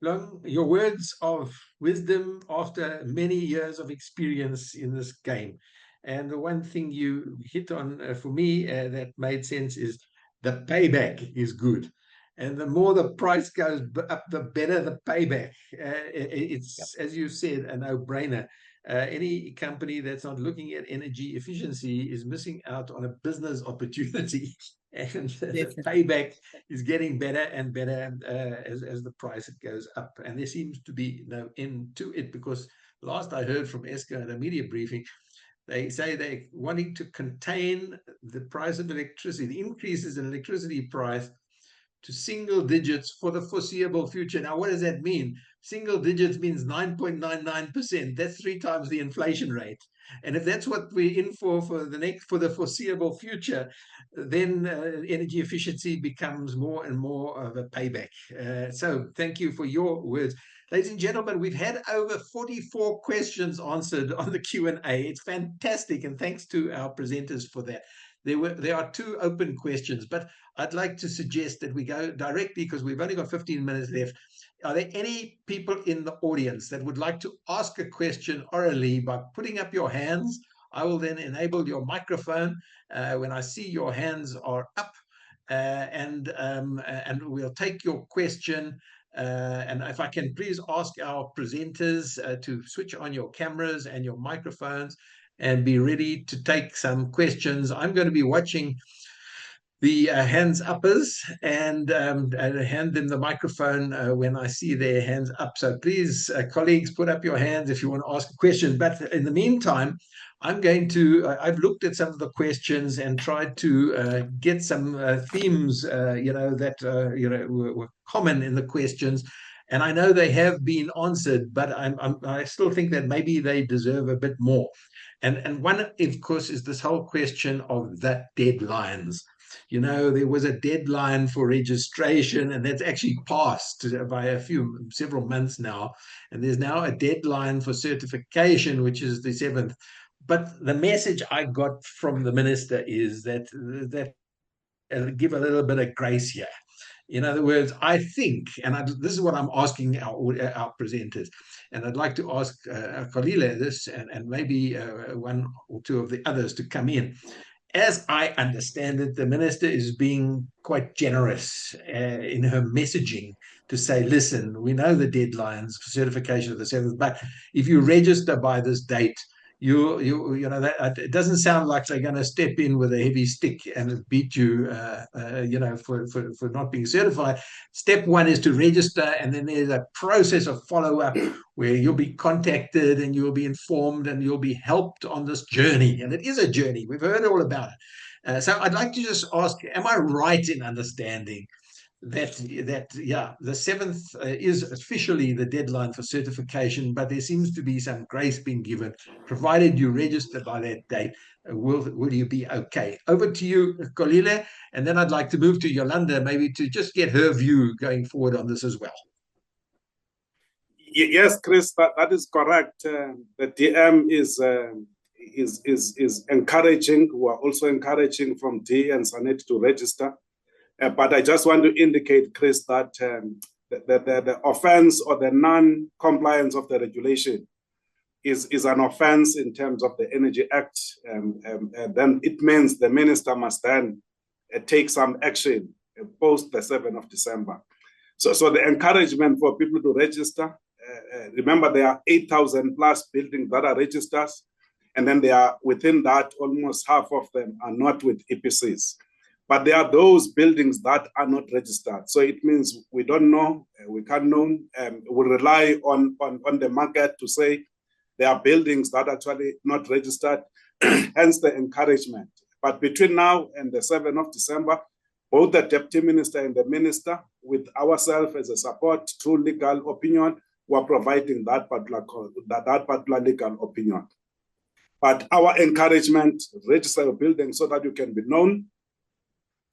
words of wisdom after many years of experience in this game. And the one thing you hit on for me that made sense is the payback is good. And the more the price goes up, the better the payback. It's, as you said, a no-brainer. Any company that's not looking at energy efficiency is missing out on a business opportunity. And the payback is getting better and better as the price goes up. And there seems to be no end to it, because last I heard from ESCO at a media briefing, they say they're wanting to contain the price of electricity, the increases in electricity price, to single digits for the foreseeable future. Now, what does that mean? Single digits means 9.99%. That's 3 times the inflation rate. And if that's what we're in for the foreseeable future, then energy efficiency becomes more and more of a payback. So thank you for your words. Ladies and gentlemen, we've had over 44 questions answered on the Q&A. It's fantastic, and thanks to our presenters for that. There are 2 open questions, but I'd like to suggest that we go directly, because we've only got 15 minutes left. Are there any people in the audience that would like to ask a question orally by putting up your hands? I will then enable your microphone when I see your hands are up, and we'll take your question. And if I can please ask our presenters to switch on your cameras and your microphones and be ready to take some questions. I'm going to be watching the hands uppers and hand them the microphone when I see their hands up. So please, colleagues, put up your hands if you want to ask a question. But in the meantime, I'm going to, I've looked at some of the questions and tried to get some themes, that, were common in the questions. And I know they have been answered, but I still think that maybe they deserve a bit more. And one, of course, is this whole question of the deadlines. You know, there was a deadline for registration, and that's actually passed by several months now. And there's now a deadline for certification, which is the 7th. But the message I got from the minister is that give a little bit of grace here. In other words, I think, and this is what I'm asking our presenters, and I'd like to ask Kolile this, and maybe 1 or 2 of the others to come in. As I understand it, the minister is being quite generous in her messaging to say, listen, we know the deadlines for certification of the 7th, but if you register by this date, that it doesn't sound like they're going to step in with a heavy stick and beat you, for not being certified. Step 1 is to register, and then there's a process of follow-up where you'll be contacted and you'll be informed and you'll be helped on this journey. And it is a journey. We've heard all about it. So I'd like to just ask, am I right in understanding that the 7th is officially the deadline for certification, but there seems to be some grace being given, provided you register by that date? Will you be okay? Over to you, Kolile, and then I'd like to move to Yolanda, maybe to just get her view going forward on this as well. Yes, Chris, that is correct. The DM is encouraging. We are also encouraging from D and Sanet to register. But I just want to indicate, Chris, that the offense or the non-compliance of the regulation is an offense in terms of the Energy Act, then it means the minister must then take some action post the 7th of December. So the encouragement for people to register, remember there are 8,000 plus buildings that are registered, and then they are within that, almost half of them are not with EPCs. But there are those buildings that are not registered. So it means we don't know, we can't know, we rely on the market to say there are buildings that are actually not registered, hence the encouragement. But between now and the 7th of December, both the deputy minister and the minister, with ourselves as a support through legal opinion, were providing that particular legal opinion. But our encouragement, register a building so that you can be known,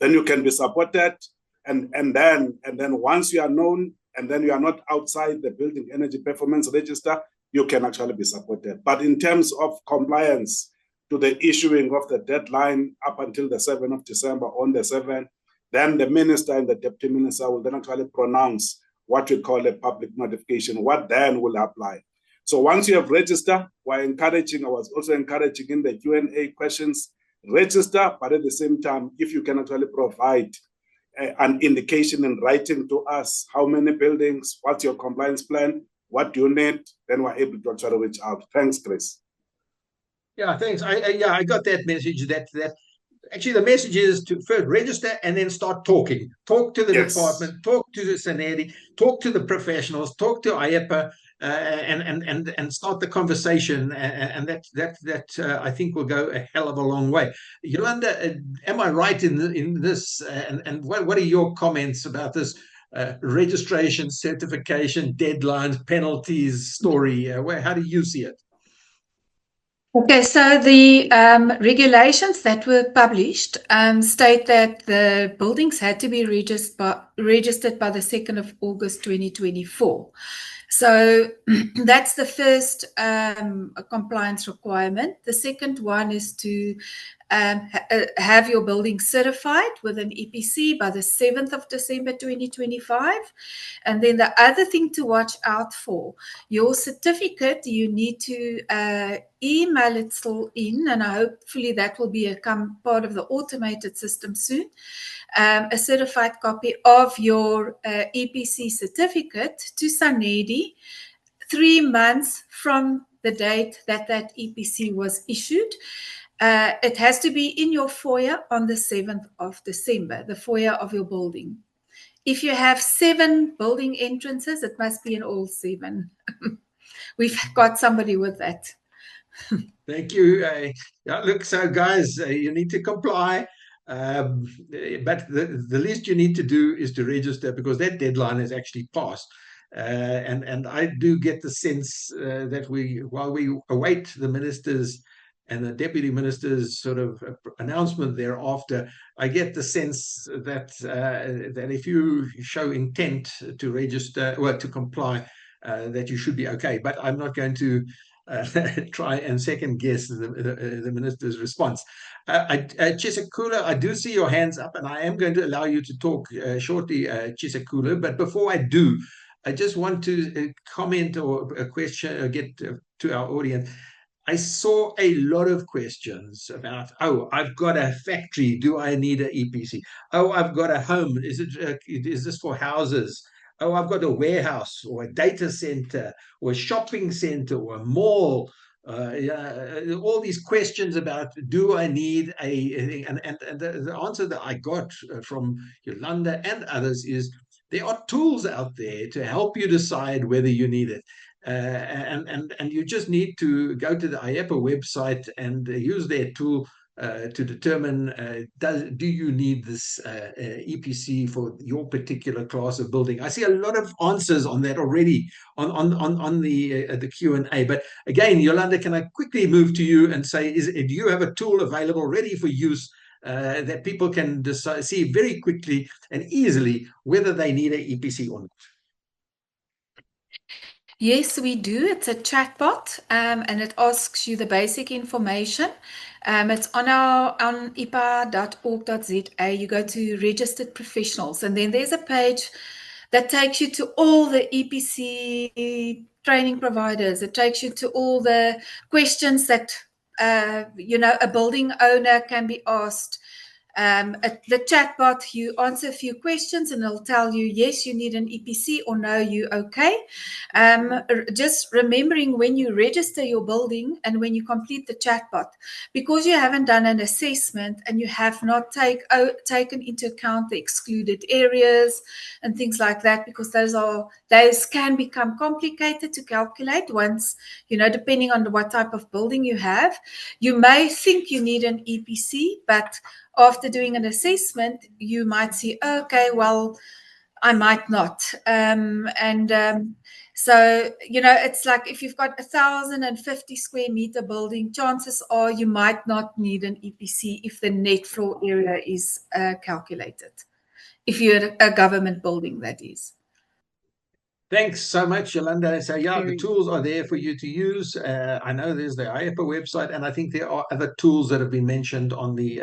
then you can be supported, and then once you are known, and then you are not outside the Building Energy Performance Register, you can actually be supported. But in terms of compliance to the issuing of the deadline up until the 7th of December on the 7th, then the minister and the deputy minister will then actually pronounce what we call a public notification, what then will apply. So once you have registered, I was also encouraging in the Q&A questions, register, but at the same time, if you can actually provide an indication in writing to us, how many buildings, what's your compliance plan, what do you need, then we're able to actually reach out. Thanks, Chris. Yeah, thanks. I got that message. That actually the message is to first register and then start talking. Talk to the department, talk to the Senedi, talk to the professionals, talk to IEPA, and start the conversation. And that I think will go a hell of a long way. Yolanda, am I right in this? And what are your comments about this registration, certification, deadlines, penalties story? How do you see it? Okay, so the regulations that were published state that the buildings had to be registered by the 2nd of August 2024. So that's the first compliance requirement. The second one is to have your building certified with an EPC by the 7th of December 2025. And then the other thing to watch out for, your certificate, you need to email it still in, and hopefully that will become part of the automated system soon, a certified copy of your EPC certificate to Sanedi 3 months from the date that EPC was issued. It has to be in your foyer on the 7th of December, the foyer of your building. If you have 7 building entrances, it must be in all 7. We've got somebody with that. Thank you. Look, so guys, you need to comply. But the least you need to do is to register, because that deadline has actually passed. And I do get the sense that while we await the ministers and the deputy minister's sort of announcement thereafter, I get the sense that that if you show intent to register or to comply, that you should be okay. But I'm not going to try and second guess the minister's response. Chisekula, I do see your hands up, and I am going to allow you to talk shortly, Chisekula. But before I do, I just want to comment or a question, or get to our audience. I saw a lot of questions about, oh, I've got a factory, do I need an EPC? Oh, I've got a home, is this for houses? Oh, I've got a warehouse or a data center or a shopping center or a mall. All these questions about, do I need and the answer that I got from Yolanda and others is, there are tools out there to help you decide whether you need it. And you just need to go to the IEPA website and use their tool to determine, do you need this EPC for your particular class of building. I see a lot of answers on that already on the Q&A. But again, Yolanda, can I quickly move to you and say, do you have a tool available ready for use that people can decide, see very quickly and easily whether they need an EPC or not? Yes, we do. It's a chatbot, and it asks you the basic information. It's on epa.org.za. You go to registered professionals, and then there's a page that takes you to all the EPC training providers. It takes you to all the questions that a building owner can be asked. The chatbot, you answer a few questions and it'll tell you, yes, you need an EPC, or no, you okay. Just remembering when you register your building and when you complete the chatbot, because you haven't done an assessment and you have not taken into account the excluded areas and things like that, because those can become complicated to calculate once, depending on what type of building you have. You may think you need an EPC, but after doing an assessment, you might see, okay, well, I might not. So, it's like if you've got 1,050 square meter building, chances are you might not need an EPC if the net floor area is calculated. If you're a government building, that is. Thanks so much, Yolanda. So yeah, the tools are there for you to use. I know there's the IEPA website, and I think there are other tools that have been mentioned on the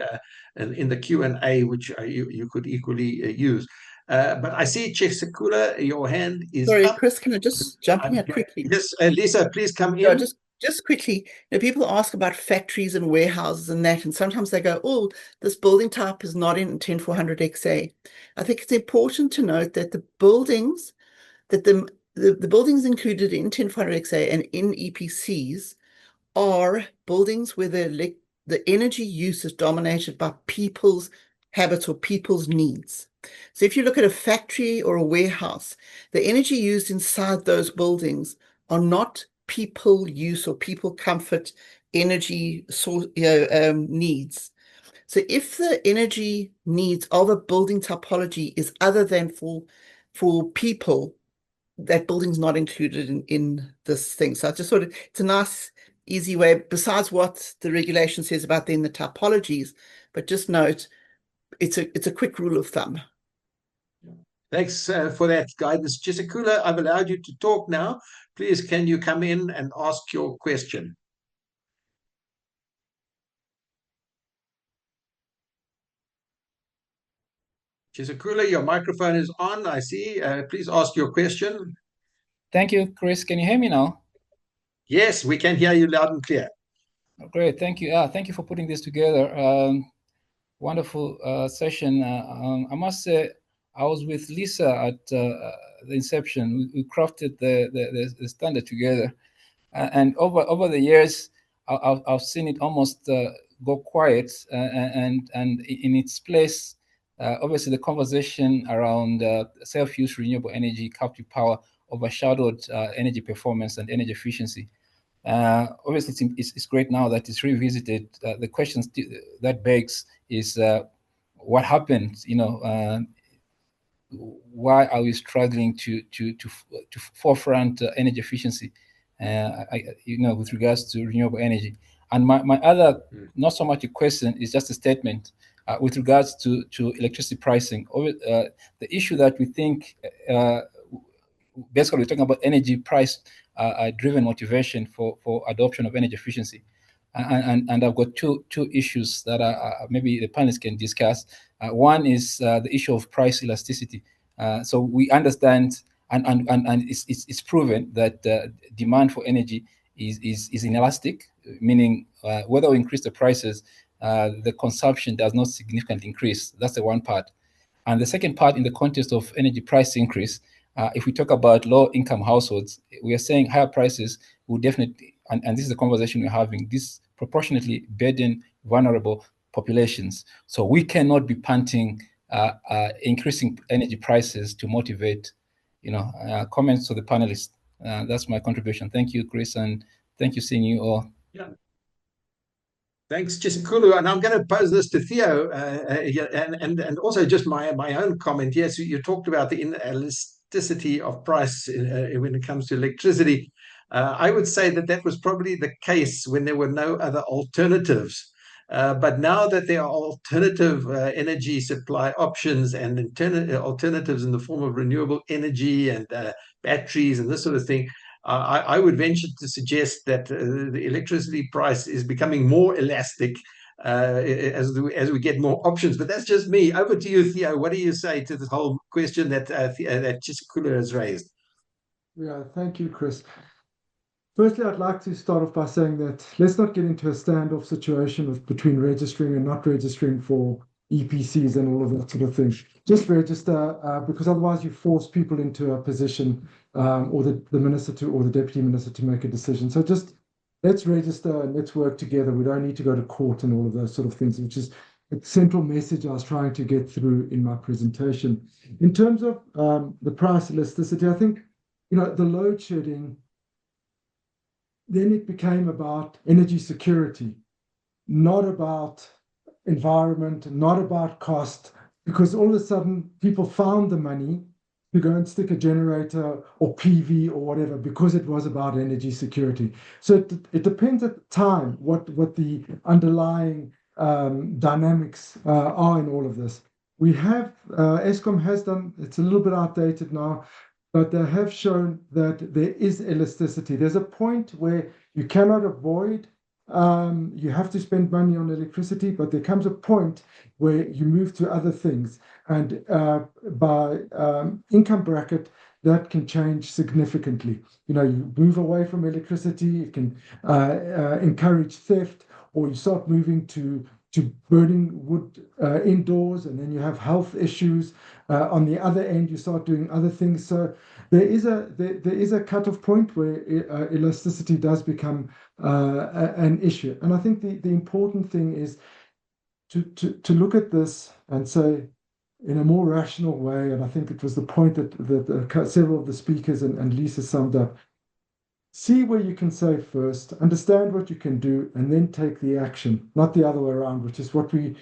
in the Q&A, which you could equally use. But I see, Chesikula, your hand is Sorry, up. Chris, can I just jump in here quickly? Yes, Lisa, please come in. Yeah, just quickly. People ask about factories and warehouses and that, and sometimes they go, oh, this building type is not in 10400 XA. I think it's important to note that the buildings that the buildings included in 10400 XA and in EPCs are buildings where the energy use is dominated by people's habits or people's needs. So if you look at a factory or a warehouse, the energy used inside those buildings are not people use or people comfort energy source, needs. So if the energy needs of a building typology is other than for people, that building's not included in this thing. So I just thought it's a nice, easy way, besides what the regulation says about then the typologies, but just note it's a quick rule of thumb. Thanks for that guidance. Chesikula, I've allowed you to talk now. Please, can you come in and ask your question? Chesikula, your microphone is on, I see. Please ask your question. Thank you, Chris. Can you hear me now? Yes, we can hear you loud and clear. Oh, great, thank you. Thank you for putting this together. Wonderful session. I must say, I was with Lisa at the inception. We crafted the standard together, and over the years, I've seen it almost go quiet, and in its place. Obviously, the conversation around self-use renewable energy, captive power, overshadowed energy performance and energy efficiency. Obviously, it's great now that it's revisited. The question that begs is what happened? Why are we struggling to forefront energy efficiency? With regards to renewable energy. And my other, not so much a question, is just a statement with regards to electricity pricing. The issue that we think, basically, we're talking about energy price driven motivation for adoption of energy efficiency. And I've got two issues that maybe the panelists can discuss. One is the issue of price elasticity. So we understand, and it's proven that demand for energy is inelastic, meaning whether we increase the prices, the consumption does not significantly increase. That's the one part. And the second part, in the context of energy price increase, if we talk about low-income households, we are saying higher prices will definitely, and this is the conversation we're having, disproportionately burden vulnerable populations. So we cannot be punting increasing energy prices to motivate, comments to the panelists. That's my contribution. Thank you, Chris, and thank you, seeing you all. Yeah. Thanks, Chesikulu. And I'm going to pose this to Theo, and also just my own comment. Yes, you talked about the inelasticity of price when it comes to electricity. I would say that was probably the case when there were no other alternatives. But now that there are alternative energy supply options and alternatives in the form of renewable energy and batteries and this sort of thing, I would venture to suggest that the electricity price is becoming more elastic as we get more options. But that's just me. Over to you, Theo. What do you say to this whole question that Chesikula has raised? Yeah, thank you, Chris. Firstly, I'd like to start off by saying that let's not get into a standoff situation between registering and not registering for EPCs and all of that sort of thing. Just register, because otherwise you force people into a position, or the minister to, or the deputy minister to make a decision. So just let's register and let's work together. We don't need to go to court and all of those sort of things, which is a central message I was trying to get through in my presentation. In terms of the price elasticity, I think, the load shedding, then it became about energy security, not about environment, not about cost, because all of a sudden people found the money to go and stick a generator or PV or whatever, because it was about energy security. So it depends at the time what the underlying dynamics are in all of this. We have, Eskom has done, it's a little bit outdated now, but they have shown that there is elasticity. There's a point where you cannot avoid, you have to spend money on electricity, but there comes a point where you move to other things. And by income bracket, that can change significantly. You move away from electricity, it can encourage theft, or you start moving to burning wood indoors, and then you have health issues. On the other end, you start doing other things. So there is a cutoff point where elasticity does become an issue. And I think the important thing is to look at this and say, in a more rational way, and I think it was the point that several of the speakers and Lisa summed up. See where you can save first, understand what you can do, and then take the action, not the other way around, which is what we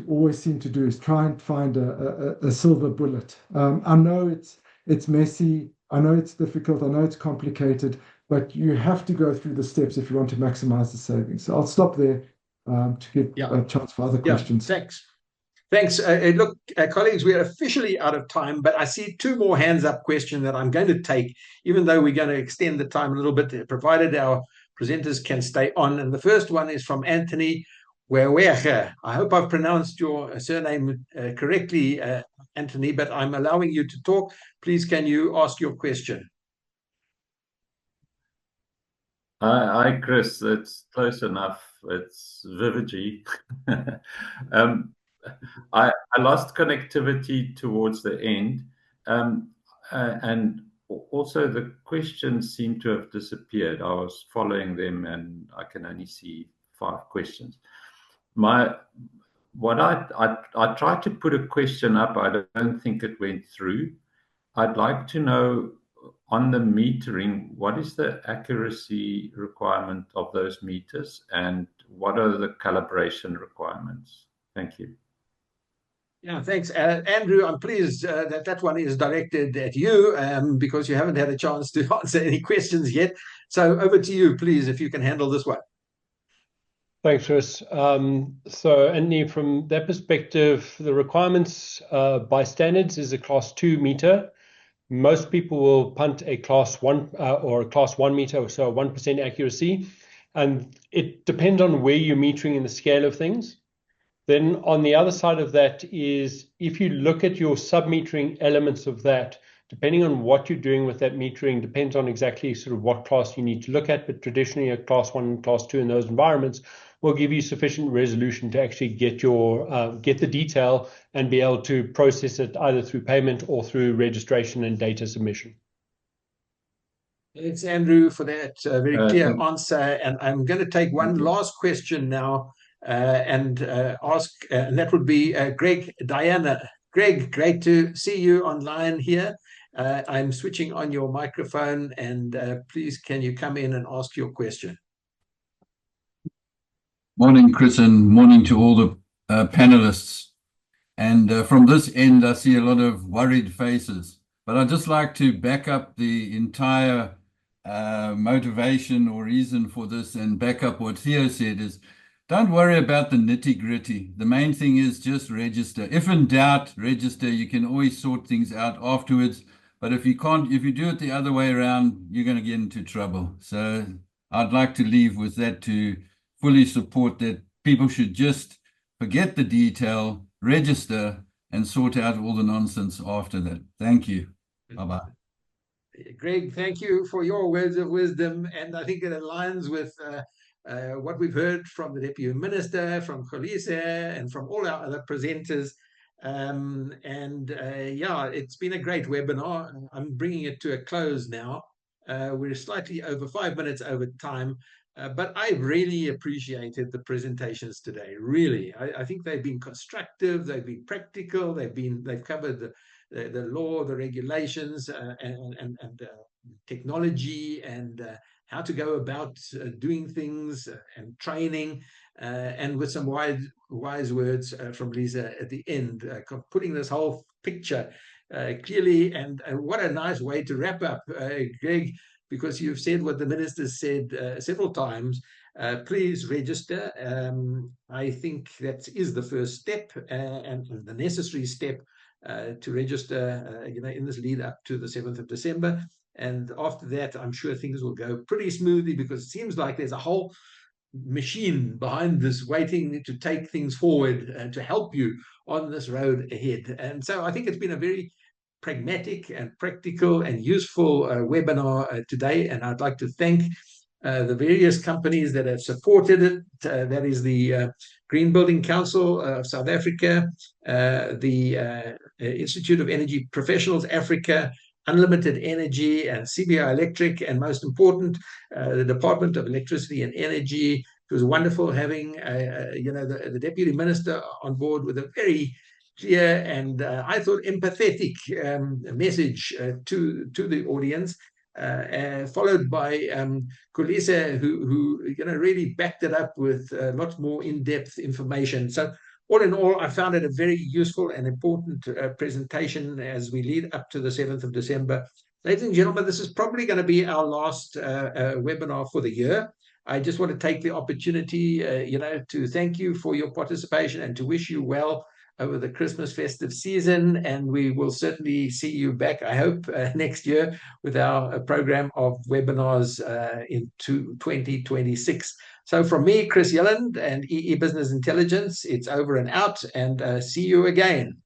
always seem to do, is try and find a silver bullet. I know it's messy, I know it's difficult, I know it's complicated, but you have to go through the steps if you want to maximize the savings. So I'll stop there to give a chance for other questions. Thanks. Look, colleagues, we are officially out of time, but I see two more hands up questions that I'm going to take, even though we're going to extend the time a little bit, provided our presenters can stay on. And the first one is from Anthony Weweche. I hope I've pronounced your surname correctly, Anthony, but I'm allowing you to talk. Please, can you ask your question? Hi, Chris. It's close enough. It's Vivagy. I lost connectivity towards the end, and also the questions seem to have disappeared. I was following them, and I can only see 5 questions. I tried to put a question up. I don't think it went through. I'd like to know, on the metering, what is the accuracy requirement of those meters, and what are the calibration requirements? Thank you. Yeah, thanks. Andrew, I'm pleased that one is directed at you, because you haven't had a chance to answer any questions yet. So over to you, please, if you can handle this one. Thanks, Chris. So, Anthony, from that perspective, the requirements by standards is a class 2 meter. Most people will punt a class 1 or a class 1 meter, so 1% accuracy. And it depends on where you're metering in the scale of things. Then on the other side of that is, if you look at your sub-metering elements of that, depending on what you're doing with that metering, depends on exactly sort of what class you need to look at. But traditionally, a class 1 and class 2 in those environments will give you sufficient resolution to actually get the detail and be able to process it either through payment or through registration and data submission. Thanks, Andrew, for that very clear answer. And I'm going to take one last question now. And ask, and that would be Greg Diana. Greg, great to see you online here. I'm switching on your microphone, and please, can you come in and ask your question? Morning, Chris, and morning to all the panelists. And from this end, I see a lot of worried faces. But I'd just like to back up the entire motivation or reason for this, and back up what Theo said is, don't worry about the nitty-gritty. The main thing is just register. If in doubt, register. You can always sort things out afterwards. But if you do it the other way around, you're going to get into trouble. So I'd like to leave with that, to fully support that people should just forget the detail, register, and sort out all the nonsense after that. Thank you. Bye-bye. Greg, thank you for your words of wisdom, and I think it aligns with what we've heard from the Deputy Minister, from Khaleesi, and from all our other presenters. Yeah, it's been a great webinar. I'm bringing it to a close now. We're slightly over 5 minutes over time, but I really appreciated the presentations today. Really, I think they've been constructive, they've been practical, they've covered the law, the regulations, and technology, and how to go about doing things, and training, and with some wise words from Lisa at the end, putting this whole picture clearly. And what a nice way to wrap up, Greg, because you've said what the minister said several times. Please register. I think that is the first step, and the necessary step to register, in this lead up to the 7th of December. And after that, I'm sure things will go pretty smoothly, because it seems like there's a whole machine behind this waiting to take things forward and to help you on this road ahead. And so I think it's been a very pragmatic and practical and useful webinar today. And I'd like to thank the various companies that have supported it. That is the Green Building Council of South Africa, the Institute of Energy Professionals Africa, Unlimited Energy, and CBI Electric, and most important, the Department of Electricity and Energy. It was wonderful having the Deputy Minister on board with a very clear and I thought empathetic message to the audience, followed by Khaleesi, who really backed it up with lots more in-depth information. So all in all, I found it a very useful and important presentation as we lead up to the 7th of December. Ladies and gentlemen, this is probably going to be our last webinar for the year. I just want to take the opportunity, to thank you for your participation and to wish you well over the Christmas festive season. And we will certainly see you back, I hope, next year with our program of webinars into 2026. So from me, Chris Yelland and EE Business Intelligence, it's over and out, and see you again.